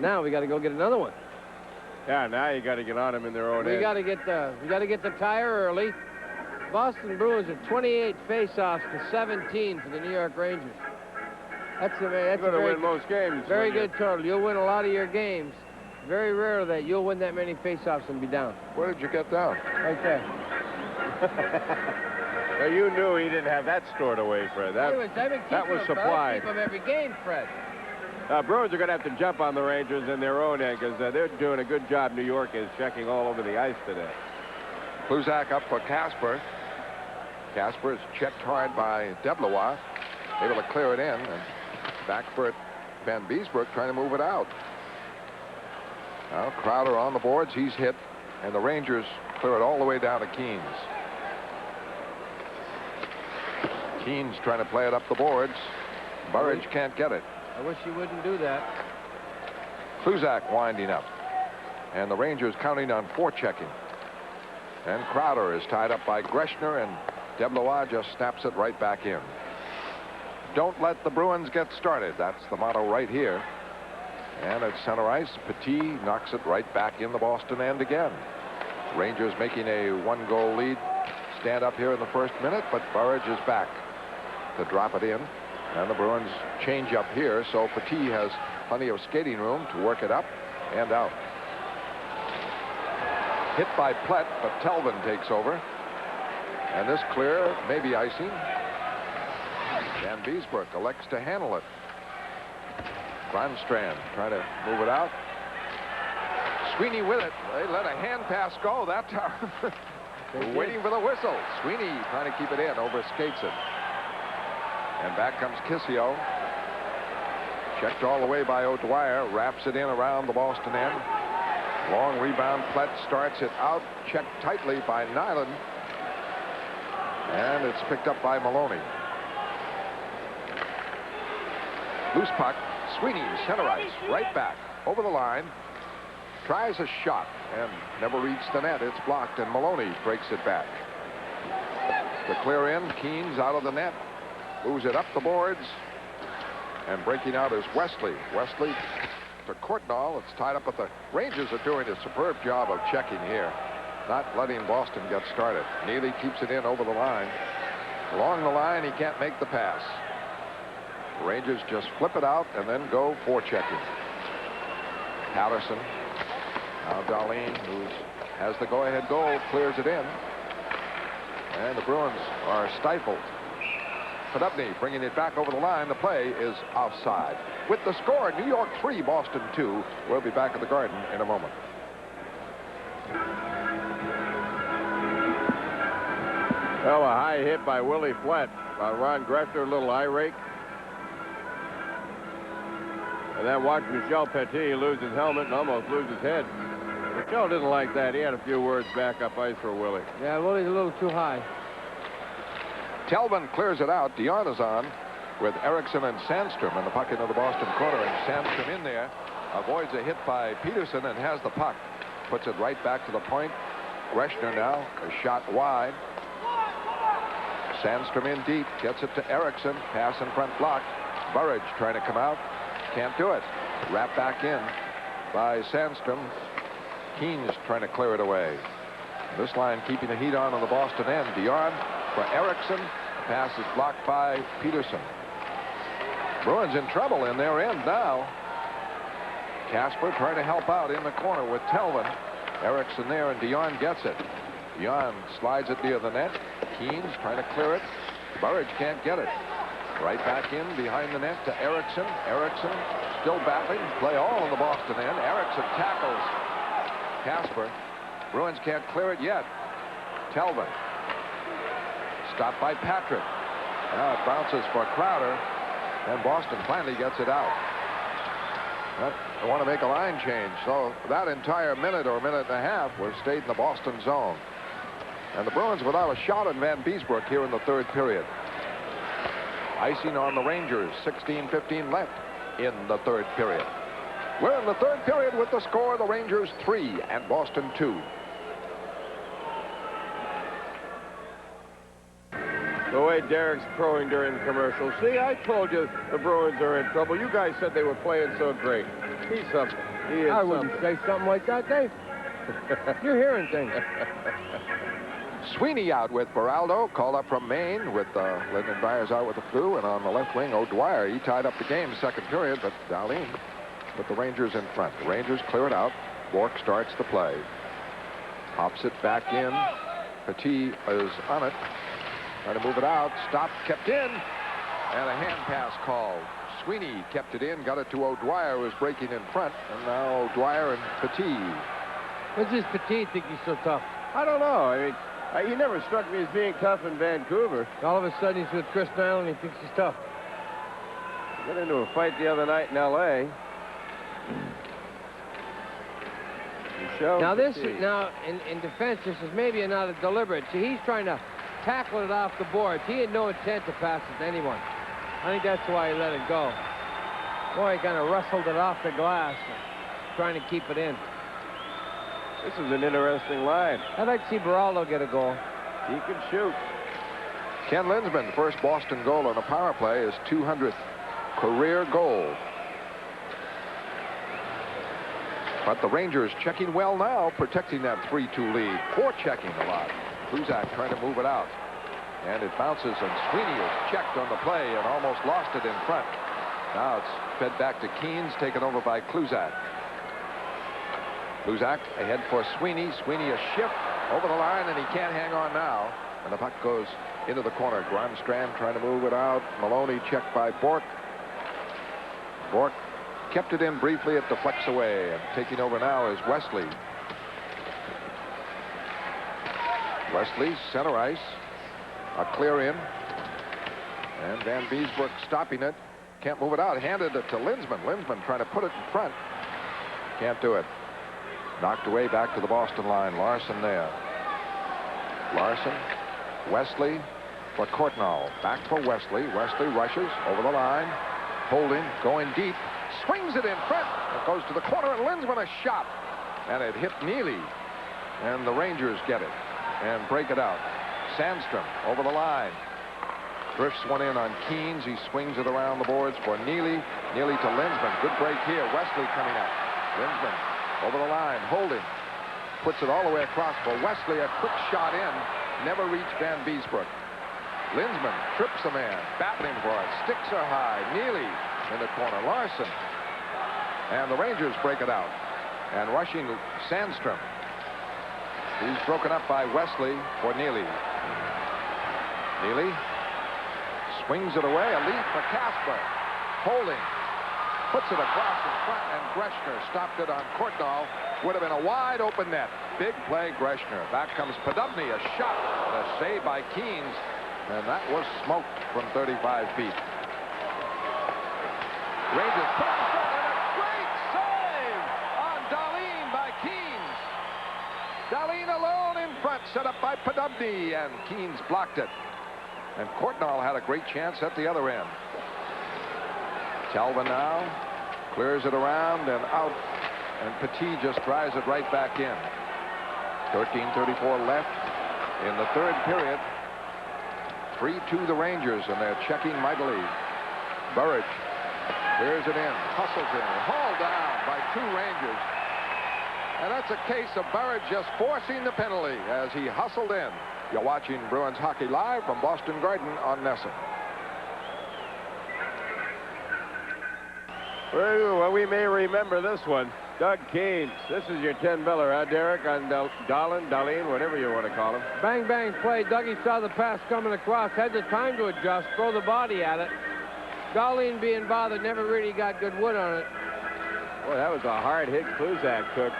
Now we got to go get another one. Yeah, now you got to get on them in their own end. We got to get the tire early. Boston Bruins are 28 face-offs to 17 for the New York Rangers. That's a win most games. Very good total. You'll win a lot of your games. Very rare that you'll win that many face-offs and be down. Where did you get down? Right there. Now, you knew he didn't have that stored away, Fred. That was supply. Keep him every game, Fred. Bruins are going to have to jump on the Rangers in their own end because they're doing a good job. New York is checking all over the ice today. Kluzak up for Casper. Casper is checked hard by Deblois. Able to clear it in. And back for it, Van Beesbroek trying to move it out. Now Crowder on the boards. He's hit. And the Rangers clear it all the way down to Keynes. Keynes trying to play it up the boards. Burridge can't get it. I wish he wouldn't do that. Kluzak winding up. And the Rangers counting on forechecking. And Crowder is tied up by Greshner, and Deblois just snaps it right back in. Don't let the Bruins get started. That's the motto right here. And at center ice, Petit knocks it right back in the Boston end again. Rangers making a 1-goal lead. Stand up here in the first minute, but Burridge is back to drop it in. And the Bruins change up here, so Petit has plenty of skating room to work it up and out. Hit by Plett, but Telvin takes over. And this clear, maybe icing. Van Beesbroek elects to handle it. Grandstrand trying to move it out. Sweeney with it. They let a hand pass go that time. Waiting for the whistle. Sweeney trying to keep it in, overskates it. And back comes Kissio. Checked all the way by O'Dwyer. Wraps it in around the Boston end. Long rebound. Plett starts it out. Checked tightly by Nyland. And it's picked up by Maloney. Loose puck. Sweeney, center ice. Right back. Over the line. Tries a shot and never reached the net. It's blocked, and Maloney breaks it back. The clear in. Keynes out of the net. Moves it up the boards. And breaking out is Wesley. Wesley to Courtnall. It's tied up, but the Rangers are doing a superb job of checking here. Not letting Boston get started. Neely keeps it in over the line. Along the line, he can't make the pass. The Rangers just flip it out and then go forechecking. Patterson. Now Darlene, who has the go-ahead goal, clears it in. And the Bruins are stifled. Podubny bringing it back over the line. The play is offside. With the score, New York 3, Boston 2. We'll be back at the Garden in a moment. Well, a high hit by Willie Flett. Ron Greshner, a little eye rake. And then watch Michel Petit lose his helmet and almost lose his head. Michel didn't like that. He had a few words back up ice for Willie. Yeah, Willie's a little too high. Telvin clears it out. Dion is on with Erickson and Sandstrom in the puck into the Boston corner. And Sandstrom in there avoids a hit by Peterson and has the puck. Puts it right back to the point. Greshner now, a shot wide. Sandstrom in deep, gets it to Erickson. Pass in front blocked. Burridge trying to come out. Can't do it. Wrapped back in by Sandstrom. Keynes trying to clear it away. This line keeping the heat on the Boston end. Dion for Erickson. Pass is blocked by Peterson. Bruins in trouble in their end now. Casper trying to help out in the corner with Telvin. Erickson there, and Dion gets it. Dion slides it near the net. Keynes trying to clear it. Burridge can't get it. Right back in behind the net to Erickson. Erickson still battling. Play all on the Boston end. Erickson tackles Casper. Bruins can't clear it yet. Telvin. Stopped by Patrick. Now it bounces for Crowder. And Boston finally gets it out. But they want to make a line change. So that entire minute or minute and a half was stayed in the Boston zone. And the Bruins without a shot at Van Beesbroek here in the third period. Icing on the Rangers. 16:15 left in the third period. We're in the third period with the score, the Rangers 3 and Boston 2. The way Derek's crowing during the commercial. See, I told you the Bruins are in trouble. You guys said they were playing so great. He's something. He is I wouldn't say something like that, Dave. You're hearing things. Sweeney out with Beraldo, called up from Maine with Lyndon Byers out with the flu, and on the left wing, O'Dwyer. He tied up the game second period, but Darlene put the Rangers in front. The Rangers clear it out. Bork starts the play. Hops it back in. Petit is on it. Trying to move it out. Stopped, kept in. And a hand pass called. Sweeney kept it in, got it to O'Dwyer, who was breaking in front. And now O'Dwyer and Petit. What's this Petit think he's so tough? I don't know. I mean, he never struck me as being tough in Vancouver. All of a sudden, he's with Chris Nyland, he thinks he's tough. Got into a fight the other night in L.A. Now, in defense, this is maybe not a deliberate. See, he's trying to tackle it off the boards. He had no intent to pass it to anyone. I think that's why he let it go. Boy, he kind of wrestled it off the glass, trying to keep it in. This is an interesting line. I'd like to see Beraldo get a goal. He can shoot. Ken Linsman, first Boston goal on a power play, his 200th career goal. But the Rangers checking well now, protecting that 3-2 lead. Forechecking a lot. Kluzak trying to move it out. And it bounces, and Sweeney is checked on the play and almost lost it in front. Now it's fed back to Keynes, taken over by Kluzak. Kluzak ahead for Sweeney. Sweeney a shift over the line, and he can't hang on now. And the puck goes into the corner. Gromstrand trying to move it out. Maloney checked by Bork. Bork kept it in briefly. It deflects away. And taking over now is Wesley. Wesley, center ice. A clear in. And Van Beesbroek stopping it. Can't move it out. Handed it to Linsman. Linsman trying to put it in front. Can't do it. Knocked away back to the Boston line. Larson there. Larson. Wesley for Courtnall. Back for Wesley. Wesley rushes over the line. Holding. Going deep. Swings it in front. It goes to the corner, and Linsman a shot. And it hit Neely. And the Rangers get it. And break it out. Sandstrom over the line. Drifts one in on Keynes. He swings it around the boards for Neely. Neely to Linsman. Good break here. Wesley coming up. Linsman over the line, holding. Puts it all the way across for Wesley. A quick shot in. Never reached Van Beesbroek. Linsman trips a man. Battling for it. Sticks are high. Neely in the corner. Larson. And the Rangers break it out. And rushing Sandstrom. He's broken up by Wesley for Neely. Neely swings it away. A lead for Casper. Holding. Puts it across in front, and Greshner stopped it on Courtnall. Would have been a wide open net. Big play, Greshner. Back comes Podubny, a shot. A save by Keynes, and that was smoked from 35 feet. Rangers put it in front, and a great save on Dahlin by Keynes. Dahlin alone in front, set up by Podubny, and Keynes blocked it. And Courtnall had a great chance at the other end. Talbot now clears it around and out, and Petit just drives it right back in. 13:34 left in the third period. 3-2 the Rangers, and they're checking mightily. Burridge clears it in, hustles in, hauled down by two Rangers. And that's a case of Burridge just forcing the penalty as he hustled in. You're watching Bruins Hockey Live from Boston Garden on NESN. Well, we may remember this one. Doug Keynes. This is your 10-miller, huh, Derek, on Dahlin, whatever you want to call him. Bang, bang play. Dougie saw the pass coming across, had the time to adjust, throw the body at it. Dahlin being bothered, never really got good wood on it. Boy, that was a hard hit Kluzak took.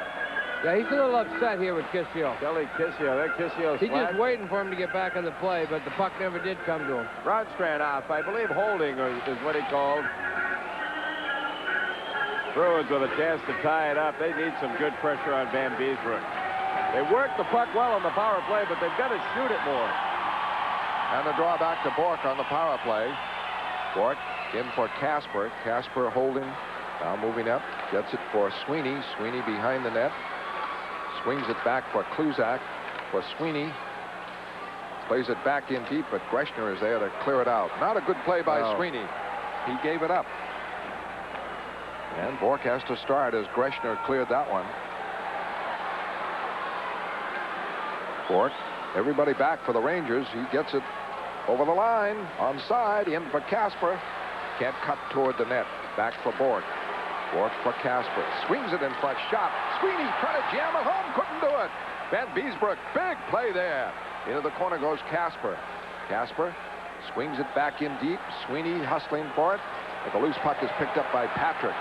Yeah, he's a little upset here with Kissio. Kelly Kissio. That Kissio He's just waiting for him to get back in the play, but the puck never did come to him. Gromstrand off. I believe holding is what he called. Bruins with a chance to tie it up. They need some good pressure on Van Beesbroek. They work the puck well on the power play, but they've got to shoot it more. And the draw back to Bork on the power play. Bork in for Casper. Casper holding. Now moving up. Gets it for Sweeney. Sweeney behind the net. Swings it back for Kluzak. For Sweeney. Plays it back in deep, but Greshner is there to clear it out. Not a good play by Sweeney. He gave it up. And Bork has to start as Greshner cleared that one. Bork, everybody back for the Rangers. He gets it over the line, onside, in for Casper. Can't cut toward the net. Back for Bork. Bork for Casper. Swings it in front, shot. Sweeney trying to jam it home, couldn't do it. Van Beesbroek, big play there. Into the corner goes Casper. Casper swings it back in deep. Sweeney hustling for it. But the loose puck is picked up by Patrick.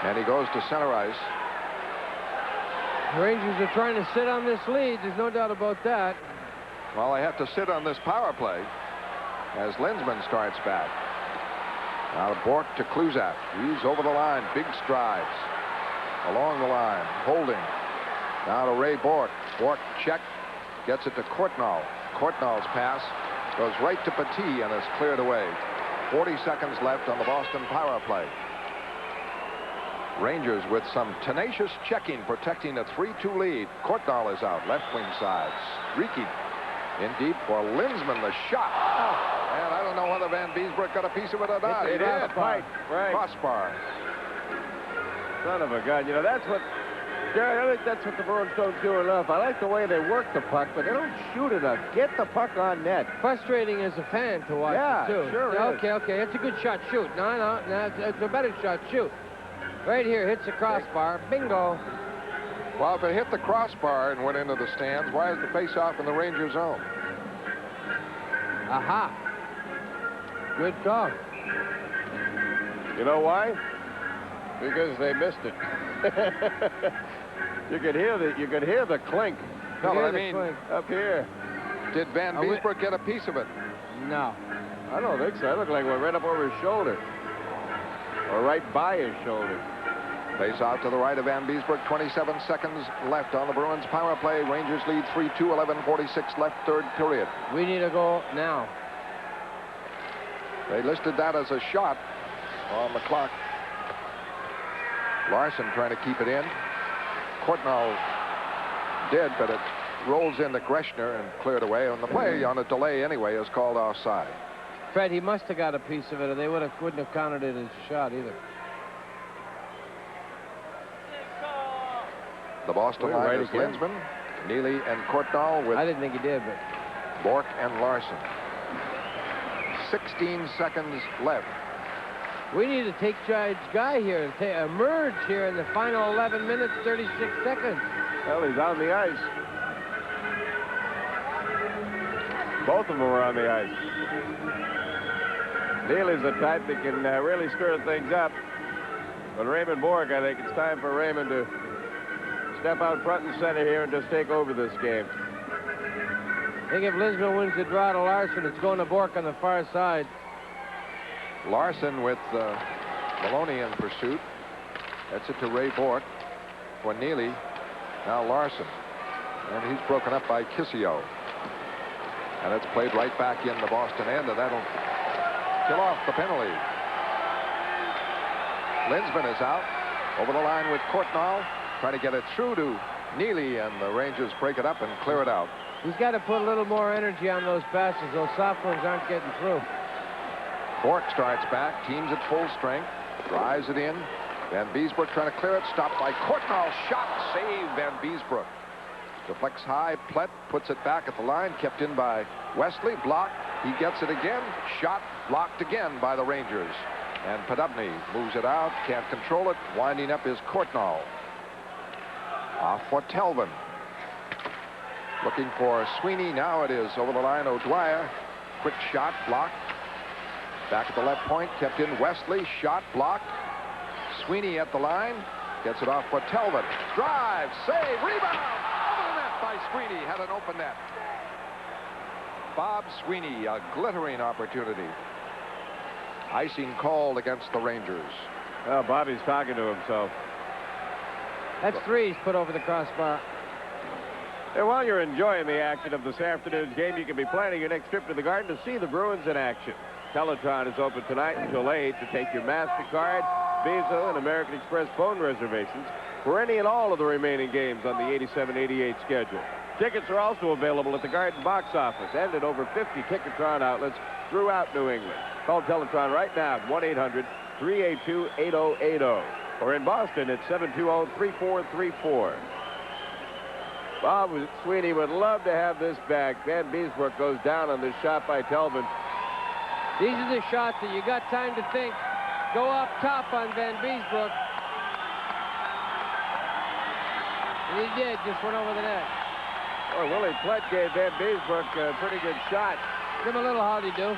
And he goes to center ice. The Rangers are trying to sit on this lead. There's no doubt about that. Well, they have to sit on this power play as Linsman starts back. Now Bork to Kluzak. He's over the line. Big strides along the line. Holding. Now to Ray Bork. Bork check. Gets it to Courtnall. Courtnall's pass goes right to Petit and is cleared away. 40 seconds left on the Boston power play. Rangers with some tenacious checking, protecting a 3-2 lead. Courtnall is out, left wing side. Streaky in deep for Linsman, the shot. Oh. And I don't know whether Van Beesbroek got a piece of it or not. He did. Right. Crossbar. Son of a gun. You know, that's what, Jerry, I think that's what the Bruins don't do enough. I like the way they work the puck, but they don't shoot enough. Get the puck on net. Frustrating as a fan to watch it, too. Yeah, sure is. Okay. It's a good shot. Shoot. No. It's a better shot. Shoot. Right here, hits the crossbar. Bingo. Well, if it hit the crossbar and went into the stands, why is the face-off in the Ranger zone? Aha. Good call. You know why? Because they missed it. You could hear the clink. No, I mean, up here. Did Van Beesbroek get a piece of it? No. I don't think so. It looked like it went right up over his shoulder. Or right by his shoulder. Face out to the right of Van Beesbroek. 27 seconds left on the Bruins power play. Rangers lead 3-2, 11:46 left, third period. We need a goal now. They listed that as a shot on the clock. Larson trying to keep it in. Courtnall did, but it rolls into Greshner and cleared away. And the play on a delay anyway is called offside. Fred, he must have got a piece of it, or they wouldn't have counted it as a shot either. The Boston line is Linsman, Neely, and Courtnall with... I didn't think he did, but... Bork and Larson. 16 seconds left. We need to take charge guy here, emerge here in the final 11 minutes, 36 seconds. Well, he's on the ice. Both of them are on the ice. Neely's the type that can really stir things up. But Raymond Bork, I think it's time for Raymond to step out front and center here and just take over this game. I think if Lisbon wins the draw to Larson, it's going to Bork on the far side. Larson with Maloney in pursuit. That's it to Ray Bork for Neely. Now Larson. And he's broken up by Kissio. And it's played right back in the Boston end, and that'll kill off the penalty. Linsman is out. Over the line with Courtnall. Trying to get it through to Neely, and the Rangers break it up and clear it out. He's got to put a little more energy on those passes. Those soft ones aren't getting through. Bork starts back, teams at full strength, drives it in. Van Beesbroek trying to clear it, stopped by Courtnall. Shot, save Van Beesbroek. Deflects high, Plett puts it back at the line, kept in by Wesley, blocked. He gets it again, shot, blocked again by the Rangers. And Podubny moves it out, can't control it. Winding up is Courtnall. Off for Telvin. Looking for Sweeney. Now it is over the line, O'Dwyer. Quick shot, blocked. Back at the left point, kept in Wesley. Shot, blocked. Sweeney at the line. Gets it off for Telvin. Drive, save, rebound. Over the net by Sweeney. Had an open net. Bob Sweeney, a glittering opportunity. Icing called against the Rangers. Well, Bobby's talking to himself. That's three he's put over the crossbar. And while you're enjoying the action of this afternoon's game, you can be planning your next trip to the Garden to see the Bruins in action. Teletron is open tonight until 8 to take your MasterCard, Visa, and American Express phone reservations for any and all of the remaining games on the 87-88 schedule. Tickets are also available at the Garden box office and at over 50 Ticketron outlets throughout New England. Call Teletron right now at 1-800-382-8080. Or in Boston, it's 720-3434. Bob Sweeney would love to have this back. Van Beesbroek goes down on this shot by Telvin. These are the shots that you got time to think. Go up top on Van Beesbroek. And he did, just went over the net. Well, Willie Plett gave Van Beesbrook a pretty good shot. Give him a little howdy-do.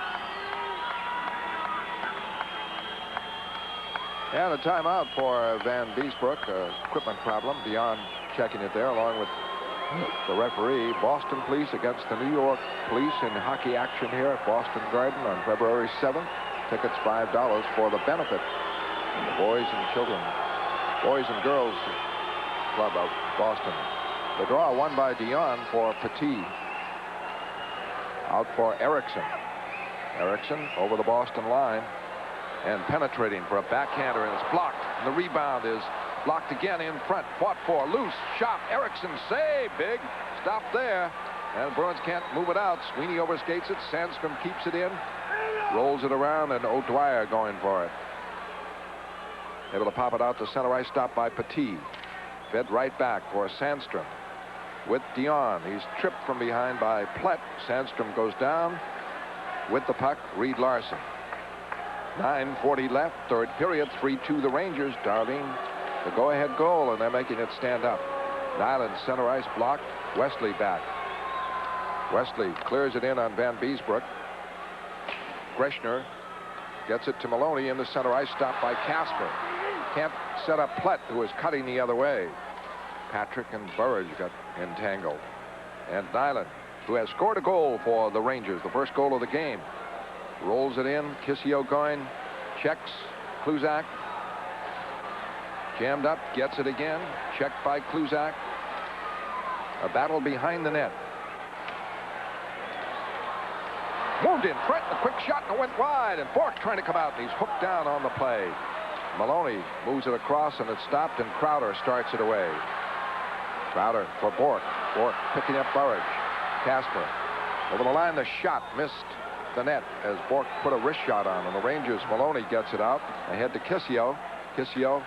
And a timeout for Van Beesbrook, equipment problem. Dion checking it there along with the referee. Boston Police against the New York Police in hockey action here at Boston Garden on February 7th. Tickets $5 for the benefit of the Boys and Girls Club of Boston. The draw won by Dion for Petit. Out for Erickson. Erickson over the Boston line and penetrating for a backhander, and it's blocked. And the rebound is blocked again in front. Fought for, loose, shot. Erickson save, big. Stop there. And Bruins can't move it out. Sweeney overskates it. Sandstrom keeps it in. Rolls it around, and O'Dwyer going for it. Able to pop it out to center ice. Stopped by Petit. Fed right back for Sandstrom. With Dion. He's tripped from behind by Plett. Sandstrom goes down. With the puck, Reed Larson. 9:40 left, third period, 3-2 the Rangers. Darlene, the go-ahead goal, and they're making it stand up. Nyland, center ice blocked. Wesley back. Wesley clears it in on Van Beesbrook. Greshner gets it to Maloney in the center ice, stopped by Casper. Can't set up Plett, who is cutting the other way. Patrick and Burridge got entangled. And Nyland, who has scored a goal for the Rangers, the first goal of the game. Rolls it in. Kissio going. Checks. Kluzak. Jammed up. Gets it again. Checked by Kluzak. A battle behind the net. Moved in front. A quick shot and it went wide. And Bork trying to come out. And he's hooked down on the play. Maloney moves it across and it's stopped. And Crowder starts it away. Crowder for Bork. Bork picking up Burridge. Casper. Over the line. The shot missed the net as Bork put a wrist shot on, and the Rangers. Maloney gets it out ahead to Kissio. Kissio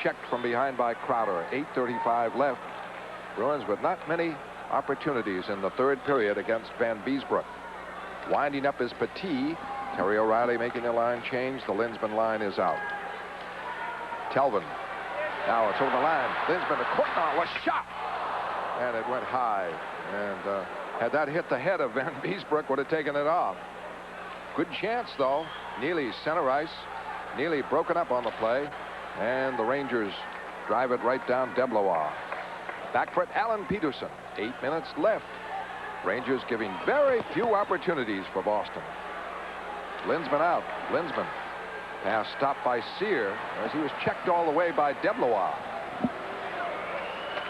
checked from behind by Crowder. 8:35 left. Bruins with not many opportunities in the third period against Van Beesbrook. Winding up is Petit. Terry O'Reilly making the line change. The Linsman line is out. Telvin. Now it's over the line. Linsman, the Courtnall, a shot, and it went high. And had that hit the head of Van Beesbrook, would have taken it off. Good chance, though. Neely center ice. Neely broken up on the play. And the Rangers drive it right down Deblois. Back for it, Alan Peterson. 8 minutes left. Rangers giving very few opportunities for Boston. Linsman out. Linsman. Pass stopped by Sear as he was checked all the way by Deblois.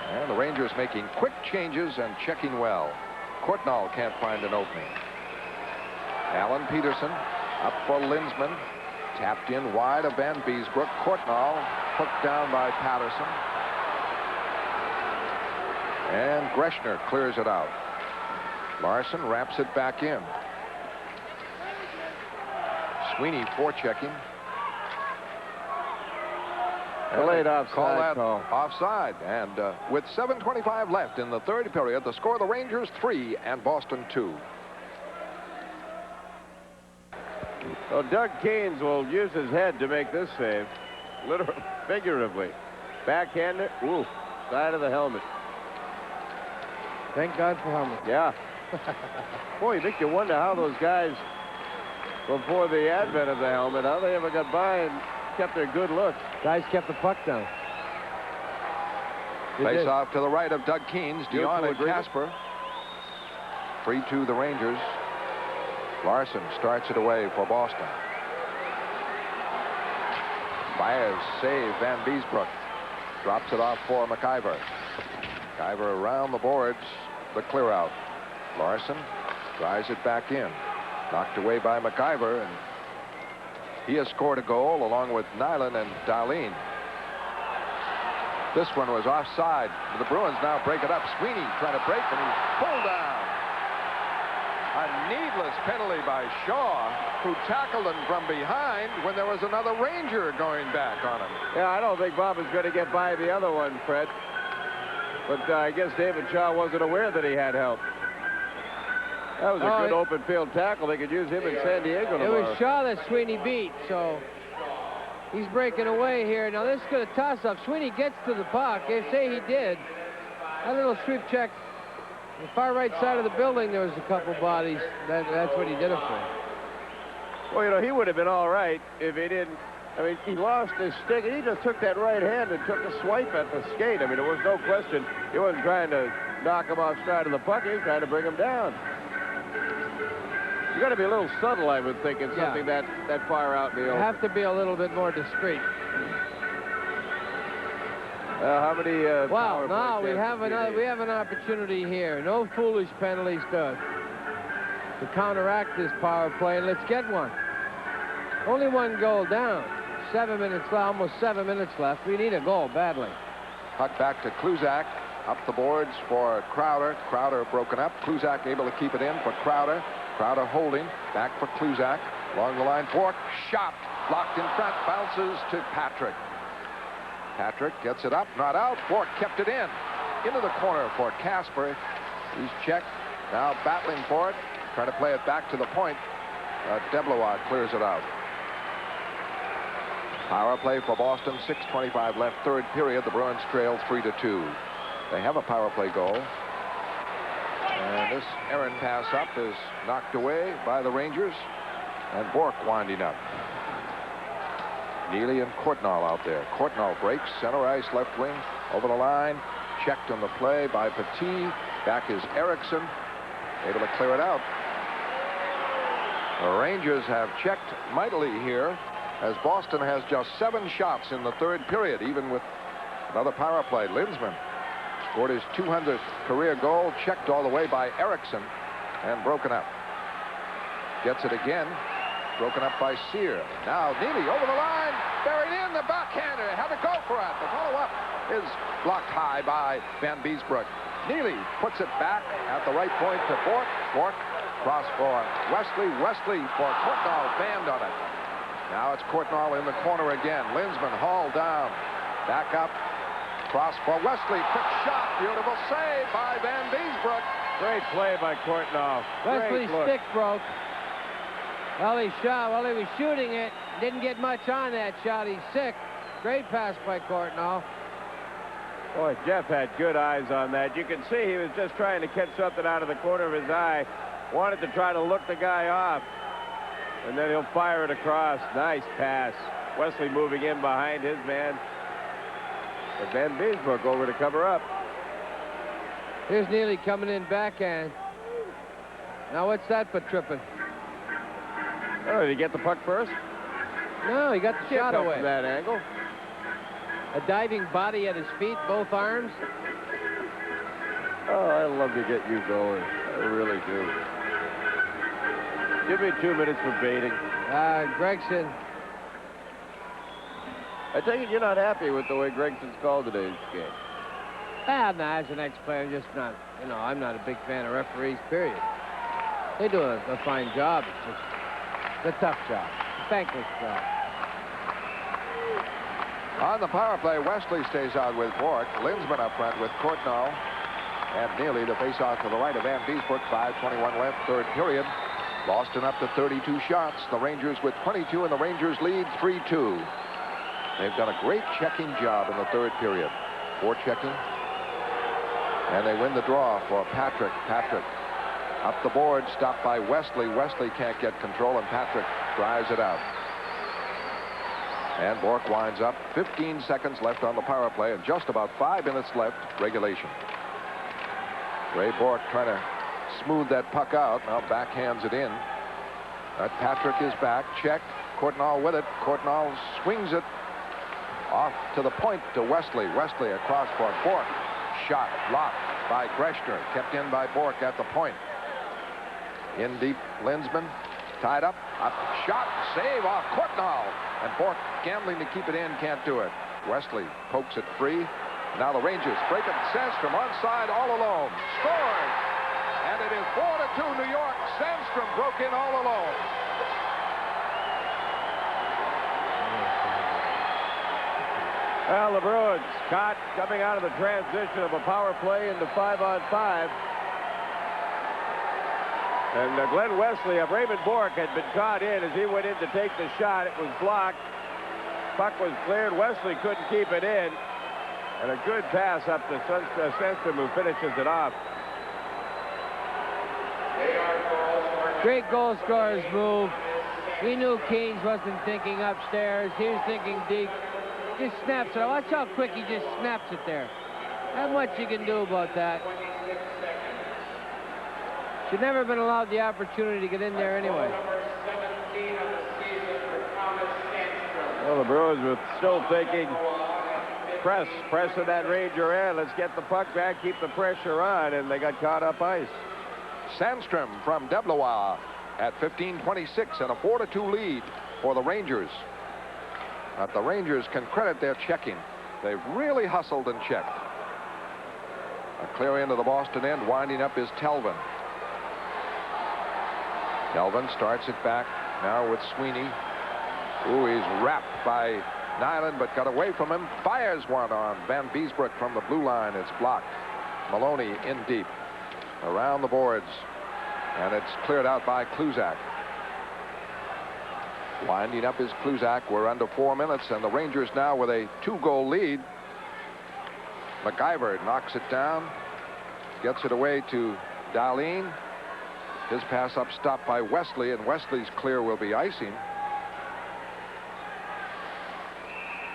And the Rangers making quick changes and checking well. Courtnall can't find an opening. Alan Peterson up for Linsman. Tapped in wide of Van Beesbrook. Courtnall hooked down by Patterson. And Greshner clears it out. Larson wraps it back in. Sweeney forechecking. Late offside call that call. Offside. And with 7:25 left in the third period, the score: the Rangers 3 and Boston 2. Well, Doug Keynes will use his head to make this save, literally, figuratively. Backhander, ooh, side of the helmet. Thank God for helmets. Yeah. Boy, you think you wonder how those guys, before the advent of the helmet, how they ever got by and kept their good looks. Guys kept the puck down. Face off to the right of Doug Keynes. Dion and Casper. 3-2 the Rangers. Larson starts it away for Boston. Byers save Van Beesbrook. Drops it off for McIver. McIver around the boards. The clear out. Larson drives it back in. Knocked away by McIver, and he has scored a goal along with Nyland and Darlene. This one was offside. The Bruins now break it up. Sweeney trying to break, and he's pulled down. A needless penalty by Shaw, who tackled him from behind when there was another Ranger going back on him. Yeah, I don't think Bob is going to get by the other one, Fred. But I guess David Shaw wasn't aware that he had help. That was a good open field tackle. They could use him in San Diego tomorrow. It was Shaw that Sweeney beat, so he's breaking away here. Now this is going to toss up. Sweeney gets to the puck. They say he did. A little sweep check The far right side of the building, there was a couple bodies. That's what he did it for. Well, you know, he would have been all right if he didn't. I mean, he lost his stick, and he just took that right hand and took a swipe at the skate. I mean, there was no question. He wasn't trying to knock him off stride of the puck. He was trying to bring him down. You got to be a little subtle, I would think, in something that far out in the open. You have to be a little bit more discreet. How many? Well, now we have an opportunity here. No foolish penalties to counteract this power play. Let's get one. Only one goal down. 7 minutes left, almost 7 minutes left. We need a goal badly. Puck back to Kluzak. Up the boards for Crowder. Crowder broken up. Kluzak able to keep it in for Crowder. Crowder holding. Back for Kluzak. Along the line. Bork shot. Blocked in front. Bounces to Patrick. Patrick gets it up. Not out. Bork kept it in. Into the corner for Casper. He's checked. Now battling for it. Trying to play it back to the point. Deblois clears it out. Power play for Boston. 6:25 left, third period. The Bruins trail 3-2. They have a power play goal. And this errant pass up is knocked away by the Rangers. And Bork winding up. Neely and Courtnall out there. Courtnall breaks. Center ice, left wing. Over the line. Checked on the play by Petit. Back is Erickson. Able to clear it out. The Rangers have checked mightily here, as Boston has just 7 shots in the third period, even with another power play. Lindsman scored his 200th career goal, checked all the way by Erickson, and broken up. Gets it again, broken up by Sear. Now Neely over the line, buried in, the backhander, had to go for it. The follow-up is blocked high by Van Beesbrook. Neely puts it back at the right point to Bork. Bork cross for Wesley. Wesley for Courtnall, banned on it. Now it's Courtnall in the corner again. Lindsman hauled down. Back up. Cross for Wesley. Quick shot. Beautiful save by Van Beesbrook. Great play by Courtnall. Wesley's stick broke. Well, he shot. Well, he was shooting it. Didn't get much on that shot. He's sick. Great pass by Courtnall. Boy, Jeff had good eyes on that. You can see he was just trying to catch something out of the corner of his eye. Wanted to try to look the guy off. And then he'll fire it across. Nice pass. Wesley moving in behind his man. And Van Beesbrook over to cover up. Here's Neely coming in backhand. Now what's that for tripping? Oh, did he get the puck first? No, he got the shot away. From that angle. A diving body at his feet, both arms. Oh, I love to get you going. I really do. Give me 2 minutes for baiting. Gregson. I take it you're not happy with the way Gregson's called today's game. No, as an ex-player, I'm just not, I'm not a big fan of referees, period. They do a fine job. It's just a tough job, a thankless job. On the power play, Wesley stays out with Bork. Lindsman up front with Courtnall and Neely. The face-off to the right of Van Beesbrook. 5:21 left, third period. Boston up to 32 shots. The Rangers with 22, and the Rangers lead 3-2. They've done a great checking job in the third period. Forechecking. And they win the draw for Patrick. Patrick up the board, stopped by Wesley. Wesley can't get control, and Patrick drives it out. And Bork winds up. 15 seconds left on the power play, and just about 5 minutes left, regulation. Ray Bork trying to smooth that puck out. Now backhands it in. Patrick is back. Check. Courtnall with it. Courtnall swings it off to the point to Wesley. Wesley across for Bork. Shot blocked by Greshner. Kept in by Bork at the point. In deep, Lindsman. Tied up. Up. Shot. Save off Courtnall. And Bork gambling to keep it in. Can't do it. Wesley pokes it free. Now the Rangers break it. Sandstrom onside all alone. Scored. And it is 4-2 New York. Sandstrom broke in all alone. Well, the Bruins caught coming out of the transition of a power play into 5-on-5. And Glenn Wesley of Raymond Bork had been caught in as he went in to take the shot. It was blocked. Puck was cleared. Wesley couldn't keep it in. And a good pass up to Sandstrom, who finishes it off. Great goal scorer's move. He knew Keynes wasn't thinking upstairs. He was thinking deep. Just snaps it. Watch how quick he just snaps it there. Not much you can do about that. Should never have been allowed the opportunity to get in there anyway. Well, the Bruins were still thinking, press in that Ranger end. Let's get the puck back, keep the pressure on, and they got caught up ice. Sandstrom from Deblois at 15:26 and a 4-2 lead for the Rangers. But the Rangers can credit their checking. They've really hustled and checked. A clear into the Boston end, winding up is Telvin. Telvin starts it back now with Sweeney. Ooh, he's wrapped by Nyland, but got away from him. Fires one on Van Beesbrook from the blue line. It's blocked. Maloney in deep. Around the boards. And it's cleared out by Kluzak. Winding up is Kluzak. We're under 4 minutes, and the Rangers now with a 2-goal lead. MacGyver knocks it down. Gets it away to Dahlin. His pass up stopped by Wesley, and Wesley's clear will be icing.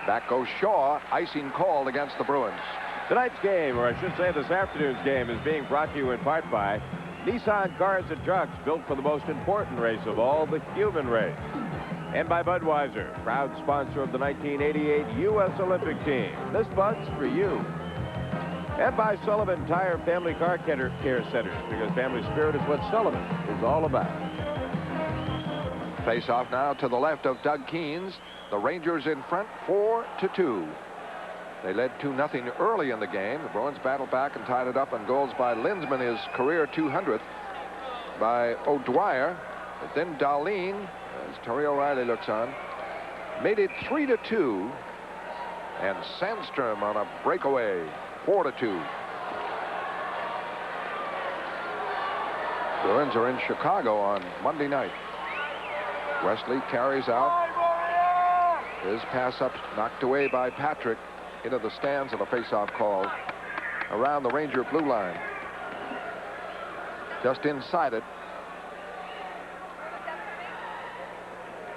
Back goes Shaw. Icing called against the Bruins. Tonight's game, or I should say this afternoon's game, is being brought to you in part by Nissan Cars and Trucks, built for the most important race of all, the human race. And by Budweiser, proud sponsor of the 1988 U.S. Olympic team. This Bud's for you. And by Sullivan Tire Family Car Care Centers, because family spirit is what Sullivan is all about. Face off now to the left of Doug Keynes. The Rangers in front 4-2. They led 2-0 early in the game. The Bruins battled back and tied it up, and goals by Lindsman, his career 200th, by O'Dwyer. But then Dahlin, as Terry O'Reilly looks on, made it 3-2. And Sandstrom on a breakaway, 4-2. Bruins are in Chicago on Monday night. Wesley carries out. His pass up knocked away by Patrick into the stands, and a face-off call around the Ranger blue line. Just inside it.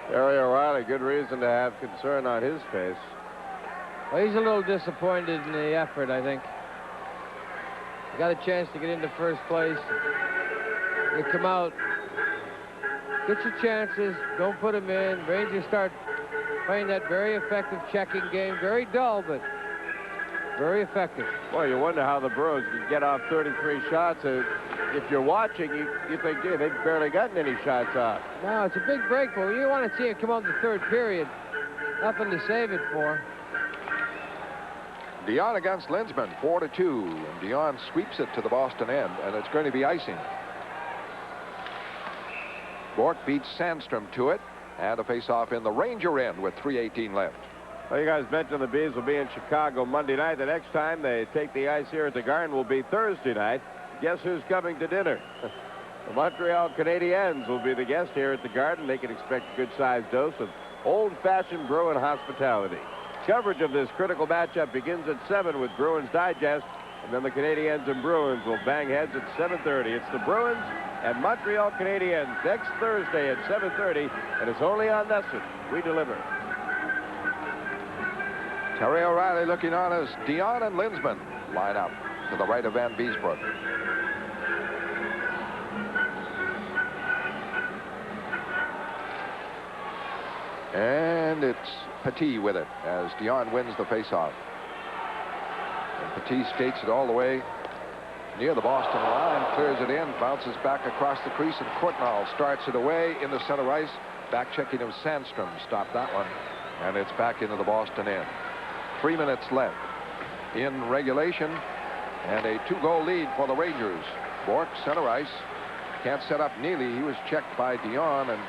Terry O'Reilly, good reason to have concern on his face. Well, he's a little disappointed in the effort, I think. He got a chance to get into first place. You come out, get your chances, don't put them in. Rangers start playing that very effective checking game. Very dull, but very effective. Well, you wonder how the Bruins can get off 33 shots. If you're watching, you think, gee, they've barely gotten any shots off. No, it's a big break, but you want to see it come out in the third period. Nothing to save it for. Dion against Lindsman, 4-2. And Dion sweeps it to the Boston end, and it's going to be icing. Bork beats Sandstrom to it, and a face-off in the Ranger end with 3:18 left. Well, you guys mentioned the Bees will be in Chicago Monday night. The next time they take the ice here at the Garden will be Thursday night. Guess who's coming to dinner? The Montreal Canadiens will be the guest here at the Garden. They can expect a good-sized dose of old-fashioned Bruin hospitality. Coverage of this critical matchup begins at 7 with Bruins Digest, and then the Canadiens and Bruins will bang heads at 7:30. It's the Bruins and Montreal Canadiens next Thursday at 7:30, and it's only on NESN. We deliver. Terry O'Reilly looking on as Dion and Lindsman line up to the right of Van Beesbrook. And it's Petit with it as Dion wins the faceoff. And Petit skates it all the way near the Boston line, clears it in, bounces back across the crease, and Courtnall starts it away into center ice. Back checking of Sandstrom stopped that one, and it's back into the Boston end. 3 minutes left in regulation, and a 2-goal lead for the Rangers. Bork, center ice, can't set up Neely. He was checked by Dion and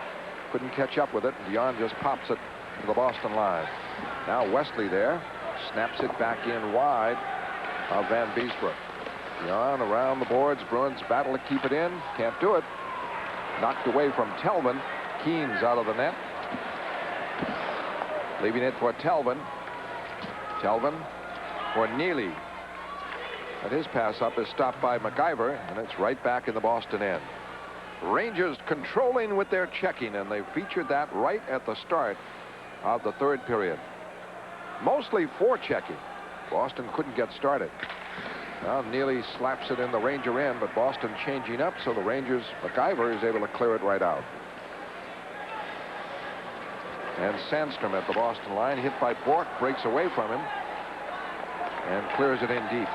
couldn't catch up with it. Dion just pops it to the Boston line. Now Wesley there, snaps it back in wide of Van Beesbrook. Dion around the boards. Bruins battle to keep it in. Can't do it. Knocked away from Telvin. Keynes out of the net. Leaving it for Telvin. Telvin for Neely. And his pass up is stopped by MacGyver, and it's right back in the Boston end. Rangers controlling with their checking, and they featured that right at the start of the third period. Mostly forechecking. Boston couldn't get started. Well, Neely slaps it in the Ranger end, but Boston changing up, so the Rangers, McIver is able to clear it right out. And Sandstrom at the Boston line, hit by Bork, breaks away from him and clears it in deep.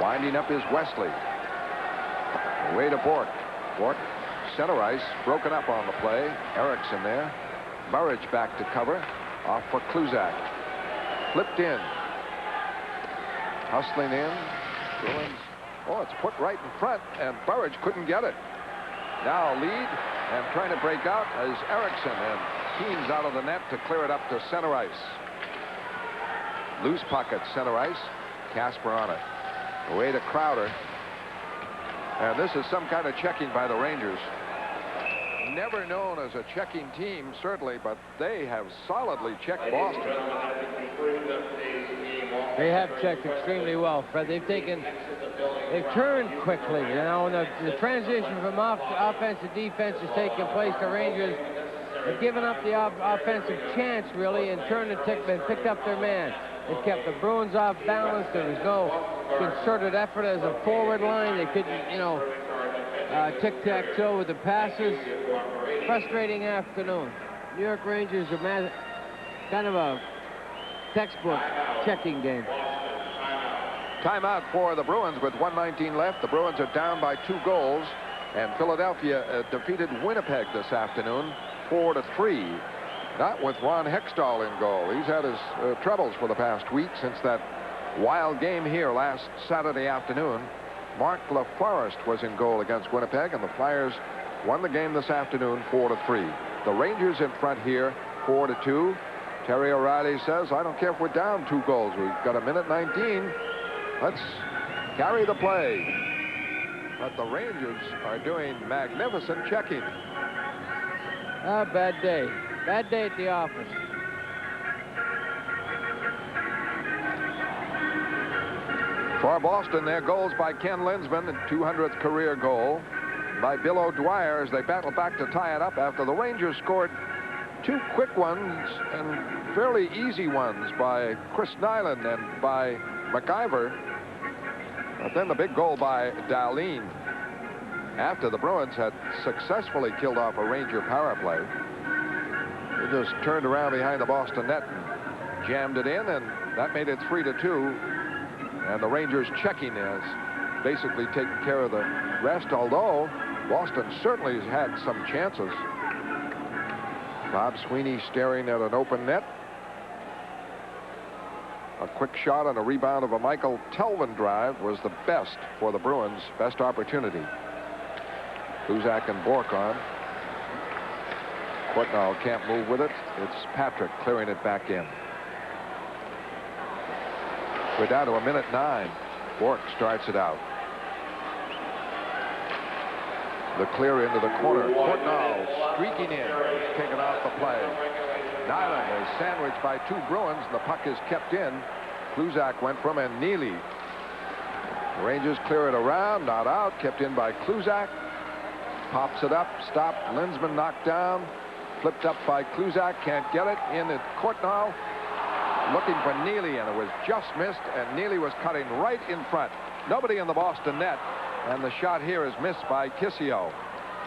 Winding up is Wesley. Away to Bork. Bork, center ice, broken up on the play. Erickson there. Burridge back to cover. Off for Kluzak. Flipped in. Hustling in. Bruins. Oh, it's put right in front, and Burridge couldn't get it. Now lead, and trying to break out is Erickson, and Keane's out of the net to clear it up to center ice. Loose puck at center ice. Casper on it. Away to Crowder. And this is some kind of checking by the Rangers. Never known as a checking team, certainly, but they have solidly checked Boston. They have checked extremely well, Fred. They've turned quickly. You know, and the transition from offense to defense is taking place. The Rangers have given up the offensive chance, really, and picked up their man. They kept the Bruins off balance. There was no concerted effort as a forward line. They couldn't, you know, tic-tac-toe with the passes. Frustrating afternoon. New York Rangers are kind of a textbook checking game. Timeout for the Bruins with 1:19 left. The Bruins are down by 2 goals, and Philadelphia defeated Winnipeg this afternoon 4-3. Not with Ron Hextall in goal. He's had his troubles for the past week since that wild game here last Saturday afternoon. Mark LaForest was in goal against Winnipeg, and the Flyers won the game this afternoon 4-3. The Rangers in front here 4-2. Terry O'Reilly says, I don't care if we're down 2 goals. We've got 1:19. Let's carry the play. But the Rangers are doing magnificent checking. Bad day. Bad day at the office. For Boston, their goals by Ken Linsman, 200th career goal, by Bill O'Dwyer as they battle back to tie it up after the Rangers scored 2 quick ones and fairly easy ones by Chris Nyland and by McIver. But then the big goal by Dahlin after the Bruins had successfully killed off a Ranger power play. They just turned around behind the Boston net and jammed it in, and that made it 3-2. And the Rangers checking has basically taken care of the rest, although Boston certainly has had some chances. Bob Sweeney staring at an open net. A quick shot on a rebound of a Michael Telvin drive was the best for the Bruins, best opportunity. Kluzak and Bork on. Courtnall can't move with it. It's Patrick clearing it back in. We're down to 1:09. Bork starts it out. The clear into the corner. Courtnall streaking in. Taken off the play. Nyland is sandwiched by 2 Bruins. The puck is kept in. Kluzak went from, and Neely. The Rangers clear it around. Not out. Kept in by Kluzak. Pops it up. Stopped. Linsman knocked down. Flipped up by Kluzak. Can't get it. In at Courtnall. Looking for Neely, and it was just missed, and Neely was cutting right in front. Nobody in the Boston net, and the shot here is missed by Kissio.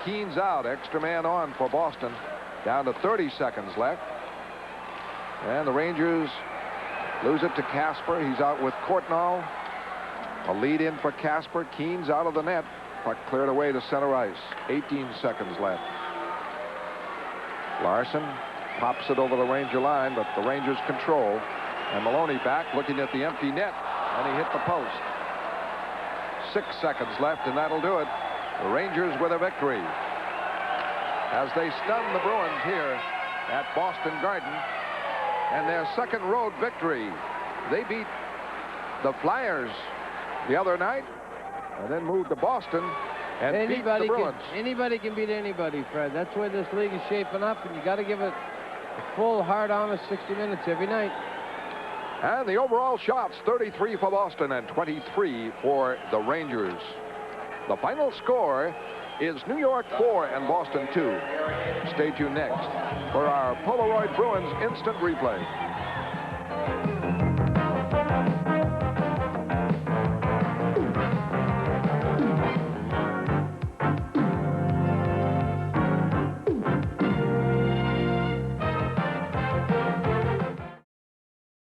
Keane's out. Extra man on for Boston. Down to 30 seconds left. And the Rangers lose it to Casper. He's out with Courtnall. A lead in for Casper. Keane's out of the net. Puck cleared away to center ice. 18 seconds left. Larson pops it over the Ranger line, but the Rangers control. And Maloney back looking at the empty net, and he hit the post. 6 seconds left, and that'll do it. The Rangers with a victory as they stun the Bruins here at Boston Garden. And their second road victory. They beat the Flyers the other night and then moved to Boston and beat the Bruins. Anybody can beat anybody, Fred. That's where this league is shaping up, and you got to give it a full, hard, honest 60 minutes every night. And the overall shots, 33 for Boston and 23 for the Rangers. The final score, is New York 4 and Boston 2. Stay tuned next for our Polaroid Bruins instant replay.